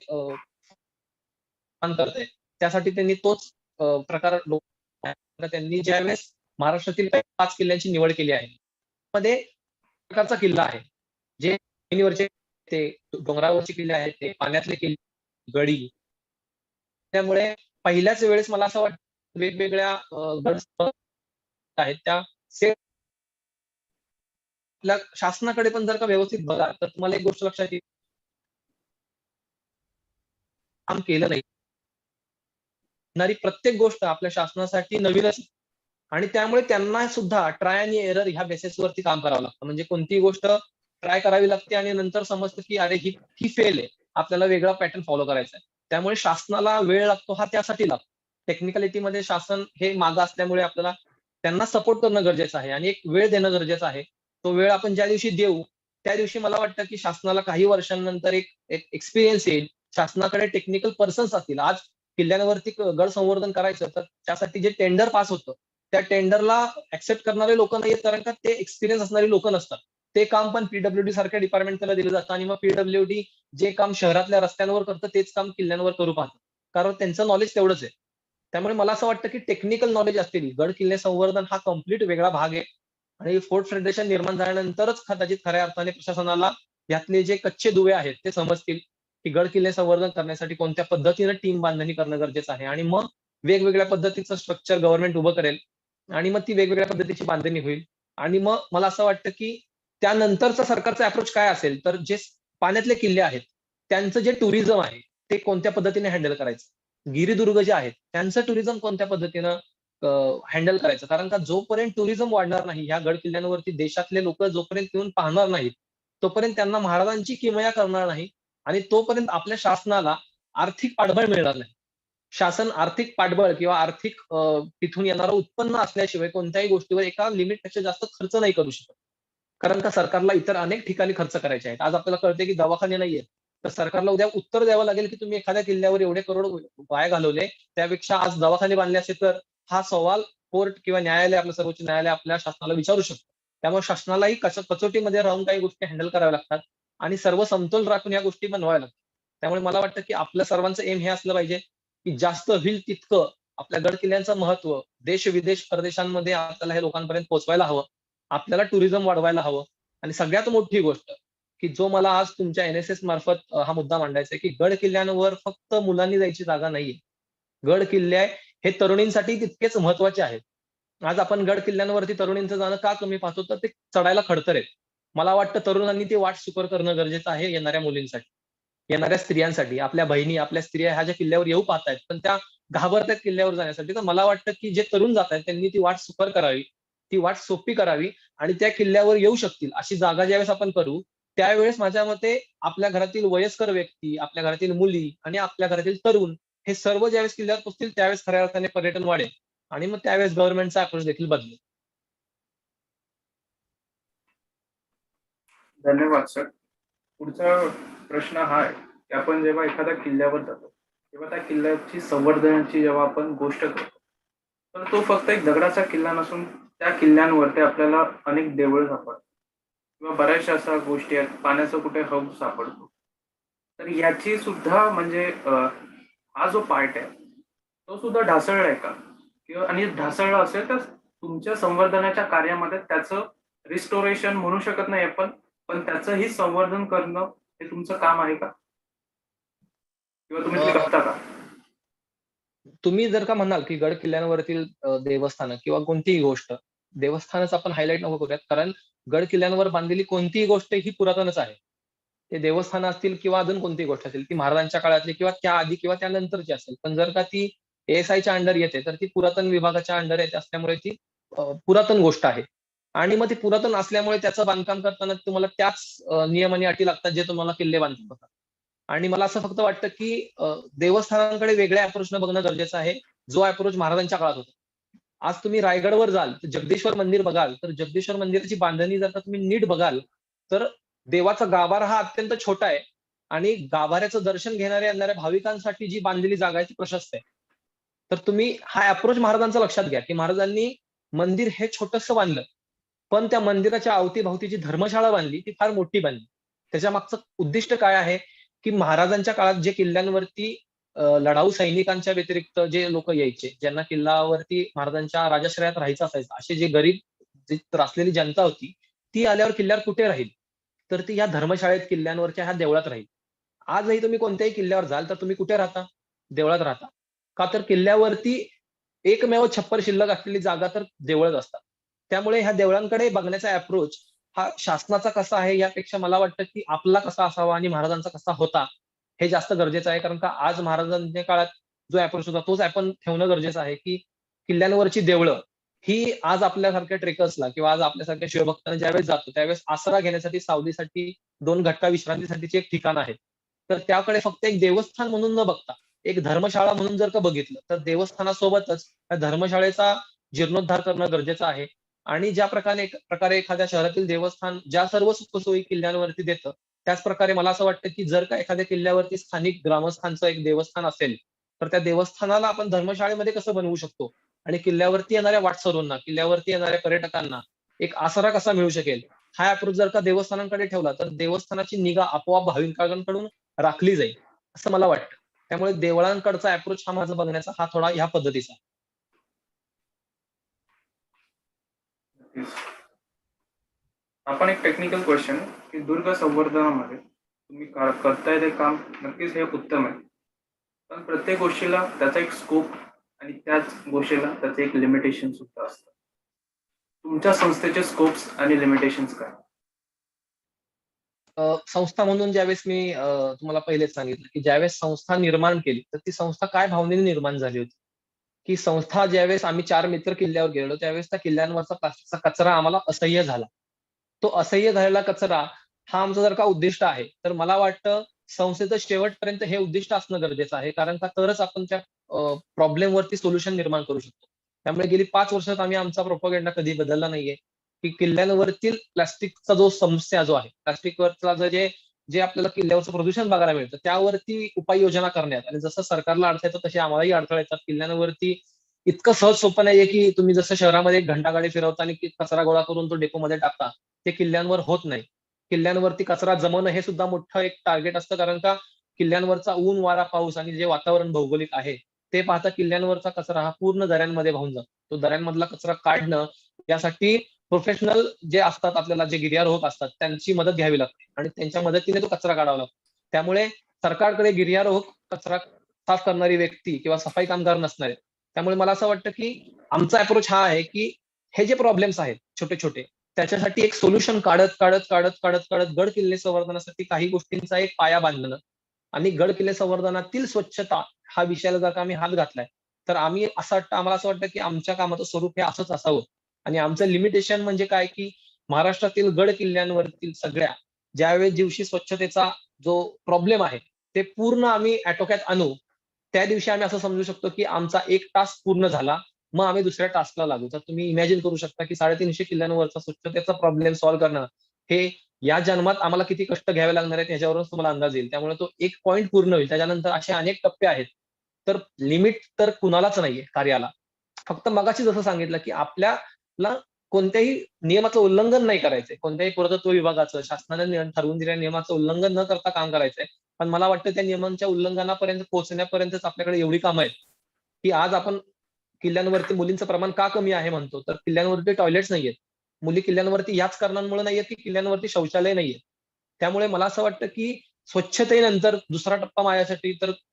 करत आहे त्यासाठी त्यांनी तोच प्रकार त्यांनी ज्यावेळेस महाराष्ट्रातील 5 किल्ल्यांची निवड केली आहे मध्ये प्रकारचा किल्ला आहे जे जमिनीवरचे ते डोंगरावरचे किल्ले आहेत, ते पाण्यातले किल्ले, गडी. त्यामुळे पहिल्याच वेळेस मला असं वाटतं वेगवेगळ्या गड आहेत त्या शासनाकडे पण जर का व्यवस्थित बघा तर तुम्हाला एक गोष्ट लक्षात येईल, काम केलं नाही. प्रत्येक गोष्ट आपल्या शासनासाठी नवीनच आणि त्यामुळे त्यांना सुद्धा ट्राय आणि एरर ह्या बेसिसवरती काम करावं लागतं. म्हणजे कोणतीही गोष्ट ट्राय करावी लागते आणि नंतर समजतं की अरे ही फेल आहे, आपल्याला वेगळा पॅटर्न फॉलो करायचा आहे. त्यामुळे शासनाला वेळ लागतो हा त्यासाठी लागतो. टेक्निकॅलिटीमध्ये शासन हे मागं असल्यामुळे आपल्याला त्यांना सपोर्ट करणं गरजेचं आहे आणि एक वेळ देणं गरजेचं आहे. तो वेळ आपण ज्या दिवशी देऊ त्या दिवशी मला वाटतं की शासनाला काही वर्षांनंतर एक एक्सपिरियन्स येईल. शासनाकडे टेक्निकल पर्सन्स असतील. आज किल्ल्यांवरती गड संवर्धन करायचं तर त्यासाठी जे टेंडर पास होतं त्या टेंडरला ऍक्सेप्ट करणारे लोक नाहीत, कारण का ते एक्सपिरियन्स असणारी लोक नसतात. ते काम पण पीडब्ल्यूडी सारख्या डिपार्टमेंटला दिलं जातं आणि मग पीडब्ल्यूडी जे काम शहरातल्या रस्त्यांवर करतं तेच काम किल्ल्यांवर करू पाहतं, कारण त्यांचं नॉलेज तेवढंच आहे. त्यामुळे मला असं वाटतं की टेक्निकल नॉलेज असतील गड किल्ले संवर्धन हा कम्प्लीट वेगळा भाग आहे आणि फोर्ट फेडरेशन निर्माण झाल्यानंतरच कदाचित खऱ्या अर्थाने प्रशासनाला यातले जे कच्चे दुवे आहेत ते समजतील की गड किल्ले संवर्धन करण्यासाठी कोणत्या पद्धतीने टीम बांधणी करणं गरजेचं आहे आणि मग वेगवेगळ्या पद्धतीचं स्ट्रक्चर गव्हर्नमेंट उभं करेल आणि मग ती वेगवेगळ्या पद्धतीची बांधणी होईल. आणि मग मला असं वाटतं की त्यानंतरचा सरकारचा अप्रोच काय असेल तर जे पाण्यातले किल्ले आहेत त्यांचं जे टुरिझम आहे ते कोणत्या पद्धतीने हँडल करायचं, गिरिदुर्ग जे आहेत त्यांचं टुरिझम कोणत्या पद्धतीनं हँडल करायचं, कारण का जोपर्यंत टुरिझम वाढणार नाही ह्या गड किल्ल्यांवरती देशातले लोक जोपर्यंत येऊन पाहणार नाहीत तोपर्यंत त्यांना महाराजांची किमया करणार नाही आणि तोपर्यंत आपल्या शासनाला आर्थिक पाठबळ मिळणार नाही. शासन आर्थिक पाठबळ किंवा आर्थिक तिथून येणारं उत्पन्न असल्याशिवाय कोणत्याही गोष्टीवर एका लिमिटपेक्षा जास्त खर्च नाही करू शकत. कारण का सरकारला इतर अनेक ठिकाणी खर्च करायचे आहेत. आज आपल्याला कळते की दवाखाने नाहीये, तर सरकारला उद्या उत्तर द्यावं लागेल की तुम्ही एखाद्या किल्ल्यावर एवढे करोड वाया घालवले, त्यापेक्षा आज दवाखाने बांधले असते तर हा सवाल कोर्ट किंवा न्यायालय, आपलं सर्वोच्च न्यायालय आपल्या शासनाला विचारू शकतं. त्यामुळे शासनालाही कचोटीमध्ये राहून काही गोष्टी हँडल कराव्या लागतात आणि सर्व समतोल राखून या गोष्टी बनवाव्या लागतात. त्यामुळे मला वाटतं की आपल्या सर्वांचं एम हे असलं पाहिजे की जास्त होईल तितकं आपल्या गड किल्ल्यांचं महत्व देश विदेश परदेशांमध्ये आपल्याला हे लोकांपर्यंत पोहोचवायला हवं. आपल्याला टुरिझम वाढवायला हवं. आणि सगळ्यात मोठी गोष्ट की जो मला आज तुमच्या NSS मार्फत हा मुद्दा मांडायचा आहे की गड किल्ल्यांवर फक्त मुलांनी जायची जागा नाहीये. गड किल्ले हे तरुणींसाठी तितकेच महत्वाचे आहेत. आज आपण गड किल्ल्यांवरती तरुणींचं जाणं का कमी पाहतो, तर ते चढायला खडतर आहेत. मला वाटतं तरुणांनी ती वाट सुकर करणं गरजेचं आहे येणाऱ्या मुलींसाठी, येणाऱ्या स्त्रियांसाठी. आपल्या बहिणी, आपल्या स्त्रिया ह्या ज्या किल्ल्यावर येऊ पाहतायत, पण त्या घाबरतायत किल्ल्यावर जाण्यासाठी. तर मला वाटतं की जे तरुण जात आहेत त्यांनी ती वाट सुकर करावी, ती वाट सोपी करावी आणि त्या किल्ल्यावर येऊ शकतील अशी जागा ज्यावेळेस आपण करू, त्यावेळेस माझ्या मते आपल्या घरातील वयस्कर व्यक्ती, आपल्या घरातील मुली आणि आपल्या घरातील तरुण हे सर्व ज्यावेळेस किल्ल्यावर पोहोचतील त्यावेळेस खऱ्या अर्थाने पर्यटन वाढेल आणि मग त्यावेळेस गव्हर्नमेंटचा अप्रोच देखील बदलेल. धन्यवाद सर. पुढचा प्रश्न हा आहे की आपण जेव्हा एखाद्या किल्ल्यावर जातो तेव्हा त्या किल्ल्याची संवर्धनाची जेव्हा आपण गोष्ट करतो, तर तो फक्त एक दगडाचा किल्ला नसून त्या किल्ल्यांवरती आपल्याला अनेक देवळं सापडतात किंवा बऱ्याचशा अशा गोष्टी आहेत, पाण्याचा कुठे हौद सापडतो. तर याची सुद्धा म्हणजे हा जो पार्ट आहे तो सुद्धा ढासळलाय का? किंवा आणि ढासळला असेल तर तुमच्या संवर्धनाच्या कार्यामध्ये त्याचं रिस्टोरेशन म्हणू शकत नाही आपण, पण त्याचंही संवर्धन करणं हे तुमचं काम आहे का? किंवा तुम्ही ते अ, करता का? तुम्ही जर का म्हणाल की गड किल्ल्यांवरतील देवस्थानं किंवा कोणतीही गोष्ट, देवस्थानच आपण हायलाईट नको करूयात, कारण गड किल्ल्यांवर बांधलेली कोणतीही गोष्ट ही पुरातनच आहे. ते देवस्थान असतील किंवा अजून कोणतीही गोष्ट असेल, ती महाराजांच्या काळातली किंवा त्याआधी किंवा त्यानंतरची असेल. पण जर का ती ASIच्या अंडर येते, तर ती पुरातन विभागाच्या अंडर येते असल्यामुळे ती पुरातन गोष्ट आहे. आणि मग ती पुरातन असल्यामुळे त्याचं बांधकाम करताना तुम्हाला त्याच नियम आणि अटी लागतात जे तुम्हाला किल्ले बांधकाम करतात. आणि मला असं फक्त वाटतं की देवस्थानांकडे वेगळ्या अप्रोचनं बघणं गरजेचं आहे, जो अप्रोच महाराजांच्या काळात होता. आज तुम्ही रायगडवर जाल, तर जगदीश्वर मंदिर बघाल, तर जगदीश्वर मंदिराची बांधणी जर का तुम्ही नीट बघाल, तर देवाचा गाभारा हा अत्यंत छोटा आहे आणि गाभाऱ्याचं दर्शन घेणाऱ्या येणाऱ्या भाविकांसाठी जी बांधलेली जागा आहे ती प्रशस्त आहे. तर तुम्ही हा अप्रोच महाराजांचा लक्षात घ्या, की महाराजांनी मंदिर हे छोटंसं बांधलं, पण त्या मंदिराच्या अवतीभवती जी धर्मशाळा बांधली ती फार मोठी बांधली. त्याच्या मागचं उद्दिष्ट काय आहे, की महाराजांच्या काळात जे किल्ल्यांवरती लढाऊ सैनिकांच्या व्यतिरिक्त जे लोक यायचे, ज्यांना किल्ल्यावरती महाराजांच्या राजाश्रयात राहायचं असायचं, असे जे गरीब, जी त्रासलेली जनता होती, ती आल्यावर किल्ल्यावर कुठे राहील? तर ती ह्या धर्मशाळेत, किल्ल्यांवरच्या ह्या देवळात राहील. आजही तुम्ही कोणत्याही किल्ल्यावर जाल, तर तुम्ही कुठे राहता? देवळात राहता. का तर किल्ल्यावरती एकमेव छप्पर शिल्लक असलेली जागा तर देवळच असतात. त्यामुळे ह्या देवळांकडे बघण्याचा अप्रोच हा शासनाचा कसा आहे यापेक्षा मला वाटतं, की आपला कसा असावा आणि महाराजांचा कसा होता, हे जास्त गरजेचं आहे. कारण का आज महाराजांच्या काळात जो अप्रोच होता तोच आपण ठेवणं गरजेचं आहे, की किल्ल्यांवरची देवळं ही आज आपल्यासारख्या ट्रेकर्सला किंवा आज आपल्यासारख्या शिवभक्तांना ज्यावेळेस जातो, त्यावेळेस आसरा घेण्यासाठी, सावलीसाठी, 2 घटका विश्रांतीसाठीचे एक ठिकाण आहे. तर त्याकडे फक्त एक देवस्थान म्हणून न बघता, एक धर्मशाळा म्हणून जर का बघितलं, तर देवस्थानासोबतच त्या धर्मशाळेचा जीर्णोद्धार करणं गरजेचं आहे. आणि ज्या प्रकारे एखाद्या शहरातील देवस्थान ज्या सर्व सुखसोयी किल्ल्यांवरती देतं, त्याच प्रकारे मला असं वाटतं, की जर का एखाद्या किल्ल्यावरती स्थानिक ग्रामस्थांचं एक देवस्थान असेल, तर त्या देवस्थानाला आपण धर्मशाळेमध्ये कसं बनवू शकतो? आणि किल्ल्यावरती येणाऱ्या वाटसरूंना, किल्ल्यावरती येणाऱ्या पर्यटकांना एक आसरा कसा मिळू शकेल? हा अप्रोच जर का देवस्थानांकडे ठेवला, तर देवस्थानाची निगा आपोआप भाविकांकडून राखली जाईल, असं मला वाटतं. त्यामुळे देवळांकडचा अप्रोच हा माझा बघण्याचा हा थोडा ह्या पद्धतीचा आहे. आपण एक टेक्निकल क्वेश्चन की दुर्ग संवर्धनामध्ये तुम्ही करताय ते काम नक्कीच हे उत्तम आहे. पण प्रत्येक गोष्टीला त्याचा एक स्कोप आणि त्याच गोष्टीला त्याचे एक लिमिटेशन सुद्धा असतं. तुमच्या संस्थेचे स्कोप्स आणि लिमिटेशन्स काय? संस्था म्हणून ज्यावेळेस मी तुम्हाला पहिलेच सांगितलं, की ज्यावेळेस संस्था निर्माण केली, तर ती संस्था काय भावनेने निर्माण झाली होती? की संस्था ज्यावेळेस आम्ही 4 मित्र किल्ल्यावर गेलो, त्यावेळेस त्या किल्ल्यांवरचा प्लास्टिकचा कचरा आम्हाला असह्य झाला. तो असह्य झालेला कचरा हा आमचं जर का उद्दिष्ट आहे, तर मला वाटतं संस्थेचं शेवटपर्यंत हे उद्दिष्ट असणं गरजेचं आहे. कारण का तरच आपण त्या प्रॉब्लेम वरती सोल्युशन निर्माण करू शकतो. त्यामुळे गेली 5 वर्षात आम्ही आमचा प्रोपगेंडा कधी बदलला नाहीये, की किल्ल्यांवरतील प्लास्टिकचा जो समस्या जो आहे, प्लास्टिकवरचा जे जे आपल्याला किल्ल्यावरचं प्रदूषण बघायला मिळतं, त्यावरती उपाययोजना करण्यात आणि जसं सरकारला अडथळे येतात तसे आम्हालाही अडथळे येतात. किल्ल्यांवरती इतकं सहज सोपं नाहीये, की तुम्ही जसं शहरामध्ये एक घंटागाडी फिरवता आणि कचरा गोळा करून तो डेपोमध्ये टाकता. ते किल्ल्यांवर होत नाही. किल्ल्यांवरती कचरा जमवणं हे सुद्धा मोठं एक टार्गेट असतं, कारण का किल्ल्यांवरचा ऊन, वारा, पाऊस आणि जे वातावरण भौगोलिक आहे, ते पाहता किल्ल्यांवरचा कचरा हा पूर्ण दऱ्यांमध्ये वाहून जातो. तो दऱ्यांमधला कचरा काढणं यासाठी प्रोफेशनल जे असतात, आपल्याला जे गिर्यारोहक असतात, त्यांची मदत घ्यावी लागते आणि त्यांच्या मदतीने तो कचरा काढावा लागतो. त्यामुळे सरकारकडे गिर्यारोहक, कचरा साफ करणारी व्यक्ती किंवा सफाई कामगार नसणार आहेत. त्यामुळे मला असं वाटतं, की आमचा अप्रोच हा आहे, की हे जे प्रॉब्लेम्स आहेत छोटे-छोटे, त्याच्यासाठी एक सोल्युशन काढत, काढत, काढत, काढत, काढत गड किल्ले संवर्धनासाठी काही गोष्टींचा एक पाया बांधणं आणि गड किल्ले संवर्धनातील स्वच्छता हा विषयाला जर का आम्ही हात घातलाय, तर आम्हाला असं वाटतं, की आमच्या कामाचं स्वरूप हे असंच असावं. आणि आमचं लिमिटेशन म्हणजे काय, की महाराष्ट्रातील गड किल्ल्यांवरतील सगळ्या ज्यावेळेस दिवशी स्वच्छतेचा जो प्रॉब्लेम आहे, ते पूर्ण आम्ही आटोक्यात आणू. त्या दिवशी आम्ही असं समजू शकतो, की आमचा 1 टास्क पूर्ण झाला. मग आम्ही दुसऱ्या टास्कला लागू. तर तुम्ही इमॅजिन करू शकता, की 350 किल्ल्यांवरचा स्वच्छतेचा प्रॉब्लेम सॉल्व्ह करणं, हे या जन्मात आम्हाला किती कष्ट घ्यावे लागणार आहेत ह्याच्यावरूनच तुम्हाला अंदाज येईल. त्यामुळे तो एक पॉइंट पूर्ण होईल. त्याच्यानंतर असे अनेक टप्पे आहेत. तर लिमिट तर कुणालाच नाहीये कार्याला. फक्त मगाशी जसं सांगितलं, की आपल्याला कोणत्याही नियमाचं उल्लंघन नाही करायचंय. कोणत्याही पुरातत्व विभागाचं, शासनाने ठरवून दिलेल्या नियमाचं उल्लंघन न करता काम करायचंय. पण मला वाटतं त्या नियमांच्या उल्लंघनापर्यंत पोहोचण्यापर्यंतच आपल्याकडे एवढी कामं आहेत, की आज आपण किल्ल्यांवरती मुलींचं प्रमाण का कमी आहे म्हणतो, तर किल्ल्यांवरती टॉयलेट्स नाहीयेत. मुली किल्ल्यांवरती याच कारणांमुळे नाहीयेत, की किल्ल्यांवरती शौचालय नाहीये. त्यामुळे मला असं वाटतं, की स्वच्छतेनंतर दुसरा टप्पा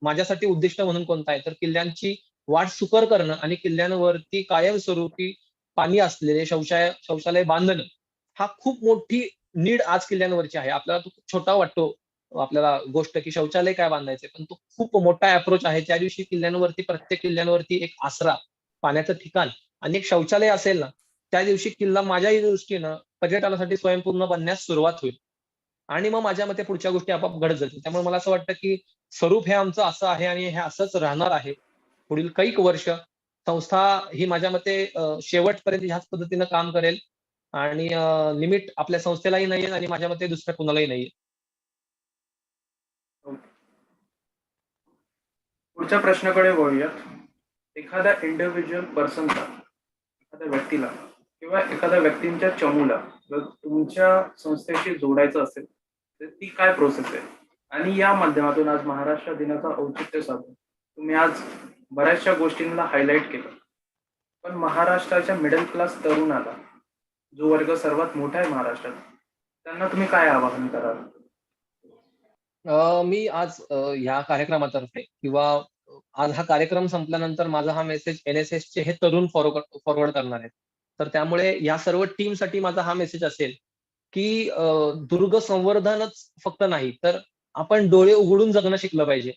माझ्यासाठी उद्दिष्ट म्हणून कोणता आहे, तर किल्ल्यांची वाट सुकर करणं आणि किल्ल्यांवरती कायमस्वरूपी पाणी असलेले शौचालय बांधणं. हा खूप मोठी नीड आज किल्ल्यांवरची आहे. आपल्याला तो खूप छोटा वाटतो आपल्याला गोष्ट, की शौचालय काय बांधायचंय, पण तो खूप मोठा अप्रोच आहे. त्या दिवशी प्रत्येक किल्ल्यांवरती एक आसरा, पाण्याचं ठिकाण आणि एक शौचालय असेल ना, त्या दिवशी किल्ला माझ्याही दृष्टीनं पर्यटनासाठी स्वयंपूर्ण बनण्यास सुरुवात होईल. आणि मग माझ्या मते पुढच्या गोष्टी आपोआप घडत जातील. त्यामुळे मला असं वाटतं, की स्वरूप हे आमचं असं आहे आणि हे असंच राहणार आहे. पुढील कैक वर्ष संस्था ही माझ्या मते शेवटपर्यंत ह्याच पद्धतीनं काम करेल आणि लिमिट आपल्या संस्थेलाही नाहीये आणि माझ्या मते दुसऱ्या कुणालाही नाहीये. पुढच्या प्रश्नाकडे वळूयात. एखाद्या इंडिव्हिज्युअल पर्सनला, एखाद्या व्यक्तीला किंवा एखाद्या व्यक्तींच्या चमूला जर तुमच्या संस्थेशी जोडायचं असेल, तर ती काय प्रोसेस आहे? आणि या माध्यमातून आज महाराष्ट्र दिनाचं औचित्य साधून तुम्ही आज बऱ्याचशा गोष्टींना हायलाईट केलं. पण महाराष्ट्राच्या मिडल क्लास तरुणाला, जो वर्ग सर्वात मोठा आहे महाराष्ट्रात, त्यांना तुम्ही काय आवाहन कराल? मी आज ह्या कार्यक्रमातर्फे किंवा आज हा कार्यक्रम संपल्यानंतर माझा हा मेसेज NSSचे हे तरुण फॉरवर्ड करणार आहेत. तर त्यामुळे या सर्व टीमसाठी माझा हा मेसेज असेल, की दुर्ग संवर्धनच फक्त नाही, तर आपण डोळे उघडून जगणं शिकलं पाहिजे.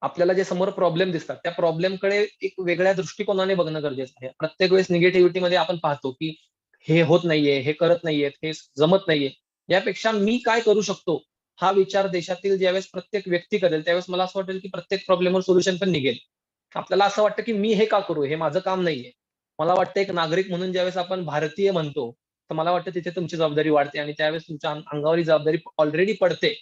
आपल्याला जे समोर प्रॉब्लेम दिसतात, त्या प्रॉब्लेमकडे एक वेगळ्या दृष्टिकोनाने बघणं गरजेचं आहे. प्रत्येक वेळेस निगेटिव्हिटीमध्ये आपण पाहतो, की हे होत नाहीये, हे करत नाहीयेत, हे जमत नाहीये. यापेक्षा मी काय करू शकतो, हा विचार देशातील ज्यावेळेस प्रत्येक व्यक्ती करेल, त्यावेळेस मला असं वाटेल, की प्रत्येक प्रॉब्लेमवर सोल्युशन पण निघेल. आपल्याला असं वाटतं, की मी हे का करू? हे माझं काम नाहीये. मला वाटतं एक नागरिक म्हणून ज्यावेळेस आपण भारतीय म्हणतो, तर मला वाटतं तिथे तुमची जबाबदारी वाढते आणि त्यावेळेस तुमच्या अंगावर ही जबाबदारी ऑलरेडी पडते.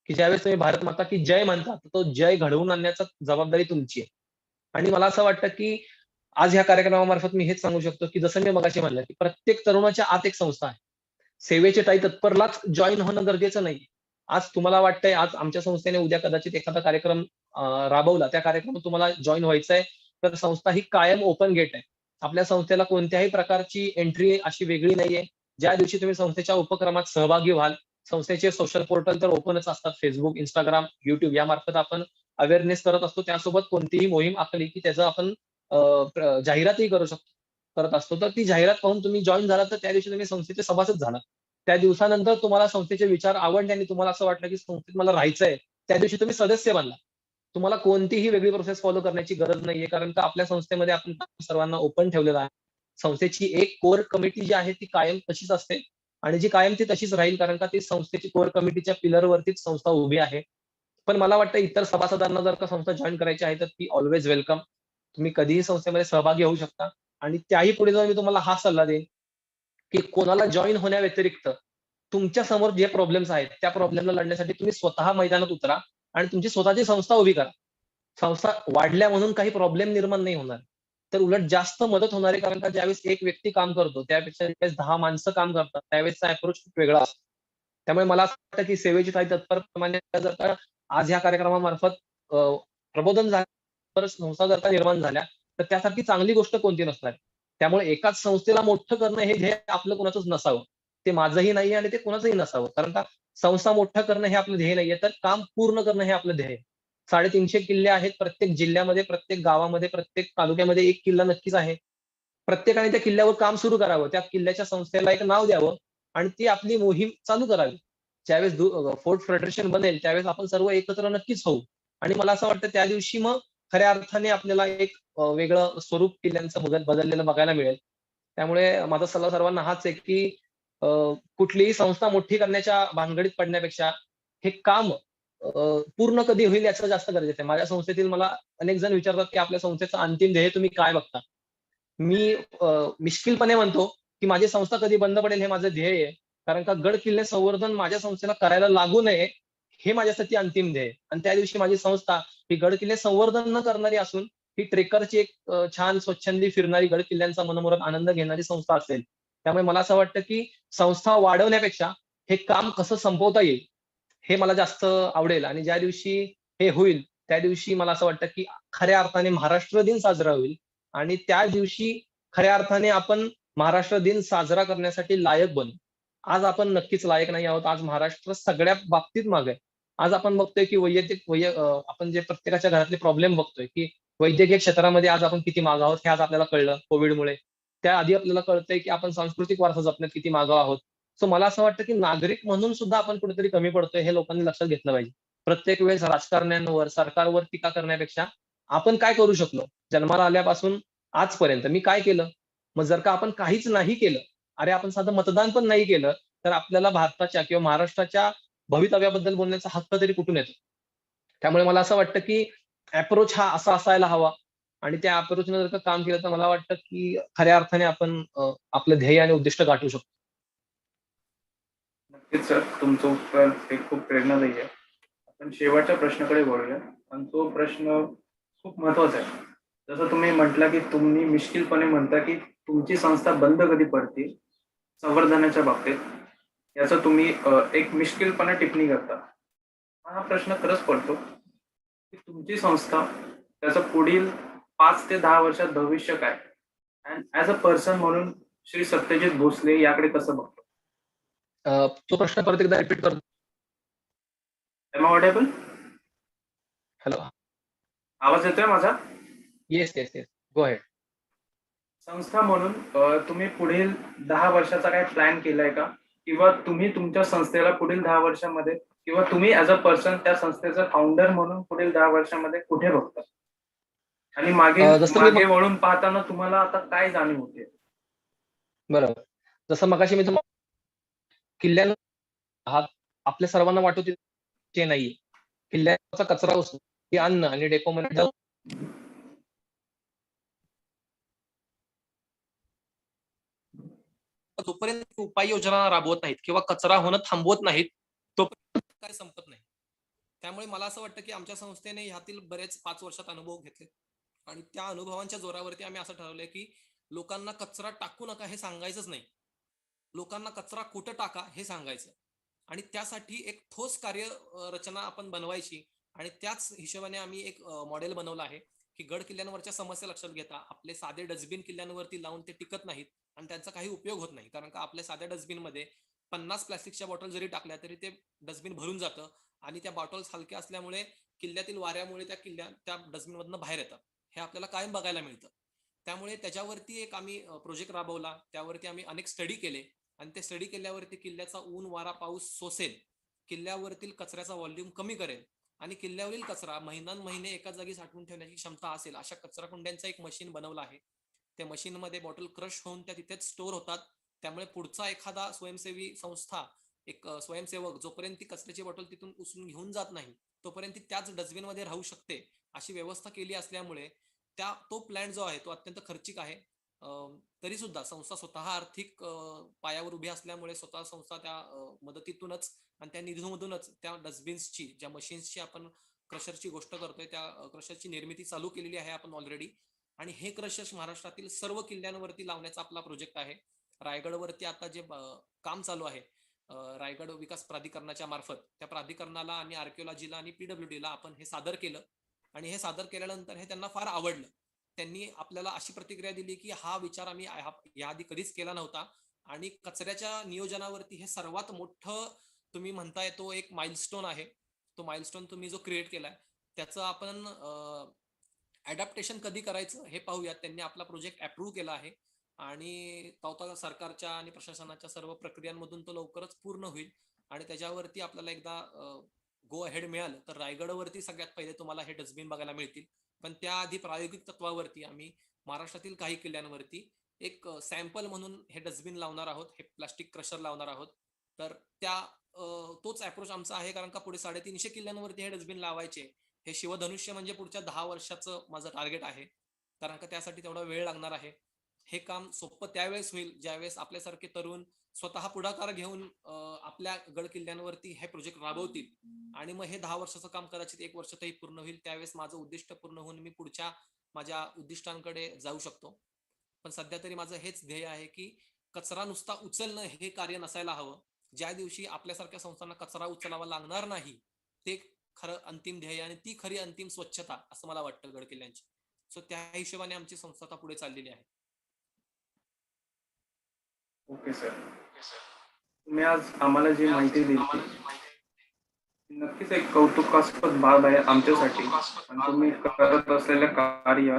की ज्यावेळेस तुम्ही भारत माता की जय म्हणता, तर तो जय घडवून आणण्याची जबाबदारी तुमची आहे. आणि मला असं वाटतं, की आज ह्या कार्यक्रमामार्फत मी हेच सांगू शकतो, की जसं मी मगाशी म्हणलं, की प्रत्येक तरुणाच्या आत एक संस्था आहे. सेवेच्या ताई तत्परलाच जॉइन होणं गरजेचं नाहीये. आज तुम्हाला वाटतंय, आज आमच्या संस्थेने उद्या कदाचित एखादा कार्यक्रम राबवला, त्या कार्यक्रमात तुम्हाला जॉइन व्हायचंय, तर संस्था ही कायम ओपन गेट आहे. आपल्या संस्थेला कोणत्याही प्रकारची एंट्री अशी वेगळी नाहीये. ज्या दिवशी तुम्ही संस्थेच्या उपक्रमात सहभागी व्हाल, संस्थेचे सोशल पोर्टल तर ओपनच असतात. Facebook, Instagram, YouTube यामार्फत आपण अवेअरनेस करत असतो. त्यासोबत कोणतीही मोहीम आखली, की त्याचं आपण जाहिरातही करत असतो. तर ती जाहिरात पाहून तुम्ही जॉइन झालात, तर त्या दिवशी तुम्ही संस्थेचे सभासद झालात. त्या दिवसानंतर तुम्हाला संस्थेचे विचार आवडले आणि तुम्हाला असं वाटलं, की संस्थेत मला राहायचंय. त्या दिवशी तुम्ही सदस्य बनला. तुम्हाला कोणतीही वेगळी प्रोसेस फॉलो करण्याची गरज नाहीये. कारण का आपल्या संस्थेमध्ये आपण सर्वांना ओपन ठेवलेलं आहे. संस्थेची एक कोर कमिटी जी आहे ती कायम तशीच असते आणि जी कायम ती तशीच राहील कारण का ती संस्थेची कोर कमिटीच्या पिलरवरतीच संस्था उभी आहे. पण मला वाटतं इतर सभासदांना जर का संस्था जॉईन करायची आहे तर ती ऑलवेज वेलकम. तुम्ही कधीही संस्थेमध्ये सहभागी होऊ शकता. आणि त्याही पुढे जाऊन मी तुम्हाला हा सल्ला देईन की कोणाला जॉईन होण्याव्यतिरिक्त तुमच्या समोर जे प्रॉब्लेम्स आहेत त्या प्रॉब्लेमला लढण्यासाठी तुम्ही स्वतः मैदानात उतरा आणि तुमची स्वतःची संस्था उभी करा. संस्था वाढल्या म्हणून काही प्रॉब्लेम निर्माण नाही होणार, तर उलट जास्त मदत होणार आहे. कारण का ज्यावेळेस एक व्यक्ती काम करतो त्यापेक्षा ज्यावेळेस 10 माणसं काम करतात त्यावेळेसचा अप्रोच खूप वेगळा असतो. त्यामुळे मला असं वाटतं की सेवेची काही तत्परप्रमाणे जर का आज ह्या कार्यक्रमामार्फत प्रबोधन झालं, तर संस्था जर का निर्माण झाल्या तर त्यासारखी चांगली गोष्ट कोणती नसणार. त्यामुळे एकाच संस्थेला मोठं करणं हे ध्येय आपलं कोणाचंच नसावं. ते माझंही नाहीये आणि ते कोणाचंही नसावं. कारण का संस्था मोठं करणं हे आपलं ध्येय नाहीये, तर काम पूर्ण करणं हे आपलं ध्येय आहे. 350 किल्ले आहेत प्रत्येक जिल्ह्यामध्ये, प्रत्येक गावामध्ये, प्रत्येक तालुक्यामध्ये एक किल्ला नक्कीच आहे. प्रत्येकाने त्या किल्ल्यावर काम सुरू करावं. त्या किल्ल्याच्या संस्थेला एक नाव द्यावं आणि ती आपली मोहीम चालू करावी. ज्यावेळेस फोर्ट फेडरेशन बनेल त्यावेळेस आपण सर्व एकत्र नक्कीच होऊ. आणि मला असं वाटतं त्या दिवशी मग खऱ्या अर्थाने आपल्याला एक वेगळं स्वरूप किल्ल्यांचं बदललेलं बघायला मिळेल. त्यामुळे माझा सल्ला सर्वांना हाच आहे की अ, कुठलीही संस्था मोठी करण्याच्या भानगडीत पडण्यापेक्षा हे काम पूर्ण कधी होईल याचं जास्त गरजेचं आहे. माझ्या संस्थेतील मला अनेक जण विचारतात की आपल्या संस्थेचं अंतिम ध्येय तुम्ही काय बघता? मी मिश्किलपणे म्हणतो की माझी संस्था कधी बंद पडेल हे माझं ध्येय आहे. कारण का गड किल्ले संवर्धन माझ्या संस्थेला करायला लागू नये हे माझ्यासाठी अंतिम ध्येय आहे. आणि त्या दिवशी माझी संस्था ही गड किल्ले संवर्धन न करणारी असून ही ट्रेकरची एक छान स्वच्छंदी फिरणारी गड किल्ल्यांचा मनमुराद आनंद घेणारी संस्था असेल. त्यामुळे मला असं वाटतं की संस्था वाढवण्यापेक्षा हे काम कसं संपवता येईल हे मला जास्त आवडेल. आणि ज्या दिवशी हे होईल त्या दिवशी मला असं वाटतं की खऱ्या अर्थाने महाराष्ट्र दिन साजरा होईल. आणि त्या दिवशी खऱ्या अर्थाने आपण महाराष्ट्र दिन साजरा करण्यासाठी लायक बनू. आज आपण नक्कीच लायक नाही आहोत. आज महाराष्ट्र सगळ्या बाबतीत मागे आहे. आज आपण बघतोय की आपण जे प्रत्येकाच्या घरातले प्रॉब्लेम बघतोय की वैद्यकीय क्षेत्रामध्ये आज आपण किती मागे आहोत हे आज आपल्याला कळलं कोविडमुळे. त्याआधी आपल्याला कळतंय की आपण सांस्कृतिक वारसा जपण्यात किती मागे आहोत. सो मला असं वाटतं की नागरिक म्हणून सुद्धा आपण कुठेतरी कमी पडतोय हे लोकांनी लक्षात घेतलं पाहिजे. प्रत्येक वेळेस राजकारण्यांवर, सरकारवर टीका करण्यापेक्षा आपण काय करू शकलो? जन्माला आल्यापासून आजपर्यंत मी काय केलं? मग जर का आपण काहीच नाही केलं, अरे आपण साधं मतदान पण नाही केलं, तर आपल्याला भारताच्या किंवा महाराष्ट्राच्या भवितव्याबद्दल बोलण्याचा हक्क तरी कुठून येतो? त्यामुळे मला असं वाटतं की अप्रोच हा असा असायला हवा आणि त्या अप्रोचने जर का काम केलं तर मला वाटतं की खऱ्या अर्थाने आपण आपलं ध्येय आणि उद्दिष्ट गाठवू शकतो. नक्कीच सर, तुमचं उत्तर हे खूप प्रेरणादायी आहे. आपण शेवटच्या प्रश्नाकडे वळूया आणि तो प्रश्न खूप महत्वाचा आहे. जसं तुम्ही म्हटलं की तुम्ही मिश्किलपणे म्हणता की तुमची संस्था बंद कधी पडते संवर्धनाच्या बाबतीत, याचं तुम्ही एक मिश्किलपणे टिप्पणी करता. हा प्रश्न खरंच पडतो की तुमची संस्था त्याचं पुढील 5 ते 10 वर्षात भविष्य काय, अँड ऍज अ पर्सन म्हणून श्री सत्यजित भोसले याकडे कसं बघतो? तो प्रश्न परत एकदा रिपीट करतो. Am audible? हॅलो. आवाज येतोय माझा? Yes, yes, yes. Go ahead. संस्था म्हणून तुम्ही पुढील 10 वर्षाचा काय प्लॅन केलाय का? किंवा तुम्ही तुमच्या संस्थेला पुढील 10 वर्षामध्ये किंवा तुम्ही ऍज अ पर्सन त्या संस्थेचा फाउंडर म्हणून पुढील 10 वर्षामध्ये कुठे बघता? आणि मागे जसं मी मागे वळून पाहताना तुम्हाला आता काय जाणीव होते? बरोबर. जसं मगाशी मी तुम्हाला किल्ल्यांना हा आपल्या सर्वांना वाटतो ते नाहीये. किल्ल्याचा कचरा उचलून ते अन्न आणि डेपोमध्ये जाऊन जोपर्यंत उपाययोजना राबवत नाहीत किंवा कचरा होणं थांबवत नाहीत, तोपर्यंत काय संपत नाही. त्यामुळे मला असं वाटतं की आमच्या संस्थेने ह्यातील बरेच 5 वर्षात अनुभव घेतले आणि त्या अनुभवांच्या जोरावरती आम्ही असं ठरवलंय की लोकांना कचरा टाकू नका हे सांगायचंच नाही. लोकांना कचरा कुठं टाका हे सांगायचं आणि त्यासाठी एक ठोस कार्य रचना आपण बनवायची आणि त्याच हिशोबाने आम्ही एक मॉडेल बनवलं आहे की गड किल्ल्यांवरच्या समस्या लक्षात घेता आपले साधे डस्टबिन किल्ल्यांवरती लावून ते टिकत नाहीत आणि त्यांचा काही उपयोग होत नाही. कारण का आपल्या साध्या डस्टबिनमध्ये 50 प्लास्टिकच्या बॉटल जरी टाकल्या तरी ते डस्टबिन भरून जातं आणि त्या बॉटल्स हलक्या असल्यामुळे किल्ल्यातील वाऱ्यामुळे त्या डस्टबिनमधनं बाहेर येतात. हे आपल्याला कायम बघायला मिळतं. त्यामुळे त्याच्यावरती एक आम्ही प्रोजेक्ट राबवला. त्यावरती आम्ही अनेक स्टडी केले आणि ते स्टडी केल्यावरती किल्ल्याचा ऊन, वारा, पाऊस सोसेल, किल्ल्यावरतील कचऱ्याचा व्हॉल्यूम कमी करेल आणि किल्ल्यावरील कचरा महिने एका जागी साठवून ठेवण्याची क्षमता असेल अशा कचरा कुंड्यांचं एक मशीन बनवलं आहे. त्या मशीनमध्ये बॉटल क्रश होऊन त्या तिथेच स्टोअर होतात. त्यामुळे पुढचा एखादा स्वयंसेवी संस्था एक स्वयंसेवक जोपर्यंत ती कचऱ्याची बॉटल तिथून उचलून घेऊन जात नाही तोपर्यंत ती त्याच डस्टबिन मध्ये राहू शकते अशी व्यवस्था केली असल्यामुळे तो प्लॅन जो आहे तो अत्यंत खर्चिक आहे. तरी सुद्धा संस्था स्वतः आर्थिक पायावर उभी असल्यामुळे स्वतः संस्था त्या मदतीतूनच आणि त्या निधीमधूनच त्या डस्टबिन्सची ज्या मशीन्सची आपण क्रशरची गोष्ट करतोय त्या क्रशरची निर्मिती चालू केलेली आहे आपण ऑलरेडी. आणि हे क्रशर्स महाराष्ट्रातील सर्व किल्ल्यांवरती लावण्याचा आपला प्रोजेक्ट आहे. रायगडवरती आता जे काम चालू आहे रायगड विकास प्राधिकरणाच्या मार्फत त्या प्राधिकरणाला आणि आर्किओलॉजीला आणि पीडब्ल्यूडीला आपण हे सादर केलं आणि हे सादर केल्यानंतर हे त्यांना फार आवडलं. त्यांनी आपल्याला अशी प्रतिक्रिया दिली की हा विचार आम्ही याआधी कधीच केला नव्हता आणि कचऱ्याच्या नियोजनावरती हे सर्वात मोठं तुम्ही म्हणताय तो एक माइलस्टोन आहे. तो माइलस्टोन तुम्ही जो क्रिएट केलाय त्याचं आपण अडॅप्टेशन कधी करायचं हे पाहूयात. त्यांनी आपला प्रोजेक्ट अप्रूव्ह केला आहे आणि सरकारच्या आणि प्रशासनाच्या सर्व प्रक्रियांमधून तो लवकरच पूर्ण होईल आणि त्याच्यावरती आपल्याला एकदा गो अहेड मिळालं तर रायगडवरती सगळ्यात पहिले तुम्हाला हे डस्टबिन बघायला मिळतील. पण त्याआधी प्रायोगिक तत्वावरती आम्ही महाराष्ट्रातील काही किल्ल्यांवरती एक सॅम्पल म्हणून हे डस्टबिन लावणार आहोत, हे प्लास्टिक क्रशर लावणार आहोत. तर तोच अप्रोच आमचा आहे कारण का पुढे 350 किल्ल्यांवरती हे डस्टबिन लावायचे हे शिवधनुष्य म्हणजे पुढच्या 10 वर्षाचं माझं टार्गेट आहे. कारण का त्यासाठी तेवढा वेळ लागणार आहे. हे काम सोपं त्यावेळेस होईल ज्यावेळेस आपल्यासारखे तरुण स्वतः पुढाकार घेऊन आपल्या गड किल्ल्यांवरती हे प्रोजेक्ट राबवतील आणि मग हे 10 वर्षाचं काम कदाचित 1 वर्षातही पूर्ण होईल. त्यावेळेस माझं उद्दिष्ट पूर्ण होऊन मी पुढच्या माझ्या उद्दिष्टांकडे जाऊ शकतो. पण सध्या तरी माझं हेच ध्येय आहे की कचरा नुसता उचलणं हे कार्य नसायला हवं. ज्या दिवशी आपल्यासारख्या संस्थांना कचरा उचलावा लागणार नाही ते खरं अंतिम ध्येय आणि ती खरी अंतिम स्वच्छता असं मला वाटतं गड किल्ल्यांची. सो त्या हिशोबाने आमची संस्था पुढे चाललेली आहे. ओके सर, तुम्ही आज आम्हाला जी माहिती दिली नक्कीच एक कौतुकास्पद बाब आहे आमच्यासाठी आणि तुम्ही करत असलेलं कार्य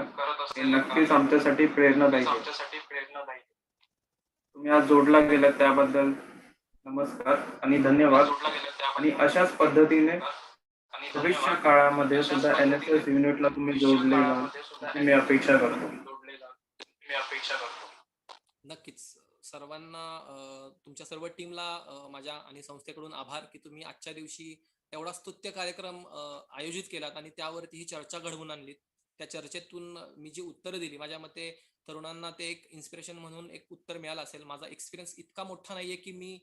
हे नक्कीच आमच्यासाठी प्रेरणादायी आहे. तुम्ही आज जोडला गेला त्याबद्दल नमस्कार आणि धन्यवाद. आणि अशाच पद्धतीने भविष्य काळामध्ये सुद्धा NSS युनिटला तुम्ही जोडले जाल अशी मी अपेक्षा करतो. नक्कीच सर्वांना तुमच्या सर्व टीमला माझ्या आणि संस्थेकडून आभार की तुम्ही आजच्या दिवशी एवढा स्तुत्य कार्यक्रम आयोजित केलात आणि त्यावरती ही चर्चा घडवून आणलीत. त्या चर्चेतून मी जी उत्तरं दिली माझ्या मते तरुणांना ते एक इन्स्पिरेशन म्हणून एक उत्तर मिळालं असेल. माझा एक्सपिरियन्स इतका मोठा नाहीये की मी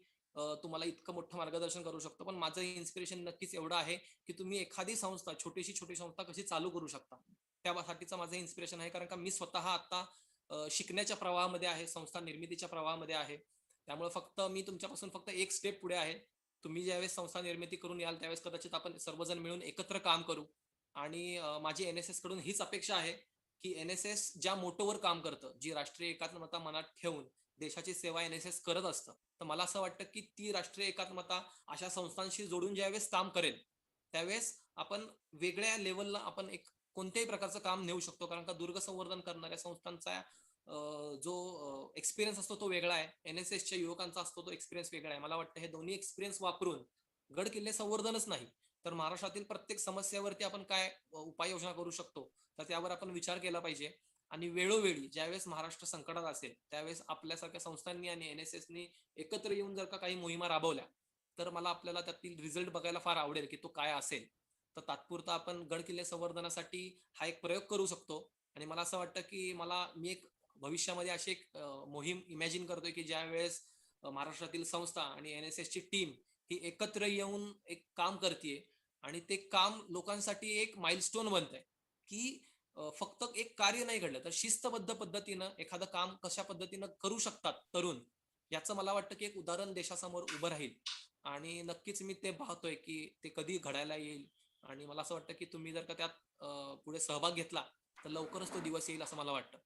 तुम्हाला इतकं मोठं मार्गदर्शन करू शकतो, पण माझं इन्स्पिरेशन नक्कीच एवढं आहे की तुम्ही एखादी संस्था छोटी संस्था कशी चालू करू शकता त्यासाठीचं माझं इन्स्पिरेशन आहे. कारण का मी स्वतः आता शिकण्याच्या प्रवाहामध्ये आहे, संस्था निर्मितीच्या प्रवाहामध्ये आहे. त्यामुळे फक्त मी तुमच्यापासून फक्त एक स्टेप पुढे आहे. तुम्ही ज्यावेळेस संस्था निर्मिती करून याल त्यावेळेस कदाचित आपण सर्वजण मिळून एकत्र काम करू आणि माझी NSS कडून हीच अपेक्षा आहे की NSS ज्या मोटोवर काम करतं, जी राष्ट्रीय एकात्मता मनात ठेवून देशाची सेवा NSS करत असतं, तर मला असं वाटतं की ती राष्ट्रीय एकात्मता अशा संस्थांशी जोडून ज्यावेळेस काम करेल त्यावेळेस आपण वेगळ्या लेवलला आपण एक कोणत्याही प्रकारचं काम नेऊ शकतो. कारण का दुर्ग संवर्धन करणाऱ्या संस्थांचा जो एक्सपिरियन्स असतो तो वेगळा आहे, NSSच्या युवकांचा असतो तो एक्सपिरियन्स वेगळा आहे. मला वाटतं हे दोन्ही एक्सपिरियन्स वापरून गड किल्ले संवर्धनच नाही तर महाराष्ट्रातील प्रत्येक समस्यावरती आपण काय उपाययोजना करू शकतो तर त्यावर आपण विचार केला पाहिजे. आणि वेळोवेळी ज्यावेळेस महाराष्ट्र संकटात असेल त्यावेळेस आपल्यासारख्या संस्थांनी आणि NSSनी एकत्र येऊन जर का काही मोहिमा राबवल्या तर मला आपल्याला त्यातील रिझल्ट बघायला फार आवडेल की तो काय असेल. तर तात्पुरता आपण गड किल्ले संवर्धनासाठी हा एक प्रयोग करू शकतो आणि मला असं वाटतं की मी एक भविष्यामध्ये अशी एक मोहीम इमॅजिन करतोय की ज्या वेळेस महाराष्ट्रातील संस्था आणि NSSची टीम ही एकत्र येऊन एक काम करते आणि ते काम लोकांसाठी एक माइलस्टोन बनतंय की फक्त एक कार्य नाही घडलं तर शिस्तबद्ध पद्धतीनं एखादं काम कशा पद्धतीनं करू शकतात तरुण याचं मला वाटतं की एक उदाहरण देशासमोर उभं राहील. आणि नक्कीच मी ते पाहतोय की ते कधी घडायला येईल आणि मला असं वाटतं की तुम्ही जर का त्यात पुढे सहभाग घेतला तर लवकरच तो दिवस येईल असं मला वाटतं.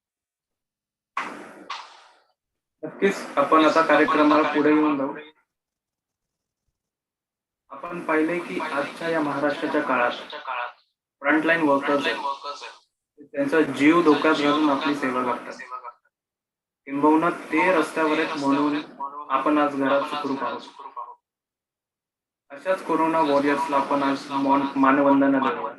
नक्कीच आपण आता कार्यक्रमाला पुढे येऊन जाऊ. आपण पाहिले की आजच्या या महाराष्ट्राच्या काळात फ्रंटलाईन वर्कर्स आहेत त्यांचा जीव धोक्यात घालून आपली सेवा करतात. किंबहुना ते रस्त्यावर आहेत म्हणून आपण आज घरात सुखरूप आहोत. अशाच कोरोना वॉरियर्सला आपण आज मानवंदना देऊया.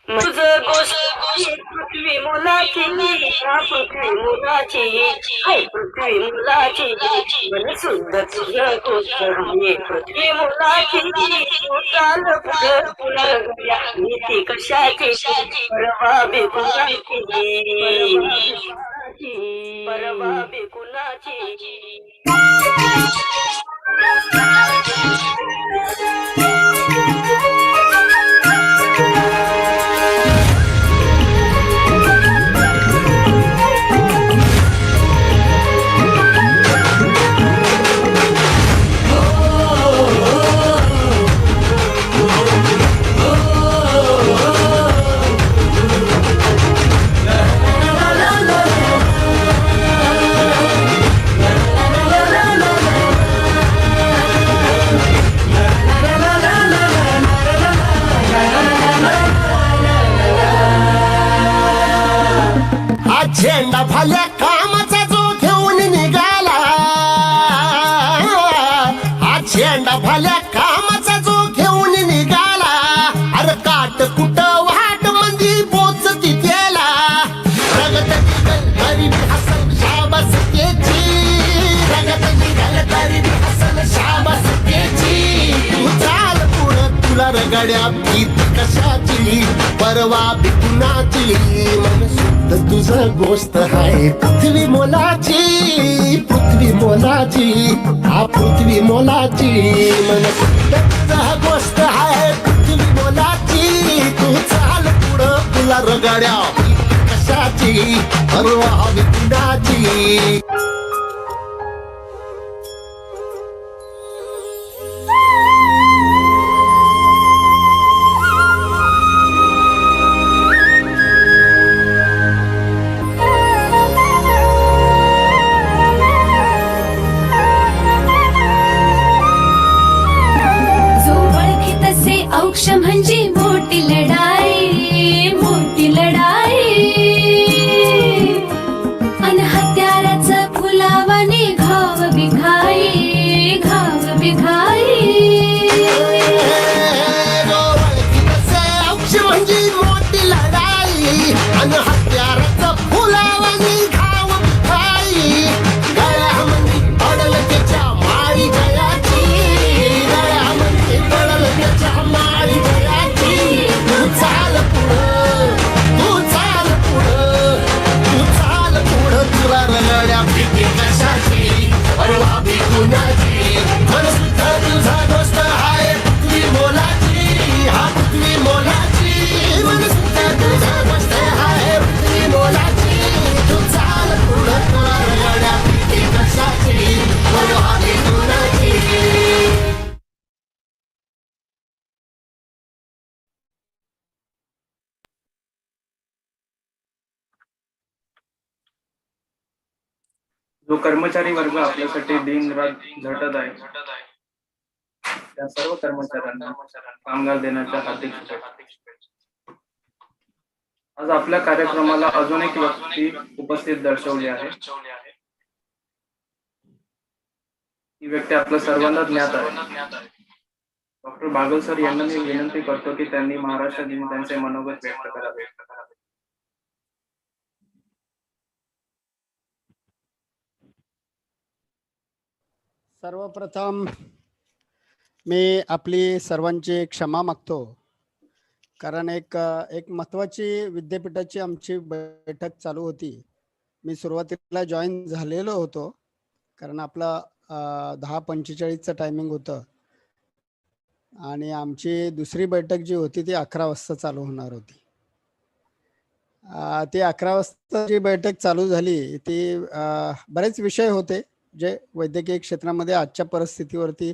तुझं गोष्ट पृथ्वी मुलाची पृथ्वी मुलाची हाय पृथ्वी मुलाची मन सुद्धा तुझं गोष्ट आहे पृथ्वी मुलाची तू चाल पुढं पुढं गड्या नीती कशाची परवा बेकुणाची परवा बेकुणाची झेंडा भाल्या कामाचा जो घेऊन निघाला हा झेंडा भाल्या कामाचा जो घेऊन निघाला अरे काट कुट वाट मंदी बोच तिथेला रगत निघल गरीबी हसल शाबास केची रगत निघल गरीबी हसल शाबास केची तू चाल पुढं तुला रगड्या भीत कशाची परवा बिकुणाची मन शुद्ध तुझं गोष्ट आहे पृथ्वी मोलाची हा पृथ्वी मोलाची मन शुद्ध तुझं गोष्ट आहे पृथ्वी मोलाची तू चाल पुढं तुला रगड्या कशाची परवा बिकुणाची औक्ष म्हणजे मोठी लढाई अन हत्याराचं फुलावाने घाव बिघाई औक्ष म्हणजे मोठी लढाई अन हत्याराचं फुलावाने घाव बिघाई गळ्यामध्ये अडल त्याच्या माळी गळ्याची गळ्यामध्ये अडल त्याच्या माळी गळ्याची तू चाल पुढं तुला रगड्या भीती कशाची परवा बिकुणाची मन सुद्धा तुझा गोष्ट आहे पृथ्वी मोलाची हा पृथ्वी मोलाची मन सुद्धा तुझा गोष्ट आहे पृथ्वी मोलाची तू चाल पुढं तुला रगड्या भीती कशाची परवा बिकुणाची जो कर्मचारी वर्ग आपल्यासाठी दिन रात झटत आहे त्या सर्व कर्मचाऱ्यांना कामगार दिनाच्या हार्दिक शुभेच्छा. आज आपल्या कार्यक्रमाला अजून एक व्यक्ती उपस्थित दर्शवली आहे. ही व्यक्ती आपल्या सर्वांना ज्ञात आहे. डॉक्टर बागल सर यांना मी विनंती करतो की त्यांनी महाराष्ट्र दिन त्यांचे मनोगत व्यक्त करावे. सर्वप्रथम मी आपली सर्वांची क्षमा मागतो, कारण एक महत्त्वाची विद्यापीठाची आमची बैठक चालू होती. मी सुरुवातीला जॉईन झालेलो होतो, कारण आपला 10:45चं टायमिंग होतं आणि आमची दुसरी बैठक जी होती ती 11 वाजता चालू होणार होती. ती 11 वाजता जी बैठक चालू झाली ती बरेच विषय होते जे वैद्यकीय क्षेत्रामध्ये आजच्या परिस्थितीवरती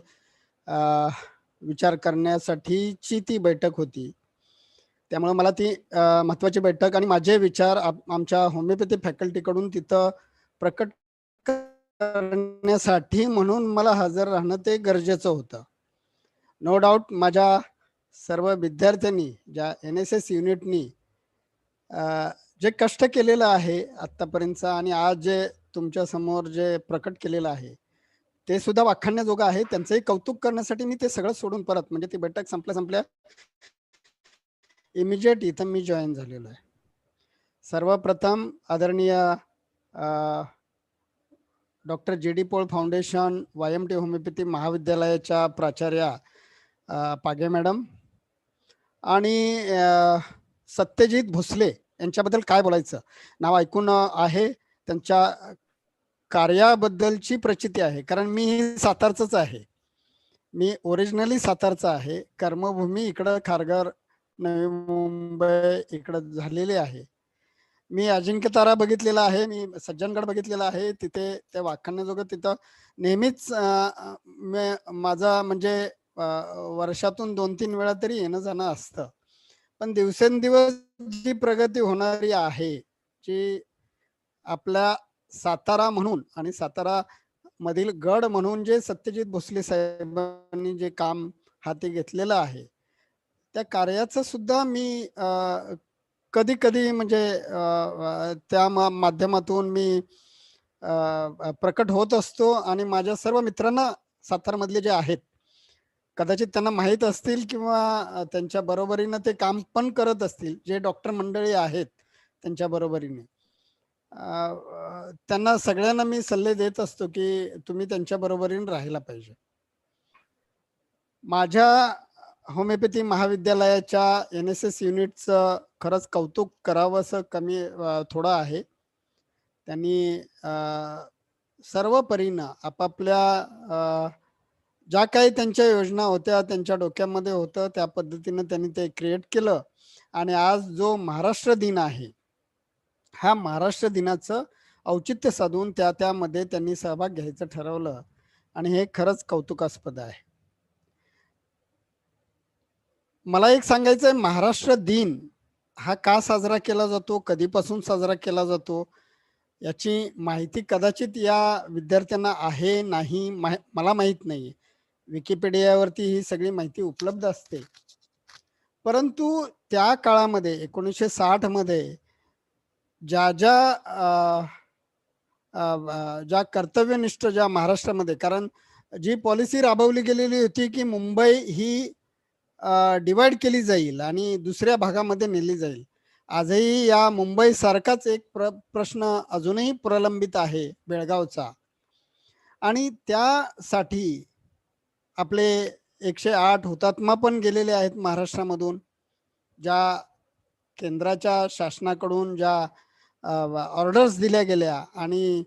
विचार करण्यासाठीची ती बैठक होती. त्यामुळे मला ती महत्त्वाची बैठक आणि माझे विचार आमच्या होमिओपॅथी फॅकल्टीकडून तिथं प्रकट करण्यासाठी म्हणून मला हजर राहणं ते गरजेचं होतं. नो डाऊट माझ्या सर्व विद्यार्थ्यांनी ज्या NSS युनिटनी जे कष्ट केलेलं आहे आत्तापर्यंत आणि आज जे तुमच्या समोर जे प्रकट केलेलं आहे ते सुद्धा वाखाणण्याजोगं आहे. त्यांचंही कौतुक करण्यासाठी मी ते सगळं सोडून परत म्हणजे ती बैठक संपल्या इमिजिएट इथं मी जॉईन झालेलो आहे. सर्वप्रथम आदरणीय डॉक्टर जी.डी. पोळ फाउंडेशन YMT होमिओपॅथी महाविद्यालयाच्या प्राचार्या पागे मॅडम आणि सत्यजित भोसले यांच्याबद्दल काय बोलायचं, नाव ऐकून आहे, त्यांच्या कार्याबद्दलची प्रचिती आहे. कारण मी सातारचंच आहे, मी ओरिजिनली सातारचा आहे. कर्मभूमी इकडं खारघर नवी मुंबई इकडं झालेली आहे. मी अजिंक्य तारा बघितलेला आहे, मी सज्जनगड बघितलेला आहे. तिथे ते वाखाणण्याजोगं तिथं नेहमीच माझा म्हणजे वर्षातून 2-3 वेळा तरी येणं जाणं असतं. पण दिवसेंदिवस जी प्रगती होणारी आहे, जी आपल्या सातारा म्हणून आणि सातारा मधील गड म्हणून जे सत्यजित भोसले साहेबांनी जे काम हाती घेतलेलं आहे, त्या कार्याचं सुद्धा मी कधी कधी म्हणजे त्या माध्यमातून मी प्रकट होत असतो. आणि माझ्या सर्व मित्रांना सातारमधले जे आहेत, कदाचित त्यांना माहीत असतील किंवा त्यांच्या बरोबरीनं ते काम पण करत असतील, जे डॉक्टर मंडळी आहेत त्यांच्या बरोबरीने, त्यांना सगळ्यांना मी सल्ले देत असतो की तुम्ही त्यांच्या बरोबरीने राहायला पाहिजे. माझ्या होमिओपॅथी महाविद्यालयाच्या NSS युनिटचं खरंच कौतुक करावं असं कमी थोडं आहे. त्यांनी सर्व परीनं आपापल्या ज्या काही त्यांच्या योजना होत्या, त्यांच्या डोक्यामध्ये होतं, त्या पद्धतीनं त्यांनी ते क्रिएट केलं. आणि आज जो महाराष्ट्र दिन आहे, हा महाराष्ट्र दिनाचं औचित्य साधून त्यामध्ये त्यांनी सहभाग घ्यायचं ठरवलं आणि हे खरंच कौतुकास्पद आहे. मला एक सांगायचं आहे, महाराष्ट्र दिन हा का साजरा केला जातो, कधीपासून साजरा केला जातो, याची माहिती कदाचित या विद्यार्थ्यांना आहे नाही मला माहीत नाही. विकिपीडियावरती ही सगळी माहिती उपलब्ध असते. परंतु त्या काळामध्ये 1960 मध्ये ज्या कर्तव्यनिष्ठ ज्या महाराष्ट्रामध्ये, कारण जी पॉलिसी राबवली गेलेली होती की मुंबई ही डिवाइड केली जाईल आणि दुसऱ्या भागामध्ये नेली जाईल. आजही या मुंबई सारखाच एक प्रश्न अजूनही प्रलंबित आहे बेळगावचा. आणि त्यासाठी आपले 108 हुतात्मा पण गेलेले आहेत महाराष्ट्रामधून. ज्या केंद्राच्या शासनाकडून ज्या ऑर्डर्स दिल्या गेल्या आणि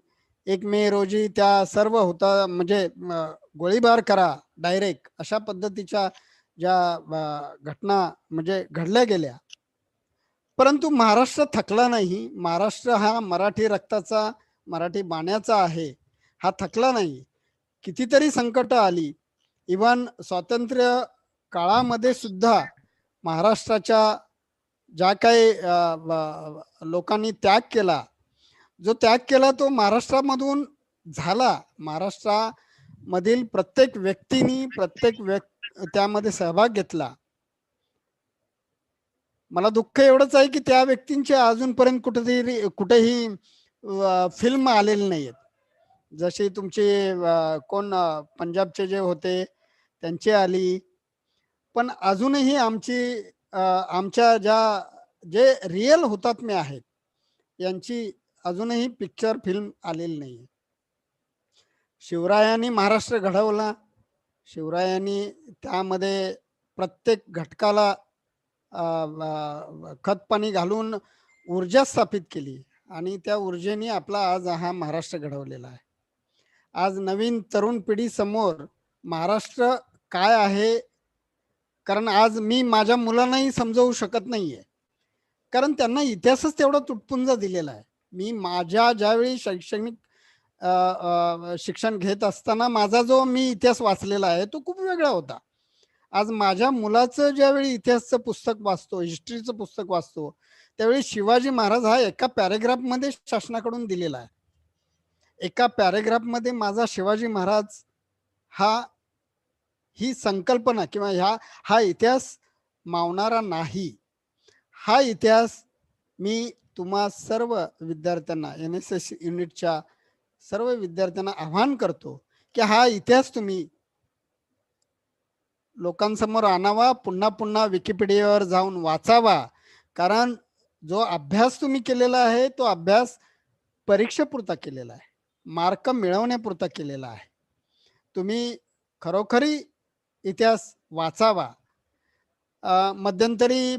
1 मे रोजी त्या सर्व म्हणजे गोळीबार करा डायरेक्ट, अशा पद्धतीच्या ज्या घटना म्हणजे घडल्या गेल्या. परंतु महाराष्ट्र थकला नाही. महाराष्ट्र हा मराठी रक्ताचा, मराठी बाण्याचा आहे, हा थकला नाही. कितीतरी संकट आली, इव्हन स्वातंत्र्य काळामध्ये सुद्धा महाराष्ट्राच्या ज्या काही लोकांनी त्याग केला, जो त्याग केला तो महाराष्ट्रामधून झाला. महाराष्ट्रामधील प्रत्येक व्यक्तीने त्यामध्ये सहभाग घेतला. मला दुःख एवढंच आहे की त्या व्यक्तींचे अजूनपर्यंत कुठेही फिल्म आलेली नाहीत. जशी तुमचे कोण पंजाबचे जे होते त्यांची आली, पण अजूनही आमच्या जे रिअल हुतात्मे आहेत यांची अजूनही पिक्चर फिल्म आलेली नाही. शिवरायांनी महाराष्ट्र घडवला. शिवरायांनी त्यामध्ये प्रत्येक घटकाला खत पाणी घालून ऊर्जा स्थापित केली आणि त्या ऊर्जेने आपला आज हा महाराष्ट्र घडवलेला आहे. आज नवीन तरुण पिढी समोर महाराष्ट्र काय आहे, कारण आज मी माझ्या मुलांनाही समजावू शकत नाहीये, कारण त्यांना इतिहासच तेवढा तुटपुंजा दिलेला आहे. मी माझ्या ज्यावेळी शैक्षणिक शिक्षण घेत असताना माझा जो मी इतिहास वाचलेला आहे तो खूप वेगळा होता. आज माझ्या मुलाचं ज्यावेळी इतिहासचं पुस्तक वाचतो, हिस्ट्रीचं पुस्तक वाचतो, त्यावेळी शिवाजी महाराज हा एका पॅरेग्राफमध्ये शासनाकडून दिलेला आहे. एका पॅरेग्राफमध्ये माझा शिवाजी महाराज ही संकल्पना किंवा हा इतिहास मावणारा नाही. हा इतिहास मी तुम्हा सर्व विद्यार्थ्यांना, NSS युनिटच्या सर्व विद्यार्थ्यांना आवाहन करतो की हा इतिहास तुम्ही लोकांसमोर आणावा, पुन्हा पुन्हा विकिपीडियावर जाऊन वाचावा. कारण जो अभ्यास तुम्ही केलेला आहे तो अभ्यास परीक्षेपुरता केलेला आहे, मार्क मिळवण्यापुरता केलेला आहे. तुम्ही खरोखरी इतिहास वाचावा. मध्यंतरी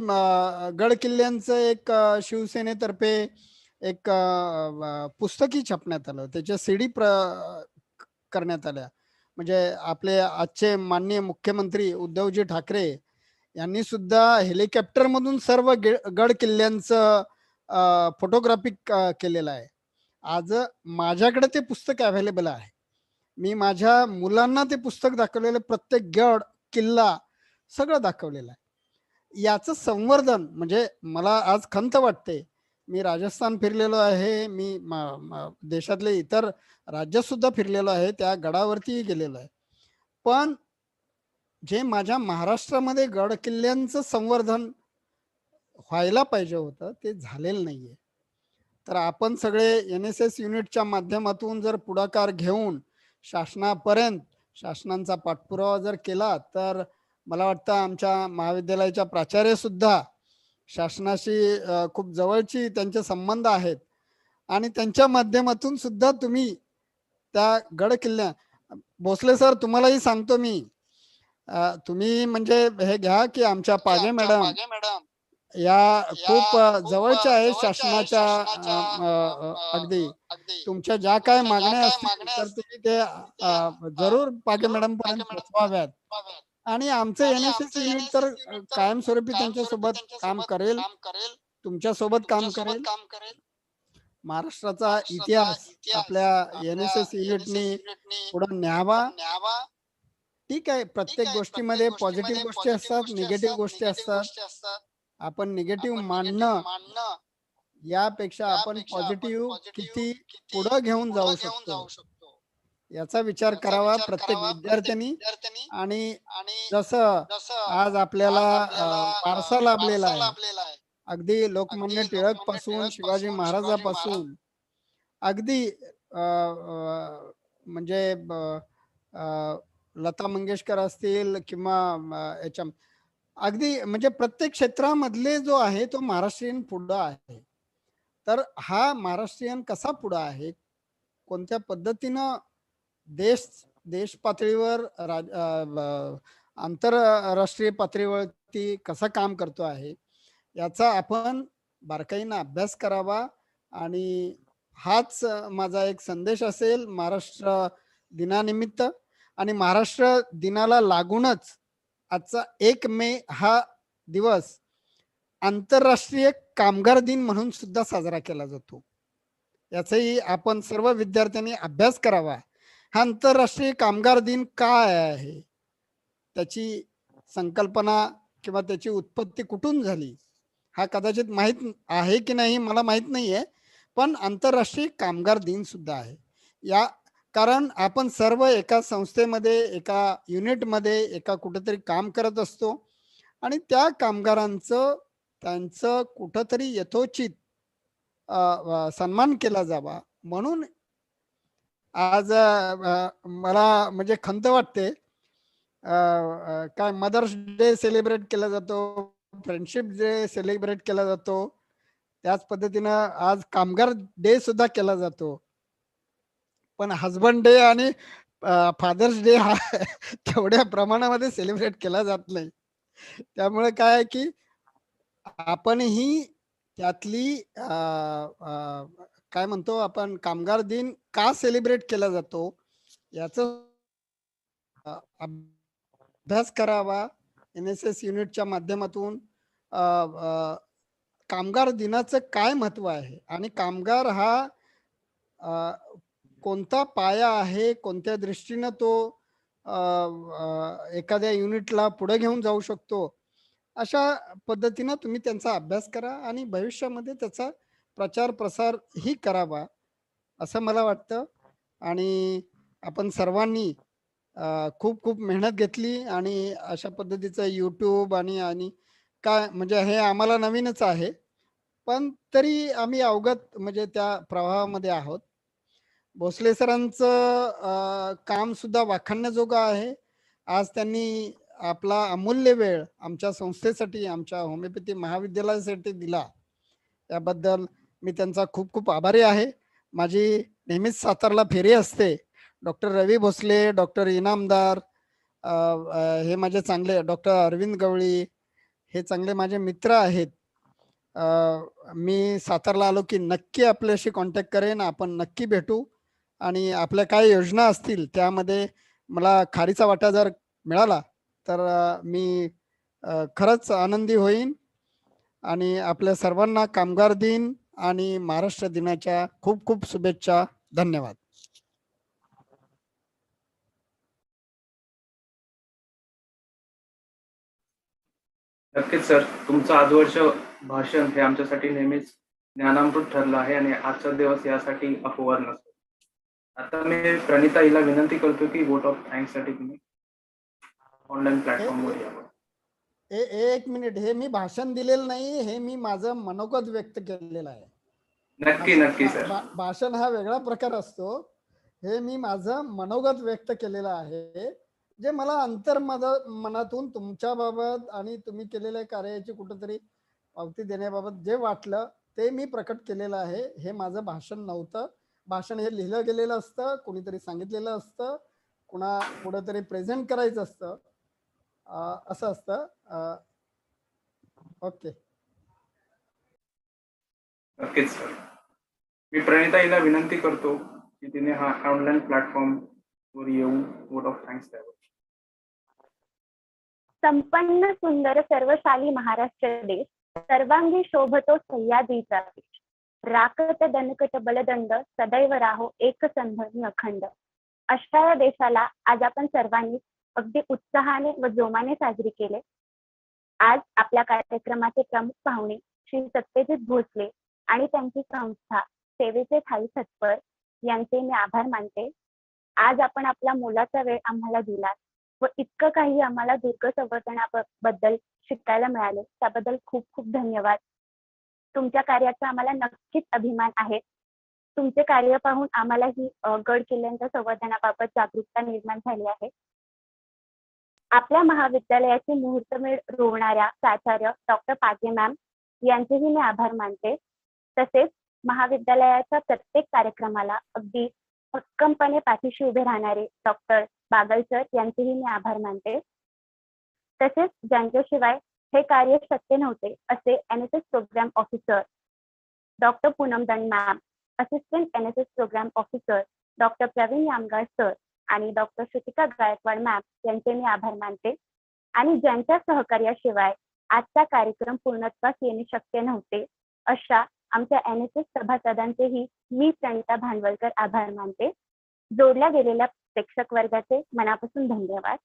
गड किल्ल्यांचं एक शिवसेनेतर्फे एक पुस्तकी छापण्यात आलं, त्याच्या सीडी करण्यात आल्या. म्हणजे आपले आजचे माननीय मुख्यमंत्री उद्धवजी ठाकरे यांनी सुद्धा हेलिकॉप्टर मधून सर्व गड किल्ल्यांचं फोटोग्राफी केलेलं आहे. आज माझ्याकडे ते पुस्तक अवेलेबल आहे. मी माझ्या मुलांना ते पुस्तक दाखवलेलं, प्रत्येक गड किल्ला सगळं दाखवलेलं आहे. याचं संवर्धन म्हणजे मला आज खंत वाटते. मी राजस्थान फिरलेलो आहे, मी देशातले इतर राज्यात सुद्धा फिरलेलो आहे, त्या गडावरती गेलेलो आहे. पण जे माझ्या महाराष्ट्रामध्ये गड किल्ल्यांचं संवर्धन व्हायला पाहिजे होतं ते झालेलं नाहीये. तर आपण सगळे NSS युनिटच्या माध्यमातून जर पुढाकार घेऊन शासनापर्यंत शासनाचा पाठपुरावा जर केला तर मला वाटतं आमच्या महाविद्यालयाच्या प्राचार्य सुद्धा शासनाशी खूप जवळची त्यांचे संबंध आहेत आणि त्यांच्या माध्यमातून सुद्धा तुम्ही त्या गड किल्ल्या, भोसले सर तुम्हालाही सांगतो मी, तुम्ही म्हणजे हे घ्या की आमच्या पागे मॅडम या खूप जवळच्या आहे शासनाच्या. अगदी तुमच्या ज्या काय मागण्या असतील तर तुम्ही ते जरूर पागे मॅडम पर्यंत पोहोचवाव्यात. आणि आमचं NSS युनिट तर कायमस्वरूपी त्यांच्या सोबत काम करेल, तुमच्या सोबत काम करेल. महाराष्ट्राचा इतिहास आपल्या NSS युनिटने पुढे न्यावा. ठीक आहे, प्रत्येक गोष्टीमध्ये पॉझिटिव्ह गोष्टी असतात, निगेटिव्ह गोष्टी असतात. आपण निगेटिव्ह मानणं यापेक्षा आपण पॉझिटिव्ह किती पुढे घेऊन जाऊ शकतो याचा विचार करावा प्रत्येक विद्यार्थ्यांनी. आणि जसं आज आपल्याला वारसा लाभलेला आहे, अगदी लोकमान्य टिळक पासून शिवाजी महाराजापासून अगदी म्हणजे लता मंगेशकर असतील किंवा याच्या अगदी म्हणजे प्रत्येक क्षेत्रामधले जो आहे तो महाराष्ट्रीयन पुढं आहे. तर हा महाराष्ट्रीयन कसा पुढं आहे, कोणत्या पद्धतीनं देश पातळीवर आंतरराष्ट्रीय पातळीवरती कसं काम करतो आहे याचा आपण बारकाईनं अभ्यास करावा. आणि हाच माझा एक संदेश असेल महाराष्ट्र दिनानिमित्त. आणि महाराष्ट्र दिनाला लागूनच आजचा 1 मे हा दिवस आंतरराष्ट्रीय कामगार दिन म्हणून सुद्धा साजरा केला जातो. याचाही आपण सर्व विद्यार्थ्यांनी अभ्यास करावा. हा आंतरराष्ट्रीय कामगार दिन काय आहे, त्याची संकल्पना किंवा त्याची उत्पत्ती कुठून झाली हा कदाचित माहित आहे की नाही मला माहित नाहीये, पण आंतरराष्ट्रीय कामगार दिन सुद्धा आहे. या कारण आपण सर्व एका संस्थेमध्ये, एका युनिटमध्ये, एका कुठेतरी काम करत असतो आणि त्या कामगारांचं त्यांचं कुठंतरी यथोचित सन्मान केला जावा म्हणून आज मला म्हणजे खंत वाटते. काय मदर्स डे सेलिब्रेट केला जातो, फ्रेंडशिप डे सेलिब्रेट केला जातो, त्याच पद्धतीनं आज कामगार डे सुद्धा केला जातो. पण हजबंड डे आणि फादर्स डे हा तेवढ्या प्रमाणामध्ये सेलिब्रेट केला जात नाही. त्यामुळे काय आहे की आपणही त्यातली काय म्हणतो आपण कामगार दिन का सेलिब्रेट केला जातो याचा अभ्यास करावा NSS युनिटच्या माध्यमातून. कामगार दिनाचं काय महत्व आहे आणि कामगार हा कोणता पाया आहे, कोणत्या दृष्टीनं तो एखाद्या युनिटला पुढे घेऊन जाऊ शकतो, अशा पद्धतीनं तुम्ही त्यांचा अभ्यास करा आणि भविष्यामध्ये त्याचा प्रचार प्रसार ही करावा असं मला वाटतं. आणि आपण सर्वांनी खूप खूप मेहनत घेतली आणि अशा पद्धतीचं YouTube आणि काय म्हणजे हे आम्हाला नवीनच आहे, पण तरी आम्ही अवगत म्हणजे त्या प्रवाहामध्ये आहोत. भोसले सरांचं काम सुद्धा वाखाणण्याजोगं आहे. आज त्यांनी आपला अमूल्य वेळ आमच्या संस्थेसाठी, आमच्या होमिओपॅथी महाविद्यालयासाठी दिला, त्याबद्दल मी त्यांचा खूप खूप आभारी आहे. माझी नेहमीच सातारला फेरी असते. डॉक्टर रवी भोसले, डॉक्टर इनामदार, हे माझे चांगले, डॉक्टर अरविंद गवळी, हे चांगले माझे मित्र आहेत. मी सातारला आलो की नक्की आपल्याशी कॉन्टॅक्ट करेन, आपण नक्की भेटू आणि आपल्या काय योजना असतील त्यामध्ये मला खारीचा वाटा जर मिळाला तर मी खरंच आनंदी होईन. आणि आपल्या सर्वांना कामगार दिन आणि महाराष्ट्र दिनाच्या खूप खूप शुभेच्छा. धन्यवाद. नक्कीच सर, तुमचं आजवरचं भाषण हे आमच्यासाठी नेहमीच ज्ञानामृत ठरलं आहे आणि आजचा दिवस यासाठी अपवाद नसतो. आता मी प्रणिता हिला विनंती करतो की वोट ऑफ थँक्स साठी तुम्ही ऑनलाईन प्लॅटफॉर्मवर यावं. एक मिनिट, हे मी भाषण दिलेलं नाही, हे मी माझं मनोगत व्यक्त केलेलं आहे. नक्की नक्की सर. भाषण हा वेगळा प्रकार असतो. हे मी माझं मनोगत व्यक्त केलेलं आहे, जे मला मनातून तुमच्या बाबत आणि तुम्ही केलेल्या कार्याची कुठेतरी पावती देण्याबाबत जे वाटलं ते मी प्रकट केलेलं आहे. हे माझं भाषण नव्हतं. भाषण हे लिहिलं गेलेलं असतं, कोणीतरी सांगितलेलं असतं, कुठेतरी प्रेझेंट करायचं असतं, असं असतं. ओके. नक्कीच सर. मी प्रणिता हिला विनंती करतो की तिने हा ऑनलाईन प्लॅटफॉर्म वर येऊन वोट ऑफ थँक्स द्यावं. संपन्न सुंदर सर्वशाली महाराष्ट्र देश, सर्वांगी शोभतो सह्याद्रीचा देश. राखत दणकट बलदंड, सदैव राहो एकसंध अखंड. अशा या देशाला आज आपण सर्वांनी अगदी उत्साहाने व जोमाने साजरी केले. आज आपल्या कार्यक्रमाचे प्रमुख पाहुणे श्री सत्यजित भोसले आणि त्यांची संस्था सेवेचे थाई तत्पर यांचे मी आभार मानते. आज आपण आपला मोलाचा वेळ आम्हाला दिला व इतकं काही आम्हाला दुर्ग संवर्धनाबद्दल शिकायला मिळाले, त्याबद्दल खूप खूप धन्यवाद. तुमच्या कार्याचा आम्हाला नक्कीच अभिमान आहे. तुमचे कार्य पाहून आम्हालाही गड किल्ल्यांच्या संवर्धनाबाबत जागरूकता निर्माण झाली आहे. आपल्या महाविद्यालयाची मुहूर्तमेढ रोवणाऱ्या प्राचार्य डॉक्टर पागे मॅम यांचेही मी आभार मानते. तसेच महाविद्यालयाच्या प्रत्येक कार्यक्रमाला अगदी भक्कमपणे पाठीशी उभे राहणारे डॉक्टर बागल सर यांचेही मी आभार मानते. तसेच ज्यांच्याशिवाय हे कार्य शक्य नव्हते असे NSS programme officer doctor Poonam Dand ma'am, assistant NSS programme officer doctor Pravin Yamgar sir आणि डॉक्टर श्रुतिका गायकवाड मॅम यांचे मी आभार मानते. आणि ज्यांच्या सहकार्याशिवाय आजचा कार्यक्रम पूर्णत्वास येणे शक्य नव्हते अशा आमच्या NSS सभासदांचेही मी प्रणिता भांडवलकर आभार मानते. जोडल्या गेलेल्या प्रेक्षक वर्गाचे मनापासून धन्यवाद.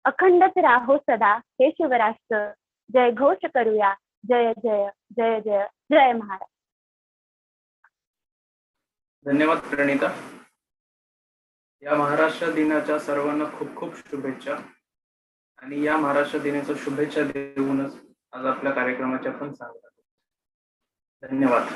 अखंडच राहो सदा हे शिवराष्ट्र, जय घोष करूया, जय जय जय जय जय महाराज. धन्यवाद प्रणिता. या महाराष्ट्र दिनाच्या सर्वांना खूप खूप शुभेच्छा. आणि या महाराष्ट्र दिनाच्या शुभेच्छा देऊनच आज आपल्या कार्यक्रमाच्या पण सांगतात. धन्यवाद.